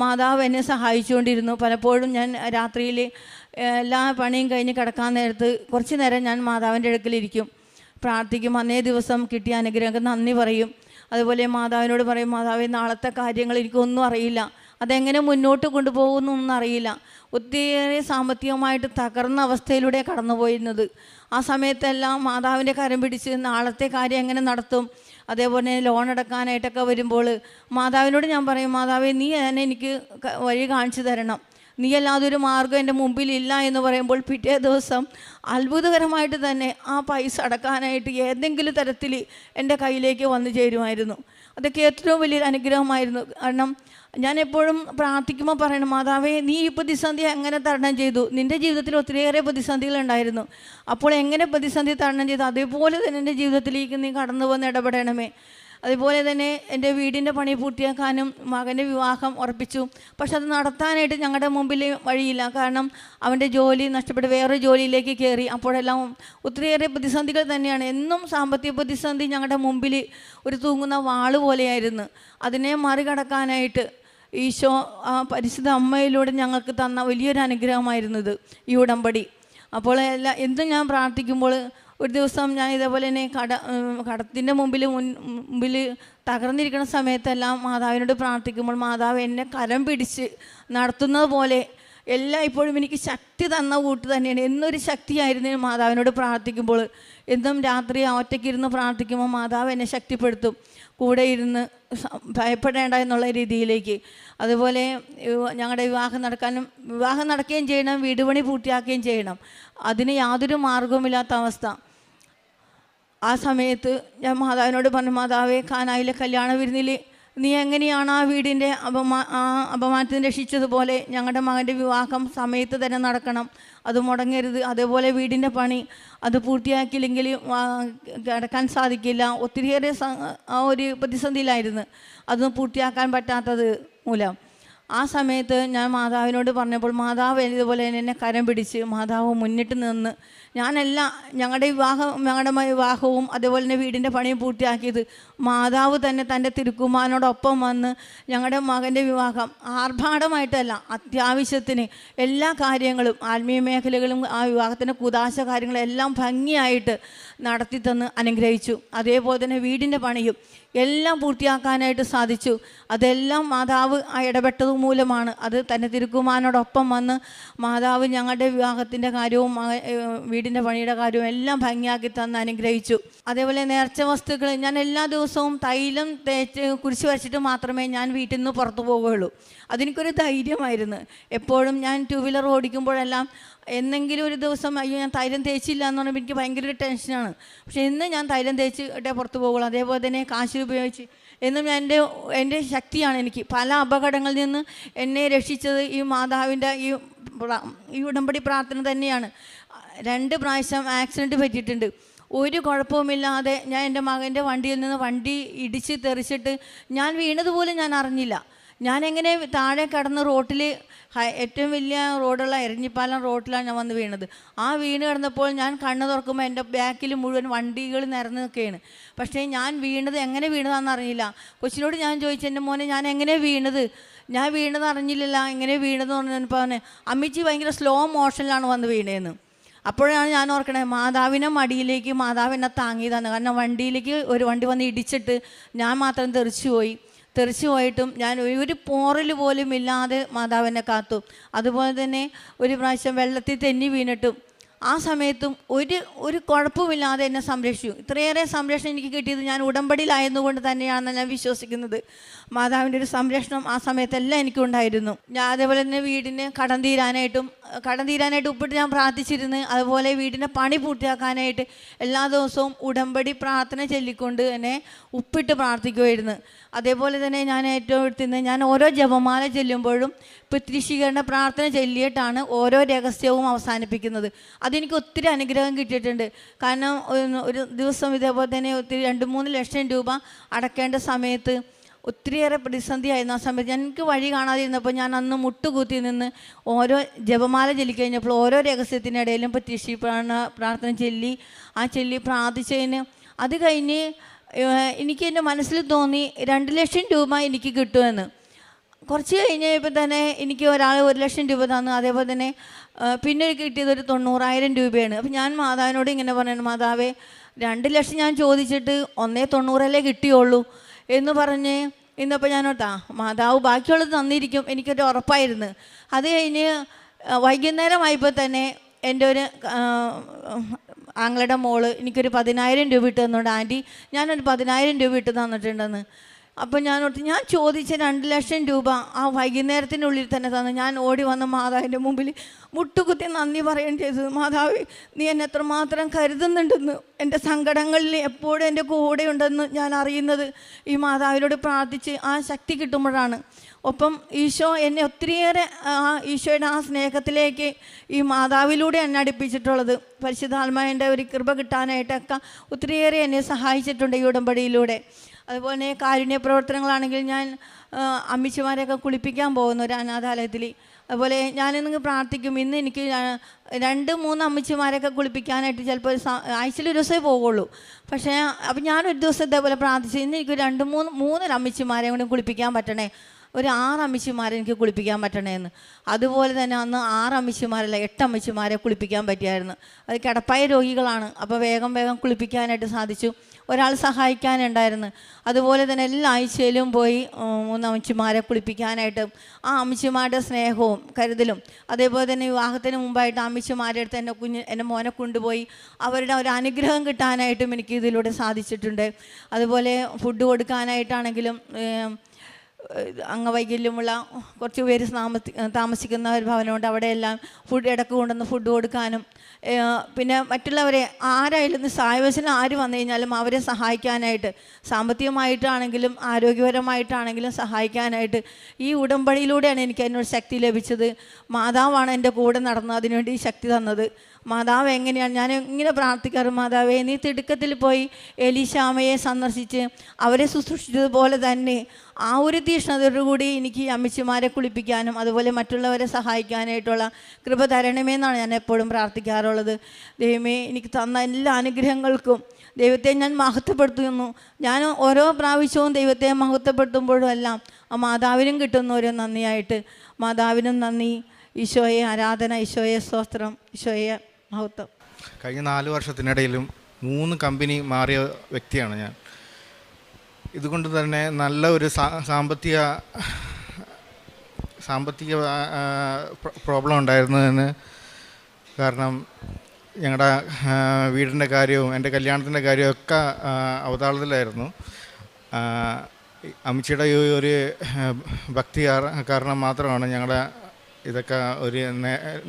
മാതാവ് എന്നെ സഹായിച്ചുകൊണ്ടിരുന്നു. പലപ്പോഴും ഞാൻ രാത്രിയിൽ എല്ലാ പണിയും കഴിഞ്ഞ് കിടക്കാൻ നേരത്ത് കുറച്ച് നേരം ഞാൻ മാതാവിൻ്റെ അടുക്കലിരിക്കും, പ്രാർത്ഥിക്കും. അന്നേ ദിവസം കിട്ടിയ അനുഗ്രഹം നന്ദി പറയും. അതുപോലെ മാതാവിനോട് പറയും, മാതാവേ നാളത്തെ കാര്യങ്ങൾ എനിക്കൊന്നും അറിയില്ല, അതെങ്ങനെ മുന്നോട്ട് കൊണ്ടുപോകുന്നൊന്നും അറിയില്ല. ഒത്തിരിയേറെ സാമ്പത്തികമായിട്ട് തകർന്ന അവസ്ഥയിലൂടെ കടന്നു പോയിരുന്നത്. ആ സമയത്തെല്ലാം മാതാവിൻ്റെ കരം പിടിച്ച് നാളത്തെ കാര്യം എങ്ങനെ നടത്തും, അതേപോലെ ലോൺ അടക്കാനായിട്ടൊക്കെ വരുമ്പോൾ മാതാവിനോട് ഞാൻ പറയും, മാതാവേ നീ തന്നെ എനിക്ക് വഴി കാണിച്ചു തരണം, നീ അല്ലാതെ ഒരു മാർഗ്ഗം എൻ്റെ മുമ്പിലില്ല എന്ന് പറയുമ്പോൾ പിറ്റേ ദിവസം അത്ഭുതകരമായിട്ട് തന്നെ ആ പൈസ അടക്കാനായിട്ട് ഏതെങ്കിലും തരത്തിൽ എൻ്റെ കയ്യിലേക്ക് വന്നു ചേരുമായിരുന്നു. അതൊക്കെ ഏറ്റവും വലിയൊരു അനുഗ്രഹമായിരുന്നു. കാരണം ഞാൻ എപ്പോഴും പ്രാർത്ഥിക്കുമ്പോൾ പറയണം, മാതാവേ നീ ഈ പ്രതിസന്ധി എങ്ങനെ തരണം ചെയ്തു, നിൻ്റെ ജീവിതത്തിൽ ഒത്തിരിയേറെ പ്രതിസന്ധികളുണ്ടായിരുന്നു, അപ്പോൾ എങ്ങനെ പ്രതിസന്ധി തരണം ചെയ്തു, അതേപോലെ തന്നെ എൻ്റെ ജീവിതത്തിലേക്ക് നീ കടന്നു വന്ന് ഇടപെടണമേ. അതുപോലെ തന്നെ എൻ്റെ വീടിൻ്റെ പണി പൂർത്തിയാക്കാനും മകൻ്റെ വിവാഹം ഉറപ്പിച്ചു. പക്ഷെ അത് നടത്താനായിട്ട് ഞങ്ങളുടെ മുമ്പിൽ വഴിയില്ല. കാരണം അവൻ്റെ ജോലി നഷ്ടപ്പെട്ട് വേറൊരു ജോലിയിലേക്ക് കയറി. അപ്പോഴെല്ലാം ഒത്തിരിയേറെ പ്രതിസന്ധികൾ തന്നെയാണ്. എന്നും സാമ്പത്തിക പ്രതിസന്ധി ഞങ്ങളുടെ മുമ്പിൽ ഒരു തൂങ്ങുന്ന വാള് പോലെയായിരുന്നു. അതിനെ മറികടക്കാനായിട്ട് ഈശോ ആ പരിശുദ്ധ അമ്മയിലൂടെ ഞങ്ങൾക്ക് തന്ന വലിയൊരു അനുഗ്രഹമായിരുന്നത് ഈ ഉടമ്പടി. അപ്പോൾ എന്തും ഞാൻ പ്രാർത്ഥിക്കുമ്പോൾ ഒരു ദിവസം ഞാൻ ഇതേപോലെ തന്നെ കടത്തിൻ്റെ മുമ്പിൽ തകർന്നിരിക്കുന്ന സമയത്തെല്ലാം മാതാവിനോട് പ്രാർത്ഥിക്കുമ്പോൾ മാതാവ് എന്നെ കരം പിടിച്ച് നടത്തുന്നത് പോലെ എല്ലാം ഇപ്പോഴും എനിക്ക് ശക്തി തന്ന കൂട്ട് തന്നെയാണ്. എന്നൊരു ശക്തിയായിരുന്നു മാതാവിനോട് പ്രാർത്ഥിക്കുമ്പോൾ. എന്നും രാത്രി ഒറ്റയ്ക്കിരുന്ന് പ്രാർത്ഥിക്കുമ്പോൾ മാതാവ് എന്നെ ശക്തിപ്പെടുത്തും, കൂടെ ഇരുന്ന് ഭയപ്പെടേണ്ട എന്നുള്ള രീതിയിലേക്ക്. അതുപോലെ ഞങ്ങളുടെ വിവാഹം നടക്കുകയും ചെയ്യണം, വീട് പണി പൂർത്തിയാക്കുകയും ചെയ്യണം. അതിന് യാതൊരു മാർഗവുമില്ലാത്ത അവസ്ഥ. ആ സമയത്ത് ഞാൻ മാതാവിനോട് പറഞ്ഞു, മാതാവേ കാനായിലെ കല്യാണ വിരുന്നിൽ നീ എങ്ങനെയാണ് ആ വീടിൻ്റെ അപമാനത്തിന് രക്ഷിച്ചതുപോലെ ഞങ്ങളുടെ മകൻ്റെ വിവാഹം സമയത്ത് തന്നെ നടക്കണം, അത് മുടങ്ങരുത്. അതേപോലെ വീടിൻ്റെ പണി അത് പൂർത്തിയാക്കിയില്ലെങ്കിൽ കിടക്കാൻ സാധിക്കില്ല. ഒത്തിരിയേറെ ആ ഒരു പ്രതിസന്ധിയിലായിരുന്നു അതൊന്നും പൂർത്തിയാക്കാൻ പറ്റാത്തത് മൂലം. ആ സമയത്ത് ഞാൻ മാതാവിനോട് പറഞ്ഞപ്പോൾ മാതാവ് ഇതുപോലെ എന്നെ കരം പിടിച്ച് മാതാവ് മുന്നിട്ട് നിന്ന് ഞങ്ങളുടെ വിവാഹവും അതേപോലെ തന്നെ വീടിൻ്റെ പണിയും പൂർത്തിയാക്കിയത് മാതാവ് തന്നെ തൻ്റെ തിരുക്കുമാരനോടൊപ്പം വന്ന് ഞങ്ങളുടെ മകൻ്റെ വിവാഹം ആർഭാടമായിട്ടല്ല, അത്യാവശ്യത്തിന് എല്ലാ കാര്യങ്ങളും ആത്മീയ മേഖലകളും ആ വിവാഹത്തിൻ്റെ കുദാശ കാര്യങ്ങളെല്ലാം ഭംഗിയായിട്ട് നടത്തി തന്ന് അനുഗ്രഹിച്ചു. അതേപോലെ തന്നെ വീടിൻ്റെ പണിയും എല്ലാം പൂർത്തിയാക്കാനായിട്ട് സാധിച്ചു. അതെല്ലാം മാതാവ് ആ ഇടപെട്ടത് മൂലമാണ്. അത് തന്നെ തിരുക്കുമാരനോടൊപ്പം വന്ന് മാതാവ് ഞങ്ങളുടെ വിവാഹത്തിൻ്റെ കാര്യവും വീടിൻ്റെ പണിയുടെ കാര്യവും എല്ലാം ഭംഗിയാക്കി തന്ന് അനുഗ്രഹിച്ചു. അതേപോലെ നേർച്ച വസ്തുക്കൾ ഞാൻ എല്ലാ ദിവസവും തൈലം തേച്ച് കുരിശ് വരച്ചിട്ട് മാത്രമേ ഞാൻ വീട്ടിൽ നിന്ന് പുറത്തു പോവുകയുള്ളൂ. അതെനിക്കൊരു ധൈര്യമായിരുന്നു. എപ്പോഴും ഞാൻ 2 വീലർ ഓടിക്കുമ്പോഴെല്ലാം എന്നെങ്കിലും ഒരു ദിവസം അയ്യോ ഞാൻ തൈലം തേച്ചില്ല എന്ന് പറയുമ്പോൾ എനിക്ക് ഭയങ്കര ഒരു ടെൻഷനാണ്. പക്ഷേ ഇന്ന് ഞാൻ തൈലം തേച്ചിട്ടേ പുറത്ത് പോകുള്ളൂ. അതേപോലെ തന്നെ കാശ് ഉപയോഗിച്ച് എന്നും എൻ്റെ ശക്തിയാണ്. എനിക്ക് പല അപകടങ്ങളിൽ നിന്ന് എന്നെ രക്ഷിച്ചത് ഈ മാതാവിൻ്റെ ഈ ഉടമ്പടി പ്രാർത്ഥന തന്നെയാണ്. 2 പ്രാവശ്യം ആക്സിഡൻറ്റ് പറ്റിയിട്ടുണ്ട്. ഒരു കുഴപ്പവുമില്ലാതെ ഞാൻ എൻ്റെ മകൻ്റെ വണ്ടിയിൽ നിന്ന് വണ്ടി ഇടിച്ച് തെറിച്ചിട്ട് ഞാൻ വീണതുപോലും ഞാൻ അറിഞ്ഞില്ല. ഞാനെങ്ങനെ താഴെ കടന്ന് റോട്ടിൽ ഏറ്റവും വലിയ റോഡുള്ള എരഞ്ഞിപ്പാലം റോട്ടിലാണ് ഞാൻ വന്ന് വീണത്. ആ വീണ് കിടന്നപ്പോൾ ഞാൻ കണ്ണ് തുറക്കുമ്പോൾ എൻ്റെ ബാക്കിൽ മുഴുവൻ വണ്ടികൾ നിരന്ന് നിൽക്കുകയാണ്. പക്ഷേ ഞാൻ വീണത് എങ്ങനെ വീണതാണെന്ന് അറിയില്ല. കൊച്ചിനോട് ഞാൻ ചോദിച്ചു, എൻ്റെ മോനെ ഞാൻ എങ്ങനെ വീണത്, ഞാൻ വീണത് അറിഞ്ഞില്ലല്ലോ, എങ്ങനെ വീണതെന്ന് പറഞ്ഞപ്പോൾ അവന് അമ്മച്ചി ഭയങ്കര സ്ലോ മോഷനിലാണ് വന്ന് വീണതെന്ന്. അപ്പോഴാണ് ഞാൻ ഓർക്കണേ മാതാവിനെ മടിയിലേക്ക് മാതാവിനെ താങ്ങിയതാണ്. കാരണം വണ്ടിയിലേക്ക് ഒരു വണ്ടി വന്ന് ഇടിച്ചിട്ട് ഞാൻ മാത്രം തെറിച്ചു പോയിട്ടും ഞാൻ ഒരു പോറൽ പോലും ഇല്ലാതെ മാതാവിനെ കാത്തു. അതുപോലെ തന്നെ ഒരു പ്രാവശ്യം വെള്ളത്തിൽ തെന്നി വീണിട്ടും ആ സമയത്തും ഒരു കുഴപ്പമില്ലാതെ എന്നെ സംരക്ഷിച്ചു. ഇത്രയേറെ സംരക്ഷണം എനിക്ക് കിട്ടിയത് ഞാൻ ഉടമ്പടിയിലായതുകൊണ്ട് തന്നെയാണെന്ന് ഞാൻ വിശ്വസിക്കുന്നത്. മാതാവിൻ്റെ ഒരു സംരക്ഷണം ആ സമയത്തെല്ലാം എനിക്കുണ്ടായിരുന്നു. ഞാൻ അതേപോലെ തന്നെ വീടിന് കടം തീരാനായിട്ട് ഉപ്പിട്ട് ഞാൻ പ്രാർത്ഥിച്ചിരുന്നു. അതുപോലെ വീടിൻ്റെ പണി പൂർത്തിയാക്കാനായിട്ട് എല്ലാ ദിവസവും ഉടമ്പടി പ്രാർത്ഥന ചൊല്ലിക്കൊണ്ട് എന്നെ ഉപ്പിട്ട് പ്രാർത്ഥിക്കുമായിരുന്നു. അതേപോലെ തന്നെ ഞാൻ ഏറ്റവും എടുത്തുനിന്ന് ഞാൻ ഓരോ ജപമാല ചൊല്ലുമ്പോഴും പ്രത്യക്ഷീകരണ പ്രാർത്ഥന ചൊല്ലിയിട്ടാണ് ഓരോ രഹസ്യവും അവസാനിപ്പിക്കുന്നത്. അതെനിക്ക് ഒത്തിരി അനുഗ്രഹം കിട്ടിയിട്ടുണ്ട്. കാരണം ഒരു ദിവസം ഇതേപോലെ തന്നെ ഒത്തിരി 2-3 ലക്ഷം രൂപ അടയ്ക്കേണ്ട സമയത്ത് ഒത്തിരിയേറെ പ്രതിസന്ധിയായിരുന്നു. ആ സമയത്ത് എനിക്ക് വഴി കാണാതിരുന്നപ്പോൾ ഞാൻ അന്ന് മുട്ടുകുത്തി നിന്ന് ഓരോ ജപമാല ചൊല്ലിക്കഴിഞ്ഞപ്പോൾ ഓരോ രഹസ്യത്തിനിടയിലും പ്രത്യക്ഷീകരണ പ്രാർത്ഥന ചൊല്ലി പ്രാർത്ഥിച്ചതിന് അത് കഴിഞ്ഞ് എനിക്ക് എൻ്റെ മനസ്സിൽ തോന്നി 2 ലക്ഷം രൂപ എനിക്ക് കിട്ടുമെന്ന്. കുറച്ച് കഴിഞ്ഞപ്പോൾ തന്നെ എനിക്ക് ഒരാൾ 1 ലക്ഷം രൂപ തന്നു. അതേപോലെ തന്നെ പിന്നെ കിട്ടിയത് ഒരു 90,000 രൂപയാണ്. അപ്പം ഞാൻ മാതാവിനോട് ഇങ്ങനെ പറഞ്ഞു, മാതാവേ 2 ലക്ഷം ഞാൻ ചോദിച്ചിട്ട് 190 കിട്ടിയുള്ളൂ എന്ന് പറഞ്ഞ് ഇന്നപ്പോൾ ഞാൻ മാതാവ് ബാക്കിയുള്ളത് തന്നിരിക്കും, എനിക്കൊരു ഉറപ്പായിരുന്നു. അത് കഴിഞ്ഞ് വൈകുന്നേരമായപ്പോൾ തന്നെ എൻ്റെ ഒരു ആങ്ങളുടെ മോള് എനിക്കൊരു 10,000 രൂപ ഇട്ട് തന്നുകൊണ്ട്, ആൻറ്റി ഞാനൊരു 10,000 രൂപ ഇട്ട് തന്നിട്ടുണ്ടെന്ന്. അപ്പോൾ ഞാൻ ചോദിച്ച 2 ലക്ഷം രൂപ ആ വൈകുന്നേരത്തിനുള്ളിൽ തന്നെ തന്നു. ഞാൻ ഓടി വന്ന് മാതാവിൻ്റെ മുമ്പിൽ മുട്ടുകുത്തി നന്ദി പറയുകയും ചെയ്തത്. മാതാവ് നീ എന്നെ എത്രമാത്രം കരുതുന്നുണ്ടെന്ന്, എൻ്റെ സങ്കടങ്ങളിൽ എപ്പോഴും എൻ്റെ കൂടെ ഉണ്ടെന്ന് ഞാൻ അറിയുന്നത് ഈ മാതാവിനോട് പ്രാർത്ഥിച്ച് ആ ശക്തി കിട്ടുമ്പോഴാണ്. ഒപ്പം ഈശോ എന്നെ ഒത്തിരിയേറെ ഈശോയുടെ ആ സ്നേഹത്തിലേക്ക് ഈ മാതാവിലൂടെ എന്നെ അടുപ്പിച്ചിട്ടുള്ളത്. പരിശുദ്ധാത്മാവിൻ്റെ ഒരു കൃപ കിട്ടാനായിട്ടൊക്കെ ഒത്തിരിയേറെ എന്നെ സഹായിച്ചിട്ടുണ്ട് ഈ ഉടമ്പടിയിലൂടെ. അതുപോലെ കാരുണ്യ പ്രവർത്തനങ്ങളാണെങ്കിൽ ഞാൻ അമ്മച്ചിമാരെയൊക്കെ കുളിപ്പിക്കാൻ പോകുന്നു ഒരു അനാഥാലയത്തിൽ. അതുപോലെ ഞാനിന്ന് പ്രാർത്ഥിക്കും, ഇന്ന് എനിക്ക് 2-3 അമ്മച്ചിമാരെയൊക്കെ കുളിപ്പിക്കാനായിട്ട് ചിലപ്പോൾ ആഴ്ചയിൽ ഒരു ദിവസമേ പോകുള്ളൂ. പക്ഷേ അപ്പം ഞാനൊരു ദിവസം ഇതേപോലെ പ്രാർത്ഥിച്ചു, ഇന്ന് എനിക്ക് 2-3 അമ്മച്ചിമാരെ കൂടി കുളിപ്പിക്കാൻ പറ്റണേ, ഒരു 6 അമ്മച്ചിമാരെ എനിക്ക് കുളിപ്പിക്കാൻ പറ്റണേന്ന്. അതുപോലെ തന്നെ അന്ന് 6 അമ്മച്ചിമാരല്ല 8 അമ്മച്ചിമാരെ കുളിപ്പിക്കാൻ പറ്റിയായിരുന്നു. അത് കിടപ്പായ രോഗികളാണ്. അപ്പോൾ വേഗം കുളിപ്പിക്കാനായിട്ട് സാധിച്ചു. ഒരാൾ സഹായിക്കാനുണ്ടായിരുന്നു. അതുപോലെ തന്നെ എല്ലാ ആഴ്ചയിലും പോയി 3 അമ്മച്ചിമാരെ കുളിപ്പിക്കാനായിട്ട് ആ അമ്മച്ചിമാരുടെ സ്നേഹവും കരുതലും, അതേപോലെ തന്നെ വിവാഹത്തിന് മുമ്പായിട്ട് അമ്മച്ചിമാരുടെ അടുത്ത് എൻ്റെ മോനെ കൊണ്ടുപോയി അവരുടെ ഒരു അനുഗ്രഹം കിട്ടാനായിട്ടും എനിക്ക് ഇതിലൂടെ സാധിച്ചിട്ടുണ്ട്. അതുപോലെ ഫുഡ് കൊടുക്കാനായിട്ടാണെങ്കിലും അംഗവൈകല്യമുള്ള കുറച്ച് പേര് താമസിക്കുന്ന ഒരു ഭവനമുണ്ട്. അവിടെയെല്ലാം ഇടയ്ക്ക് കൊണ്ടുവന്ന് ഫുഡ് കൊടുക്കാനും, പിന്നെ മറ്റുള്ളവരെ ആരായാലും സഹായവശനം ആര് വന്നു കഴിഞ്ഞാലും അവരെ സഹായിക്കാനായിട്ട്, സാമ്പത്തികമായിട്ടാണെങ്കിലും ആരോഗ്യപരമായിട്ടാണെങ്കിലും സഹായിക്കാനായിട്ട് ഈ ഉടമ്പടിയിലൂടെയാണ് എനിക്ക് അതിനൊരു ശക്തി ലഭിച്ചത്. മാതാവാണ് എൻ്റെ കൂടെ നടന്നത്, അതിനുവേണ്ടി ശക്തി തന്നത്. മാതാവ് എങ്ങനെയാണ് ഞാൻ ഇങ്ങനെ പ്രാർത്ഥിക്കാറ്, മാതാവേ നീ തിടുക്കത്തിൽ പോയി എലീശാമയെ സന്ദർശിച്ച് അവരെ ശുശ്രൂഷിച്ചതുപോലെ തന്നെ ആ ഒരു തീഷ്ണതയോടുകൂടി എനിക്ക് അമ്മച്ചിമാരെ കുളിപ്പിക്കാനും അതുപോലെ മറ്റുള്ളവരെ സഹായിക്കാനായിട്ടുള്ള കൃപ തരണമേന്നാണ് ഞാൻ എപ്പോഴും പ്രാർത്ഥിക്കാറുള്ളത്. ദൈവമേ, എനിക്ക് തന്ന എല്ലാ അനുഗ്രഹങ്ങൾക്കും ദൈവത്തെ ഞാൻ മഹത്വപ്പെടുത്തുന്നു. ഞാൻ ഓരോ പ്രാവശ്യവും ദൈവത്തെ മഹത്വപ്പെടുത്തുമ്പോഴും എല്ലാം ആ മാതാവിനും കിട്ടുന്ന ഒരു നന്ദിയായിട്ട് മാതാവിനും നന്ദി. ഈശോയെ ആരാധന, ഈശോയെ സ്തോത്രം, ഈശോയെ മഹത്വം. കഴിഞ്ഞ 4 വർഷത്തിനിടയിലും 3 കമ്പനി മാറിയ വ്യക്തിയാണ് ഞാൻ. ഇതുകൊണ്ട് തന്നെ നല്ല ഒരു സാമ്പത്തിക സാമ്പത്തിക പ്രോബ്ലം ഉണ്ടായിരുന്നതിന് കാരണം ഞങ്ങളുടെ വീടിൻ്റെ കാര്യവും എൻ്റെ കല്യാണത്തിൻ്റെ കാര്യമൊക്കെ അവതാളത്തിലായിരുന്നു. അമ്മച്ചിയുടെ ഈ ഒരു ഭക്തി കാരണം മാത്രമാണ് ഞങ്ങളുടെ ഇതൊക്കെ ഒരു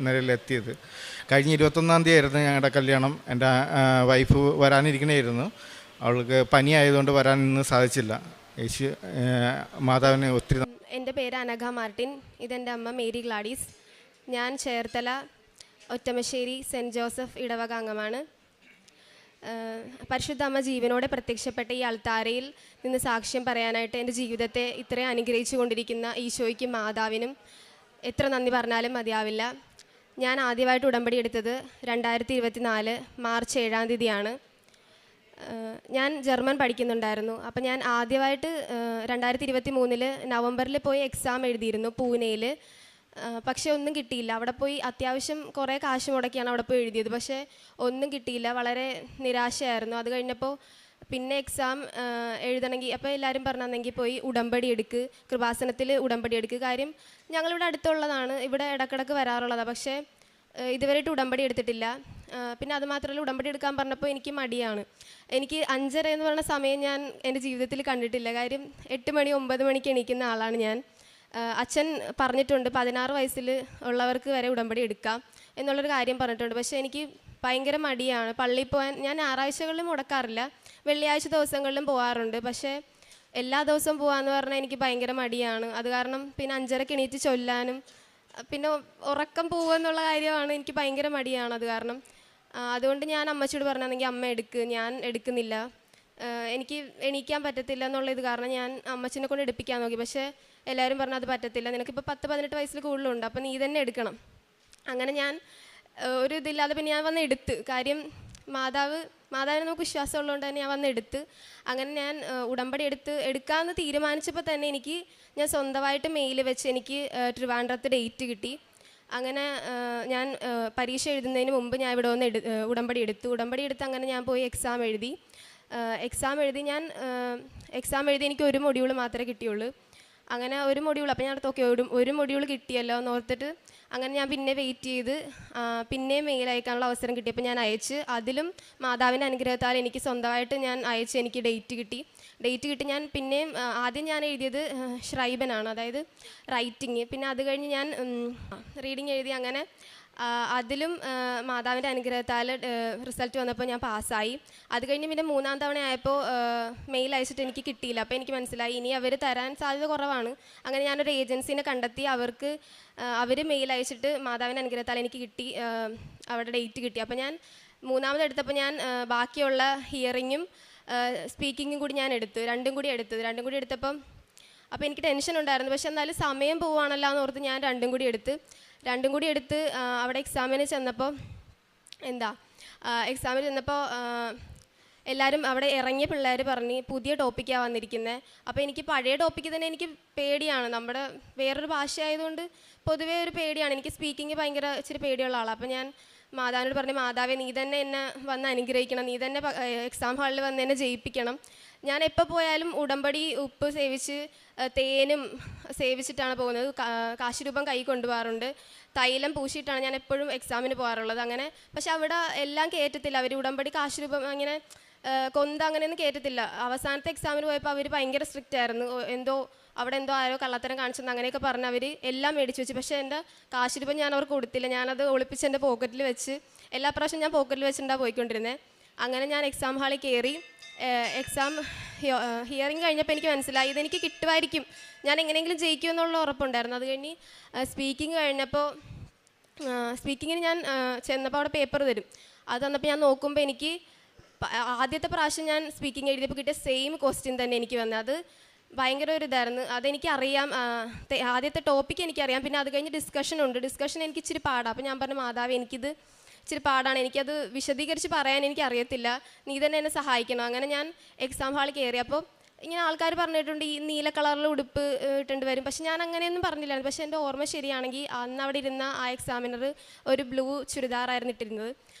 നിലയിലെത്തിയത്. കഴിഞ്ഞ 21-ാം തീയതി ആയിരുന്നു ഞങ്ങളുടെ കല്യാണം. എൻ്റെ വൈഫ് വരാനിരിക്കണമായിരുന്നു. അവൾക്ക് പനി ആയതുകൊണ്ട് വരാൻ ഇന്ന് സാധിച്ചില്ല. യേശു മാതാവിനെ ഒത്തിരി. എൻ്റെ പേര് അനഘ മാർട്ടിൻ. ഇതെൻ്റെ അമ്മ മേരി ഗ്ലാഡീസ്. ഞാൻ ചേർത്തല ഒറ്റമശ്ശേരി സെൻറ്റ് ജോസഫ് ഇടവക അംഗമാണ്. പരിശുദ്ധ അമ്മ ജീവനോടെ പ്രത്യക്ഷപ്പെട്ട ഈ അൾത്താരയിൽ നിന്ന് സാക്ഷ്യം പറയാനായിട്ട് എൻ്റെ ജീവിതത്തെ ഇത്രയും അനുഗ്രഹിച്ചു കൊണ്ടിരിക്കുന്ന ഈശോയ്ക്കും മാതാവിനും എത്ര നന്ദി പറഞ്ഞാലും മതിയാവില്ല. ഞാൻ ആദ്യമായിട്ട് ഉടമ്പടി എടുത്തത് 2024 മാർച്ച് 7-ാം തീയതിയാണ്. ഞാൻ ജർമ്മൻ പഠിക്കുന്നുണ്ടായിരുന്നു. അപ്പം ഞാൻ ആദ്യമായിട്ട് 2023 നവംബറിൽ പോയി എക്സാം എഴുതിയിരുന്നു പൂനെയിൽ. പക്ഷേ ഒന്നും കിട്ടിയില്ല. അവിടെ പോയി അത്യാവശ്യം കുറേ കാശ് മുടക്കിയാണ് അവിടെ പോയി എഴുതിയത്. പക്ഷേ ഒന്നും കിട്ടിയില്ല. വളരെ നിരാശയായിരുന്നു. അത് കഴിഞ്ഞപ്പോൾ പിന്നെ എക്സാം എഴുതണമെങ്കിൽ അപ്പോൾ എല്ലാവരും പറഞ്ഞെങ്കിൽ പോയി ഉടമ്പടി എടുക്ക്, കൃപാസനത്തിൽ ഉടമ്പടി എടുക്ക്. കാര്യം ഞങ്ങളിവിടെ അടുത്തുള്ളതാണ്, ഇവിടെ ഇടക്കിടക്ക് വരാറുള്ളതാണ്. പക്ഷേ ഇതുവരെയായിട്ട് ഉടമ്പടി എടുത്തിട്ടില്ല. പിന്നെ അതുമാത്രമല്ല, ഉടമ്പടി എടുക്കാൻ പറഞ്ഞപ്പോൾ എനിക്ക് മടിയാണ്. എനിക്ക് 5:30 എന്ന് പറയുന്ന സമയം ഞാൻ എൻ്റെ ജീവിതത്തിൽ കണ്ടിട്ടില്ല. കാര്യം 8 മണി 9 മണിക്ക് എണീക്കുന്ന ആളാണ് ഞാൻ. അച്ഛൻ പറഞ്ഞിട്ടുണ്ട് 16 വയസ്സിൽ ഉള്ളവർക്ക് വരെ ഉടമ്പടി എടുക്കാം എന്നുള്ളൊരു കാര്യം പറഞ്ഞിട്ടുണ്ട്. പക്ഷേ എനിക്ക് ഭയങ്കര മടിയാണ്. പള്ളിയിൽ പോകാൻ ഞാൻ ഞായറാഴ്ചകളിലും മുടക്കാറില്ല, വെള്ളിയാഴ്ച ദിവസങ്ങളിലും പോകാറുണ്ട്. പക്ഷേ എല്ലാ ദിവസവും പോകാമെന്ന് പറഞ്ഞാൽ എനിക്ക് ഭയങ്കര മടിയാണ്. അത് കാരണം പിന്നെ 5:30 എണീറ്റ് ചൊല്ലാനും പിന്നെ ഉറക്കം പോകുമെന്നുള്ള കാര്യമാണ് എനിക്ക് ഭയങ്കര മടിയാണ്. അത് കാരണം അതുകൊണ്ട് ഞാൻ അമ്മച്ചിയോട് പറഞ്ഞെങ്കിൽ അമ്മ എടുക്ക്, ഞാൻ എടുക്കുന്നില്ല, എനിക്ക് എണീക്കാൻ പറ്റത്തില്ല എന്നുള്ള ഇത് കാരണം ഞാൻ അമ്മച്ചിനെ കൊണ്ട് എടുപ്പിക്കാൻ നോക്കി. പക്ഷേ എല്ലാവരും പറഞ്ഞു അത് പറ്റത്തില്ല, നിനക്കിപ്പോൾ 10-18 വയസ്സിൽ കൂടുതലുണ്ട്, അപ്പോൾ നീ തന്നെ എടുക്കണം. അങ്ങനെ ഞാൻ ഒരു ഇതില്ലാതെ പിന്നെ ഞാൻ വന്ന് എടുത്ത്. കാര്യം മാതാവിനെ നമുക്ക് വിശ്വാസമുള്ളതുകൊണ്ട് തന്നെ ഞാൻ വന്ന് എടുത്ത്. അങ്ങനെ ഞാൻ ഉടമ്പടി എടുക്കാമെന്ന് തീരുമാനിച്ചപ്പോൾ തന്നെ ഞാൻ സ്വന്തമായിട്ട് മെയിൽ വെച്ച് എനിക്ക് ട്രിവാൻഡ്രത്ത് ഡേറ്റ് കിട്ടി. അങ്ങനെ ഞാൻ പരീക്ഷ എഴുതുന്നതിന് മുമ്പ് ഞാൻ ഇവിടെ വന്ന് ഉടമ്പടി എടുത്ത് അങ്ങനെ ഞാൻ പോയി എക്സാം എഴുതി എനിക്ക് ഒരു മൊഡ്യൂൾ മാത്രമേ കിട്ടിയുള്ളൂ. അങ്ങനെ ഒരു മൊഡ്യൂൾ, അപ്പോൾ ഞാൻ ഓക്കെ ഒരു മൊഡ്യൂൾ കിട്ടിയല്ലോ എന്ന് ഓർത്തിട്ട് അങ്ങനെ ഞാൻ പിന്നെ വെയിറ്റ് ചെയ്ത് പിന്നെ മെയിൽ അയക്കാനുള്ള അവസരം കിട്ടിയപ്പോൾ ഞാൻ അയച്ച്. അതിലും മാതാവിൻ്റെ അനുഗ്രഹത്താൽ എനിക്ക് സ്വന്തമായിട്ട് ഞാൻ അയച്ച് എനിക്ക് ഡേറ്റ് കിട്ടി. ഞാൻ പിന്നെയും ആദ്യം ഞാൻ എഴുതിയത് ഷ്രൈബനാണ്, അതായത് റൈറ്റിങ്. പിന്നെ അത് കഴിഞ്ഞ് ഞാൻ റീഡിങ് എഴുതി. അങ്ങനെ അതിലും മാതാവിൻ്റെ അനുഗ്രഹത്താൽ റിസൾട്ട് വന്നപ്പോൾ ഞാൻ പാസ്സായി. അത് കഴിഞ്ഞ് പിന്നെ 3-ാം തവണ ആയപ്പോൾ മെയിൽ അയച്ചിട്ട് എനിക്ക് കിട്ടിയില്ല. അപ്പോൾ എനിക്ക് മനസ്സിലായി ഇനി അവർ തരാൻ സാധ്യത കുറവാണ്. അങ്ങനെ ഞാനൊരു ഏജൻസിനെ കണ്ടെത്തി. അവർ മെയിൽ അയച്ചിട്ട് മാതാവിൻ്റെ അനുഗ്രഹത്താൽ എനിക്ക് കിട്ടി, അവിടെ ഡേറ്റ് കിട്ടി. അപ്പോൾ ഞാൻ 3-ാമത് എടുത്തപ്പോൾ ഞാൻ ബാക്കിയുള്ള ഹിയറിങ്ങും സ്പീക്കിങ്ങും കൂടി ഞാൻ രണ്ടും കൂടി എടുത്തപ്പം അപ്പോൾ എനിക്ക് ടെൻഷൻ ഉണ്ടായിരുന്നു. പക്ഷെ എന്നാലും സമയം പോവുകയാണല്ലോ എന്ന് ഓർത്ത് ഞാൻ രണ്ടും കൂടി എടുത്ത് അവിടെ എക്സാമിന് ചെന്നപ്പോൾ എല്ലാവരും അവിടെ ഇറങ്ങിയ പിള്ളേർ പറഞ്ഞ് പുതിയ ടോപ്പിക്കാണ് വന്നിരിക്കുന്നത്. അപ്പോൾ എനിക്ക് പഴയ ടോപ്പിക്ക് തന്നെ എനിക്ക് പേടിയാണ്. നമ്മുടെ വേറൊരു ഭാഷ ആയതുകൊണ്ട് പൊതുവേ ഒരു പേടിയാണ്. എനിക്ക് സ്പീക്കിങ് ഭയങ്കര ഇച്ചിരി പേടിയുള്ള ആളാണ്. അപ്പോൾ ഞാൻ മാതാവിനോട് പറഞ്ഞു, മാതാവേ നീ തന്നെ എന്നെ വന്ന് അനുഗ്രഹിക്കണം, നീ തന്നെ എക്സാം ഹാളിൽ വന്ന് എന്നെ ജയിപ്പിക്കണം. ഞാൻ എപ്പോൾ പോയാലും ഉടമ്പടി ഉപ്പ് സേവിച്ച് തേനും സേവിച്ചിട്ടാണ് പോകുന്നത്. കാശുരൂപം കൈ കൊണ്ടുപോകാറുണ്ട്, തൈലം പൂശിയിട്ടാണ് ഞാൻ എപ്പോഴും എക്സാമിന് പോകാറുള്ളത്. അങ്ങനെ പക്ഷെ അവിടെ എല്ലാം കയറ്റത്തില്ല, അവർ ഉടമ്പടി കാശുരൂപം അങ്ങനെ അങ്ങനെയൊന്നും കയറ്റത്തില്ല. അവസാനത്തെ എക്സാമിന് പോയപ്പോൾ അവർ ഭയങ്കര സ്ട്രിക്റ്റ് ആയിരുന്നു. അവിടെ എന്തോ ആരോ കള്ളത്തരം കാണിച്ചെന്ന് അങ്ങനെയൊക്കെ പറഞ്ഞ് അവർ എല്ലാം മേടിച്ച് വെച്ചു. പക്ഷേ എൻ്റെ കാശുരൂപം ഞാൻ അവർക്ക് കൊടുത്തില്ല. ഞാനത് ഒളിപ്പിച്ച് എൻ്റെ പോക്കറ്റിൽ വെച്ച് എല്ലാ പ്രാവശ്യം ഞാൻ പോക്കറ്റിൽ വെച്ചിട്ടാണ് പോയിക്കൊണ്ടിരുന്നത്. അങ്ങനെ ഞാൻ എക്സാം ഹാളിൽ കയറി. എക്സാം ഹിയറിങ് കഴിഞ്ഞപ്പോൾ എനിക്ക് മനസ്സിലായി ഇതെനിക്ക് കിട്ടുമായിരിക്കും, ഞാൻ എങ്ങനെയെങ്കിലും ജയിക്കുമെന്നുള്ള ഉറപ്പുണ്ടായിരുന്നു. അത് കഴിഞ്ഞ് സ്പീക്കിംഗ് കഴിഞ്ഞപ്പോൾ സ്പീക്കിങ്ങിന് ഞാൻ ചെന്നപ്പോൾ അവിടെ പേപ്പർ തരും. അത് തന്നപ്പോൾ ഞാൻ നോക്കുമ്പോൾ എനിക്ക് ആദ്യത്തെ പ്രാവശ്യം ഞാൻ സ്പീക്കിംഗ് എഴുതിയപ്പോൾ കിട്ടിയ സെയിം ക്വസ്റ്റ്യൻ തന്നെ എനിക്ക് വന്നത്. അത് ഭയങ്കര ഒരു ഇതായിരുന്നു. അതെനിക്കറിയാം, ആദ്യത്തെ ടോപ്പിക്ക് എനിക്കറിയാം. പിന്നെ അത് കഴിഞ്ഞ് ഡിസ്കഷൻ എനിക്ക് ഇച്ചിരി പാടാം. അപ്പോൾ ഞാൻ പറഞ്ഞു, മാതാവ് എനിക്കിത് ഇച്ചിരി പാടാണ്, എനിക്കത് വിശദീകരിച്ച് പറയാൻ എനിക്കറിയത്തില്ല, നീ തന്നെ എന്നെ സഹായിക്കണം. അങ്ങനെ ഞാൻ എക്സാം ഹാളിൽ കയറി. അപ്പോൾ ഇങ്ങനെ ആൾക്കാർ പറഞ്ഞിട്ടുണ്ട് ഈ നീല കളറിൽ ഉടുപ്പ് ഇട്ടുണ്ട് വരും. പക്ഷെ ഞാൻ അങ്ങനെയൊന്നും പറഞ്ഞില്ലായിരുന്നു. പക്ഷേ എൻ്റെ ഓർമ്മ ശരിയാണെങ്കിൽ അന്ന് അവിടെ ഇരുന്ന ആ എക്സാമിനർ ഒരു ബ്ലൂ ചുരിദാറായിരുന്നു ഇട്ടിരുന്നത്.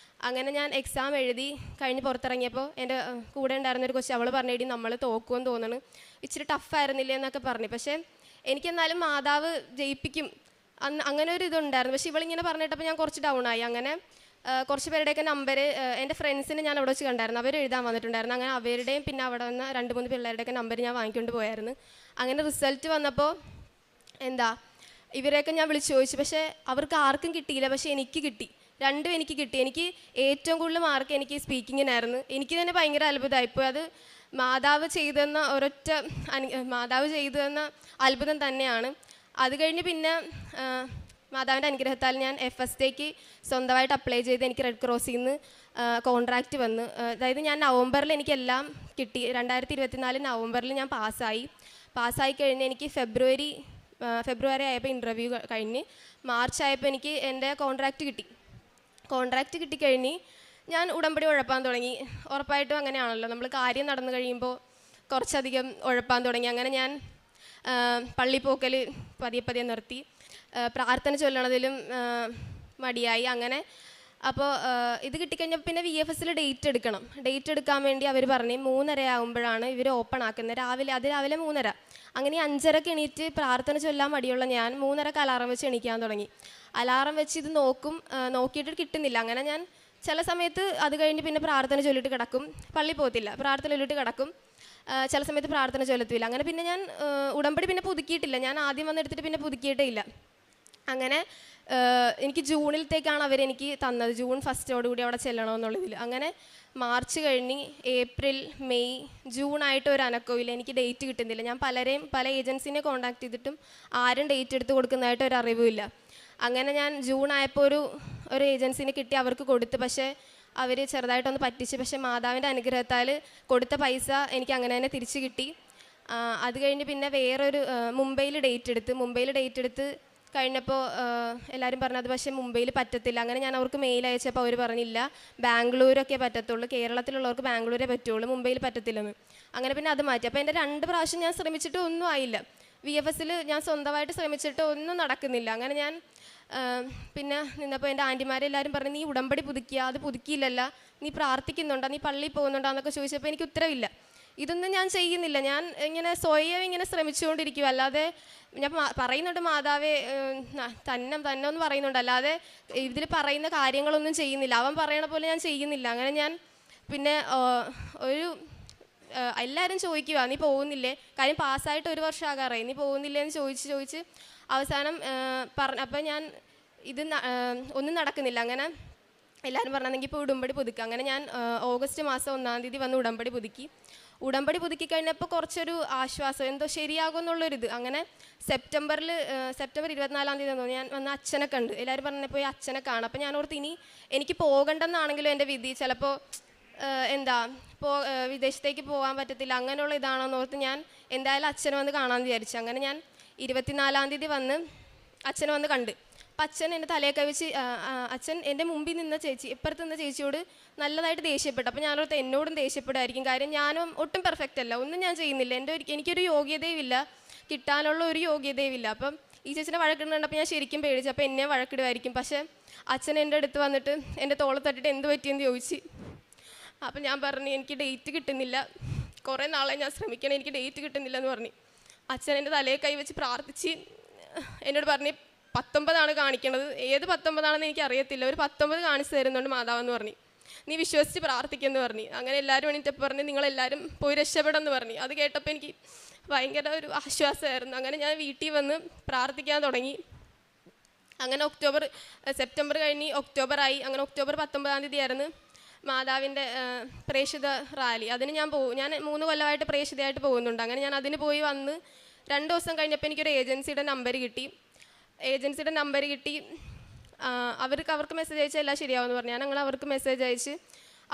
അങ്ങനെ ഞാൻ എക്സാം എഴുതി കഴിഞ്ഞ് പുറത്തിറങ്ങിയപ്പോൾ എൻ്റെ കൂടെ ഉണ്ടായിരുന്നൊരു കൊച്ചു അവൾ പറഞ്ഞിട്ട് നമ്മൾ തോക്കുമെന്ന് തോന്നണ്, ഇച്ചിരി ടഫായിരുന്നില്ലേ എന്നൊക്കെ പറഞ്ഞു. പക്ഷേ എനിക്കെന്നാലും മാതാവ് ജയിപ്പിക്കും അങ്ങനെ ഒരു ഇതുണ്ടായിരുന്നു. പക്ഷേ ഇവളിങ്ങനെ പറഞ്ഞിട്ടപ്പോൾ ഞാൻ കുറച്ച് ഡൗൺ ആയി. അങ്ങനെ കുറച്ച് പേരുടെയൊക്കെ നമ്പർ എൻ്റെ ഫ്രണ്ട്സിന് ഞാൻ അവിടെ വെച്ച് കണ്ടായിരുന്നു, അവർ എഴുതാൻ വന്നിട്ടുണ്ടായിരുന്നു. അങ്ങനെ അവരുടെയും പിന്നെ അവിടെ വന്ന 2-3 പിള്ളേരുടെയൊക്കെ നമ്പർ ഞാൻ വാങ്ങിക്കൊണ്ട് പോയായിരുന്നു. അങ്ങനെ റിസൾട്ട് വന്നപ്പോൾ ഇവരെയൊക്കെ ഞാൻ വിളിച്ച് ചോദിച്ചു. പക്ഷേ അവർക്ക് ആർക്കും കിട്ടിയില്ല, പക്ഷേ എനിക്ക് കിട്ടി. രണ്ടും എനിക്ക് കിട്ടി. എനിക്ക് ഏറ്റവും കൂടുതൽ മാർക്ക് എനിക്ക് സ്പീക്കിങ്ങിനായിരുന്നു. എനിക്ക് തന്നെ ഭയങ്കര അത്ഭുതമായിപ്പോയി. അത് മാതാവ് ചെയ്തു തന്ന അത്ഭുതം തന്നെയാണ്. അത് കഴിഞ്ഞ് പിന്നെ മാതാവിൻ്റെ അനുഗ്രഹത്താൽ ഞാൻ FSTക്ക് സ്വന്തമായിട്ട് അപ്ലൈ ചെയ്ത് എനിക്ക് റെഡ് ക്രോസിൽ നിന്ന് കോൺട്രാക്റ്റ് വന്ന്. അതായത് ഞാൻ നവംബറിൽ എനിക്കെല്ലാം കിട്ടി. 2024 നവംബറിൽ ഞാൻ പാസ്സായി കഴിഞ്ഞ് എനിക്ക് ഫെബ്രുവരി ആയപ്പോൾ ഇൻ്റർവ്യൂ കഴിഞ്ഞ് മാർച്ച് ആയപ്പോൾ എനിക്ക് എൻ്റെ കോൺട്രാക്റ്റ് കിട്ടിക്കഴിഞ്ഞ് ഞാൻ ഉടമ്പടി ഉഴപ്പാൻ തുടങ്ങി. ഉറപ്പായിട്ടും അങ്ങനെയാണല്ലോ, നമ്മൾ കാര്യം നടന്നു കഴിയുമ്പോൾ കുറച്ചധികം ഉഴപ്പാൻ തുടങ്ങി. അങ്ങനെ ഞാൻ പള്ളിപ്പോക്കൽ പതിയെ നിർത്തി. പ്രാർത്ഥന ചൊല്ലണതിലും മടിയായി. അങ്ങനെ അപ്പോൾ ഇത് കിട്ടിക്കഴിഞ്ഞപ്പോൾ പിന്നെ VFSൽ ഡേറ്റ് എടുക്കാൻ വേണ്ടി അവർ പറഞ്ഞു 3:30 ആകുമ്പോഴാണ് ഇവർ ഓപ്പൺ ആക്കുന്നത്. രാവിലെ 3:30. അങ്ങനെ 5:30 എണീറ്റ് പ്രാർത്ഥന ചൊല്ലാൻ മടിയുള്ള ഞാൻ 3:30 അലാറം വെച്ച് എണീക്കാൻ തുടങ്ങി. അലാറം വെച്ച് ഇത് നോക്കിയിട്ട് കിട്ടുന്നില്ല. അങ്ങനെ ഞാൻ ചില സമയത്ത് അത് കഴിഞ്ഞ് പിന്നെ പ്രാർത്ഥന ചൊല്ലിട്ട് കിടക്കും, പള്ളി പോകത്തില്ല, പ്രാർത്ഥന ചൊല്ലിട്ട് കിടക്കും. ചില സമയത്ത് പ്രാർത്ഥന ചൊല്ലത്തില്ല. അങ്ങനെ പിന്നെ ഞാൻ ഉടമ്പടി പിന്നെ പുതുക്കിയിട്ടില്ല. ഞാൻ ആദ്യം വന്നെടുത്തിട്ട് പിന്നെ പുതുക്കിയിട്ടേ ഇല്ല. അങ്ങനെ എനിക്ക് ജൂണിലത്തേക്കാണ് അവരെനിക്ക് തന്നത്, ജൂൺ 1 അവിടെ ചെല്ലണമെന്നുള്ളതിൽ. അങ്ങനെ മാർച്ച് കഴിഞ്ഞ് ഏപ്രിൽ, മെയ്, ജൂണായിട്ട് ഒരു അനക്കവും. എനിക്ക് ഡേറ്റ് കിട്ടുന്നില്ല. ഞാൻ പല ഏജൻസിനെ കോൺടാക്ട് ചെയ്തിട്ടും ആരും ഡേറ്റ് എടുത്ത് കൊടുക്കുന്നതായിട്ട് ഒരു അറിവുമില്ല. അങ്ങനെ ഞാൻ ജൂൺ ആയപ്പോൾ ഒരു ഏജൻസിനെ കിട്ടി, അവർക്ക് കൊടുത്ത്. പക്ഷേ അവർ ചെറുതായിട്ടൊന്ന് പറ്റിച്ച്. പക്ഷേ മാതാവിൻ്റെ അനുഗ്രഹത്താൽ കൊടുത്ത പൈസ എനിക്ക് അങ്ങനെ തന്നെ തിരിച്ച് കിട്ടി. അത് കഴിഞ്ഞ് പിന്നെ വേറൊരു മുംബൈയിൽ ഡേറ്റ് എടുത്ത് കഴിഞ്ഞപ്പോൾ എല്ലാവരും പറഞ്ഞത് പക്ഷേ മുംബൈയിൽ പറ്റത്തില്ല. അങ്ങനെ ഞാൻ അവർക്ക് മെയിൽ അയച്ചപ്പോൾ അവർ പറഞ്ഞില്ല, ബാംഗ്ലൂരൊക്കെ പറ്റത്തുള്ളൂ, കേരളത്തിലുള്ളവർക്ക് ബാംഗ്ലൂരേ പറ്റുള്ളൂ, മുംബൈയിൽ പറ്റത്തില്ലെന്ന്. അങ്ങനെ പിന്നെ അത് മാറ്റി. അപ്പോൾ എൻ്റെ 2 പ്രാവശ്യം ഞാൻ ശ്രമിച്ചിട്ട് ഒന്നും ആയില്ല. VFSൽ ഞാൻ സ്വന്തമായിട്ട് ശ്രമിച്ചിട്ട് ഒന്നും നടക്കുന്നില്ല. അങ്ങനെ ഞാൻ പിന്നെ നിന്നപ്പോൾ എൻ്റെ ആൻറ്റിമാരെല്ലാവരും പറഞ്ഞു, നീ ഉടമ്പടി പുതുക്കിയ, അത് പുതുക്കിയില്ലല്ല, നീ പ്രാർത്ഥിക്കുന്നുണ്ടോ, നീ പള്ളിയിൽ പോകുന്നുണ്ടോ എന്നൊക്കെ ചോദിച്ചപ്പോൾ എനിക്ക് ഉത്തരവില്ല. ഇതൊന്നും ഞാൻ ചെയ്യുന്നില്ല. ഞാൻ സ്വയം ശ്രമിച്ചുകൊണ്ടിരിക്കുക. അല്ലാതെ ഞാൻ പറയുന്നുണ്ട് മാതാവേ തന്നെ എന്ന് പറയുന്നുണ്ട്, അല്ലാതെ ഇതിൽ പറയുന്ന കാര്യങ്ങളൊന്നും ചെയ്യുന്നില്ല. അവൻ പറയണ പോലെ ഞാൻ ചെയ്യുന്നില്ല. അങ്ങനെ ഞാൻ പിന്നെ എല്ലാവരും ചോദിക്കുക, നീ പോകുന്നില്ലേ, കാര്യം പാസ്സായിട്ട് 1 വർഷം ആകാറായി, നീ പോകുന്നില്ലേ എന്ന് ചോദിച്ച് അവസാനം അപ്പം ഞാൻ ഒന്നും നടക്കുന്നില്ല. അങ്ങനെ എല്ലാവരും പറഞ്ഞെങ്കിൽ ഇപ്പോൾ ഉടമ്പടി പുതുക്കുക. അങ്ങനെ ഞാൻ ഓഗസ്റ്റ് മാസം 1-ാം തീയതി വന്ന് ഉടമ്പടി പുതുക്കി കഴിഞ്ഞപ്പോൾ കുറച്ചൊരു ആശ്വാസം, എന്തോ ശരിയാകുമെന്നുള്ളൊരിത്. അങ്ങനെ സെപ്റ്റംബർ 24-ാം തീയതി തോന്നുന്നു ഞാൻ വന്ന് അച്ഛനെ കണ്ട്. എല്ലാവരും പറഞ്ഞപ്പോൾ പോയി അച്ഛനെ കാണാം. അപ്പോൾ ഞാൻ ഓർത്ത് ഇനി എനിക്ക് പോകണ്ടെന്നാണെങ്കിലും എൻ്റെ വിധി, ചിലപ്പോൾ വിദേശത്തേക്ക് പോകാൻ പറ്റത്തില്ല, അങ്ങനെയുള്ള ഇതാണെന്ന് ഓർത്ത് ഞാൻ എന്തായാലും അച്ഛനെ വന്ന് കാണാമെന്ന് വിചാരിച്ചു. അങ്ങനെ ഞാൻ 24-ാം തീയതി വന്ന് അച്ഛനെ വന്ന് കണ്ട്. അപ്പം അച്ഛൻ എൻ്റെ തലയെ കവിച്ച്, അച്ഛൻ എൻ്റെ മുമ്പിൽ നിന്ന ഇപ്പുറത്ത് നിന്ന ചേച്ചിയോട് നല്ലതായിട്ട് ദേഷ്യപ്പെട്ടു. അപ്പോൾ ഞാനോർത്ത് എന്നോടും ദേഷ്യപ്പെടുമായിരിക്കും, കാര്യം ഞാനും ഒട്ടും പെർഫെക്റ്റ് അല്ല, ഒന്നും ഞാൻ ചെയ്യുന്നില്ല, എനിക്കൊരു യോഗ്യതയുമില്ല, കിട്ടാനുള്ള ഒരു യോഗ്യതയുമില്ല. അപ്പം ഈ ചേച്ചിനെ വഴക്കിടുന്നുണ്ടപ്പോൾ ഞാൻ ശരിക്കും പേടിച്ചു, അപ്പോൾ എന്നെ വഴക്കിടുമായിരിക്കും. പക്ഷേ അച്ഛൻ എൻ്റെ അടുത്ത് വന്നിട്ട് എൻ്റെ തോളെ തട്ടിട്ട് എന്ത് പറ്റിയെന്ന് ചോദിച്ചു. അപ്പം ഞാൻ പറഞ്ഞു, എനിക്ക് ഡേറ്റ് കിട്ടുന്നില്ല, കുറേ നാളെ ഞാൻ ശ്രമിക്കണം, എനിക്ക് ഡേറ്റ് കിട്ടുന്നില്ല എന്ന് പറഞ്ഞു. അച്ഛൻ എൻ്റെ തലയെ കൈവച്ച് പ്രാർത്ഥിച്ച് എന്നോട് പറഞ്ഞ് 19 കാണിക്കണത്, ഏത് 19 എനിക്ക് അറിയത്തില്ല, ഒരു 19 കാണിച്ചു തരുന്നുണ്ട് മാതാവെന്ന് പറഞ്ഞു, നീ വിശ്വസിച്ച് പ്രാർത്ഥിക്കുമെന്ന് പറഞ്ഞു. അങ്ങനെ എല്ലാവരും എണീറ്റപ്പോൾ പറഞ്ഞ് നിങ്ങളെല്ലാവരും പോയി രക്ഷപ്പെടെന്ന് പറഞ്ഞു. അത് കേട്ടപ്പോൾ എനിക്ക് ഭയങ്കര ഒരു ആശ്വാസമായിരുന്നു. അങ്ങനെ ഞാൻ വീട്ടിൽ വന്ന് പ്രാർത്ഥിക്കാൻ തുടങ്ങി. അങ്ങനെ സെപ്റ്റംബർ കഴിഞ്ഞ് ഒക്ടോബറായി. അങ്ങനെ ഒക്ടോബർ 19-ാം തീയതി ആയിരുന്നു മാതാവിൻ്റെ പ്രേക്ഷിത റാലി. അതിന് ഞാൻ 3 കൊല്ലമായിട്ട് പ്രേക്ഷിതയായിട്ട് പോകുന്നുണ്ട്. അങ്ങനെ ഞാൻ അതിന് പോയി വന്ന് 2 ദിവസം കഴിഞ്ഞപ്പോൾ എനിക്കൊരു ഏജൻസിയുടെ നമ്പർ കിട്ടി. അവർക്ക് മെസ്സേജ് അയച്ചാൽ എല്ലാം ശരിയാവുമെന്ന് പറഞ്ഞു. ഞാൻ അവർക്ക് മെസ്സേജ് അയച്ച്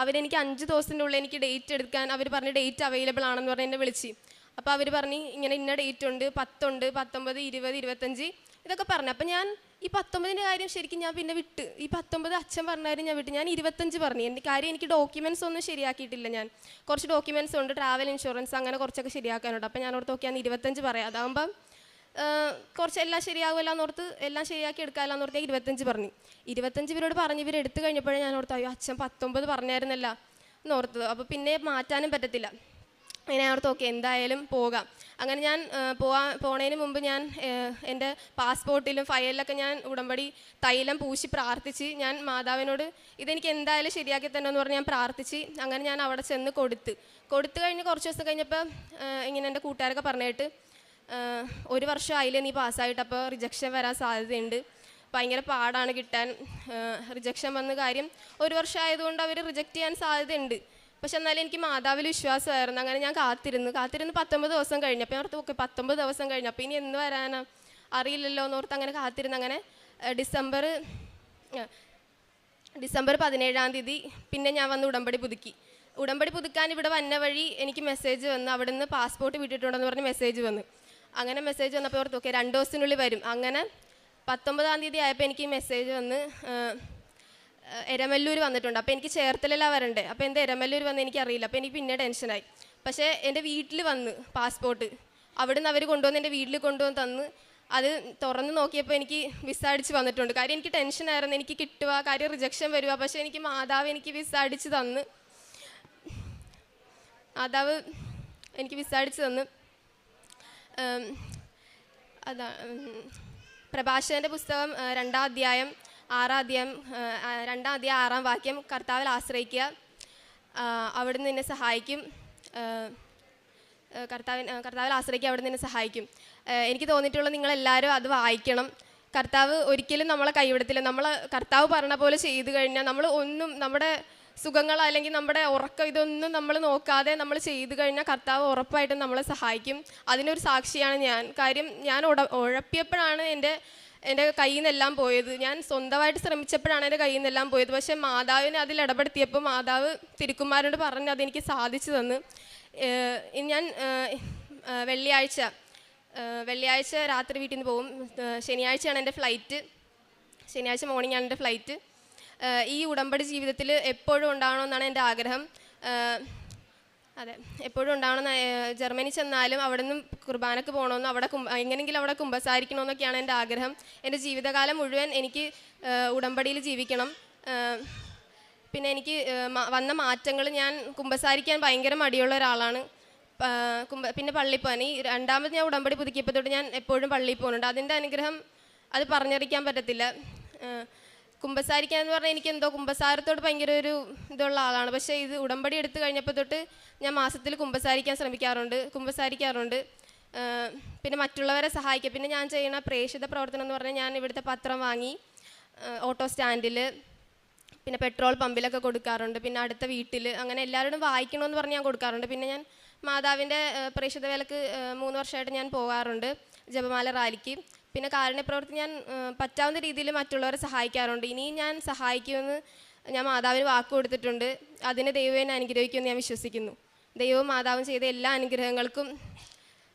അവരെനിക്ക് 5 ദിവസത്തിൻ്റെ ഉള്ളിൽ എനിക്ക് ഡേറ്റ് എടുക്കാൻ അവർ പറഞ്ഞ് ഡേറ്റ് അവൈലബിൾ ആണെന്ന് പറഞ്ഞ് എന്നെ വിളിച്ച്. അപ്പോൾ അവർ പറഞ്ഞ് ഇങ്ങനെ ഇന്ന ഡേറ്റ് ഉണ്ട്, 10 ഉണ്ട്, 19, 20, 25 ഇതൊക്കെ പറഞ്ഞു. അപ്പോൾ ഞാൻ ഈ 19-ൻ്റെ കാര്യം ശരിക്കും ഞാൻ പിന്നെ വിട്ട്. ഈ 19 അച്ഛൻ പറഞ്ഞാലും ഞാൻ വിട്ട്. ഞാൻ 25 പറഞ്ഞു. കാര്യം എനിക്ക് ഡോക്യുമെൻറ്റ്സ് ഒന്നും ശരിയാക്കിയിട്ടില്ല. ഞാൻ കുറച്ച് ഡോക്യുമെൻറ്റ്സ് ഉണ്ട്, ട്രാവൽ ഇൻഷുറൻസ് അങ്ങനെ കുറച്ചൊക്കെ ശരിയാക്കാനുണ്ട്. അപ്പോൾ ഞാൻ ഓർത്ത് നോക്കിയാൽ 25 പറയാം, അതാകുമ്പം കുറച്ച് എല്ലാം ശരിയാകുമല്ലോ എന്നോർത്ത്, എല്ലാം ശരിയാക്കി എടുക്കാമല്ലോ എന്നോർത്ത് 25 പറഞ്ഞു. 25 ഇവരോട് പറഞ്ഞ് ഇവർ എടുത്തു കഴിഞ്ഞപ്പോഴേ ഞാൻ ഓർത്ത്, അയ്യോ അച്ഛൻ 19 പറഞ്ഞായിരുന്നല്ല എന്നോർത്തത്. അപ്പോൾ പിന്നെ മാറ്റാനും പറ്റത്തില്ല. അങ്ങനെ ഞാൻ ഓർത്ത് ഓക്കെ എന്തായാലും പോകാം. അങ്ങനെ ഞാൻ പോണതിന് മുമ്പ് ഞാൻ എൻ്റെ പാസ്പോർട്ടിലും ഫയലിലൊക്കെ ഞാൻ ഉടമ്പടി തൈലം പൂശി പ്രാർത്ഥിച്ച് ഞാൻ മാതാവിനോട് ഇതെനിക്ക് എന്തായാലും ശരിയാക്കി തന്നെ എന്ന് പറഞ്ഞ് ഞാൻ പ്രാർത്ഥിച്ച് അങ്ങനെ ഞാൻ അവിടെ ചെന്ന് കൊടുത്തു കഴിഞ്ഞ് കുറച്ച് ദിവസം കഴിഞ്ഞപ്പോൾ ഇങ്ങനെ എൻ്റെ കൂട്ടുകാരൊക്കെ പറഞ്ഞിട്ട് 1 വർഷം ആയില്ലേ നീ പാസ്സായിട്ട്, അപ്പോൾ റിജക്ഷൻ വരാൻ സാധ്യതയുണ്ട്, ഭയങ്കര പാടാണ് കിട്ടാൻ, റിജക്ഷൻ വന്ന കാര്യം 1 വർഷം ആയതുകൊണ്ട് അവർ റിജക്റ്റ് ചെയ്യാൻ സാധ്യതയുണ്ട്. പക്ഷെ എന്നാലും എനിക്ക് മാതാവിൽ വിശ്വാസമായിരുന്നു. അങ്ങനെ ഞാൻ കാത്തിരുന്ന് 19 ദിവസം കഴിഞ്ഞു. അപ്പോൾ ഞാൻ ഓർത്ത് ഓക്കെ 19 ദിവസം കഴിഞ്ഞു, അപ്പോൾ ഇനി എന്ന് വരാനാ അറിയില്ലല്ലോ എന്നോർത്ത് അങ്ങനെ കാത്തിരുന്ന്. അങ്ങനെ ഡിസംബർ 17-ാം തീയതി പിന്നെ ഞാൻ വന്ന് ഉടമ്പടി പുതുക്കാൻ ഇവിടെ വന്ന വഴി എനിക്ക് മെസ്സേജ് വന്നു, അവിടെ നിന്ന് പാസ്പോർട്ട് വിട്ടിട്ടുണ്ടെന്ന് പറഞ്ഞ് മെസ്സേജ് വന്നു. അങ്ങനെ മെസ്സേജ് വന്നപ്പോൾ ഓർത്ത് ഓക്കെ 2 ദിവസത്തിനുള്ളിൽ വരും. അങ്ങനെ 19-ാം തീയതി ആയപ്പോൾ എനിക്ക് മെസ്സേജ് വന്ന് എരമല്ലൂർ വന്നിട്ടുണ്ട്. അപ്പോൾ എനിക്ക് ചേർത്തലയിലാണ് വരണ്ടേ, അപ്പോൾ എന്താ എരമല്ലൂർ വന്ന് എനിക്കറിയില്ല. അപ്പോൾ എനിക്ക് പിന്നെ ടെൻഷനായി. പക്ഷേ എൻ്റെ വീട്ടിൽ വന്ന് പാസ്പോർട്ട് അവിടെ നിന്ന് അവർ കൊണ്ടുവന്ന് എൻ്റെ വീട്ടിൽ കൊണ്ടുവന്ന് തന്ന് അത് തുറന്ന് നോക്കിയപ്പോൾ എനിക്ക് വിസ അടിച്ച് വന്നിട്ടുണ്ട്. കാര്യം എനിക്ക് ടെൻഷനായിരുന്നു, എനിക്ക് കിട്ടുക, കാര്യം റിജക്ഷൻ വരിക. പക്ഷേ എനിക്ക് മാതാവ് എനിക്ക് വിസ അടിച്ച് തന്ന് അതാ പ്രഭാഷകൻ്റെ പുസ്തകം 2-ാം അധ്യായം 6-ാം വാക്യം, കർത്താവിൽ ആശ്രയിക്കുക, അവിടുന്ന് നിന്നെ സഹായിക്കും. കർത്താവിൽ ആശ്രയിക്കുക, അവിടുന്ന് നിന്നെ സഹായിക്കും. എനിക്ക് തോന്നിയിട്ടുള്ള നിങ്ങളെല്ലാവരും അത് വായിക്കണം. കർത്താവ് ഒരിക്കലും നമ്മളെ കൈവിടത്തില്ല. കർത്താവ് പറഞ്ഞ പോലെ ചെയ്തു കഴിഞ്ഞാൽ നമ്മൾ ഒന്നും നമ്മുടെ സുഖങ്ങൾ അല്ലെങ്കിൽ നമ്മുടെ ഉറക്കം ഇതൊന്നും നമ്മൾ നോക്കാതെ നമ്മൾ ചെയ്തു കഴിഞ്ഞാൽ കർത്താവ് ഉറപ്പായിട്ടും നമ്മളെ സഹായിക്കും. അതിനൊരു സാക്ഷിയാണ് ഞാൻ. കാര്യം ഞാൻ ഉഴപ്പിയപ്പോഴാണ് എൻ്റെ കയ്യിൽ നിന്നെല്ലാം പോയത്. ഞാൻ സ്വന്തമായിട്ട് ശ്രമിച്ചപ്പോഴാണ് എൻ്റെ കയ്യിൽ നിന്നെല്ലാം പോയത്. പക്ഷേ മാതാവിനെ അതിൽ ഇടപെടുത്തിയപ്പോൾ മാതാവ് തിരുക്കുമാരനോട് പറഞ്ഞ് അതെനിക്ക് സാധിച്ചു തന്നു. ഞാൻ വെള്ളിയാഴ്ച രാത്രി വീട്ടിൽ നിന്ന് പോകും. ശനിയാഴ്ചയാണ് എൻ്റെ ഫ്ലൈറ്റ്. ശനിയാഴ്ച മോർണിംഗ് ആണ് എൻ്റെ ഫ്ലൈറ്റ്. ഈ ഉടമ്പടി ജീവിതത്തിൽ എപ്പോഴും ഉണ്ടാവണമെന്നാണ് എൻ്റെ ആഗ്രഹം. അതെ, എപ്പോഴും ഉണ്ടാവണമെന്ന്. ജർമ്മനി ചെന്നാലും അവിടെ നിന്നും കുർബാനക്ക് പോകണമെന്നും അവിടെ എങ്ങനെയെങ്കിലും അവിടെ കുമ്പസാരിക്കണമെന്നൊക്കെയാണ് എൻ്റെ ആഗ്രഹം. എൻ്റെ ജീവിതകാലം മുഴുവൻ എനിക്ക് ഉടമ്പടിയിൽ ജീവിക്കണം. പിന്നെ എനിക്ക് വന്ന മാറ്റങ്ങൾ, ഞാൻ കുമ്പസാരിക്കാൻ ഭയങ്കര മടിയുള്ള ഒരാളാണ്. പിന്നെ പള്ളിയിൽ പോകാൻ ഈ 2ാമത് ഞാൻ ഉടമ്പടി പുതുക്കിയപ്പോൾ തൊട്ട് ഞാൻ എപ്പോഴും പള്ളിയിൽ പോകുന്നുണ്ട്. അതിൻ്റെ അനുഗ്രഹം അത് പറഞ്ഞറിയിക്കാൻ പറ്റത്തില്ല. കുമ്പസാരിക്കുക എന്ന് പറഞ്ഞാൽ എനിക്ക് എന്തോ കുമ്പസാരത്തോട് ഭയങ്കര ഒരു ഇതുള്ള ആളാണ്. പക്ഷേ ഇത് ഉടമ്പടി എടുത്തു കഴിഞ്ഞപ്പോൾ തൊട്ട് ഞാൻ മാസത്തിൽ കുമ്പസാരിക്കാറുണ്ട്. പിന്നെ മറ്റുള്ളവരെ സഹായിക്കുക. പിന്നെ ഞാൻ ചെയ്യുന്ന പ്രേക്ഷിത പ്രവർത്തനം എന്ന് പറഞ്ഞാൽ ഞാൻ ഇവിടുത്തെ പത്രം വാങ്ങി ഓട്ടോ സ്റ്റാൻഡിൽ, പിന്നെ പെട്രോൾ പമ്പിലൊക്കെ കൊടുക്കാറുണ്ട്. പിന്നെ അടുത്ത വീട്ടിൽ, അങ്ങനെ എല്ലാവരോടും വായിക്കണമെന്ന് പറഞ്ഞ് ഞാൻ കൊടുക്കാറുണ്ട്. പിന്നെ ഞാൻ മാതാവിൻ്റെ പ്രേക്ഷിത വേലക്ക് 3 വർഷമായിട്ട് ഞാൻ പോകാറുണ്ട്, ജപമാല റാലിക്ക്. പിന്നെ കാരുണ്യപ്രവൃത്തി ഞാൻ പറ്റാവുന്ന രീതിയിൽ മറ്റുള്ളവരെ സഹായിക്കാറുണ്ട്. ഇനിയും ഞാൻ സഹായിക്കുമെന്ന് ഞാൻ മാതാവിന് വാക്ക് കൊടുത്തിട്ടുണ്ട്. അതിന് ദൈവം എന്നെ അനുഗ്രഹിക്കുമെന്ന് ഞാൻ വിശ്വസിക്കുന്നു. ദൈവവും മാതാവും ചെയ്ത എല്ലാ അനുഗ്രഹങ്ങൾക്കും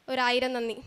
1000 നന്ദി.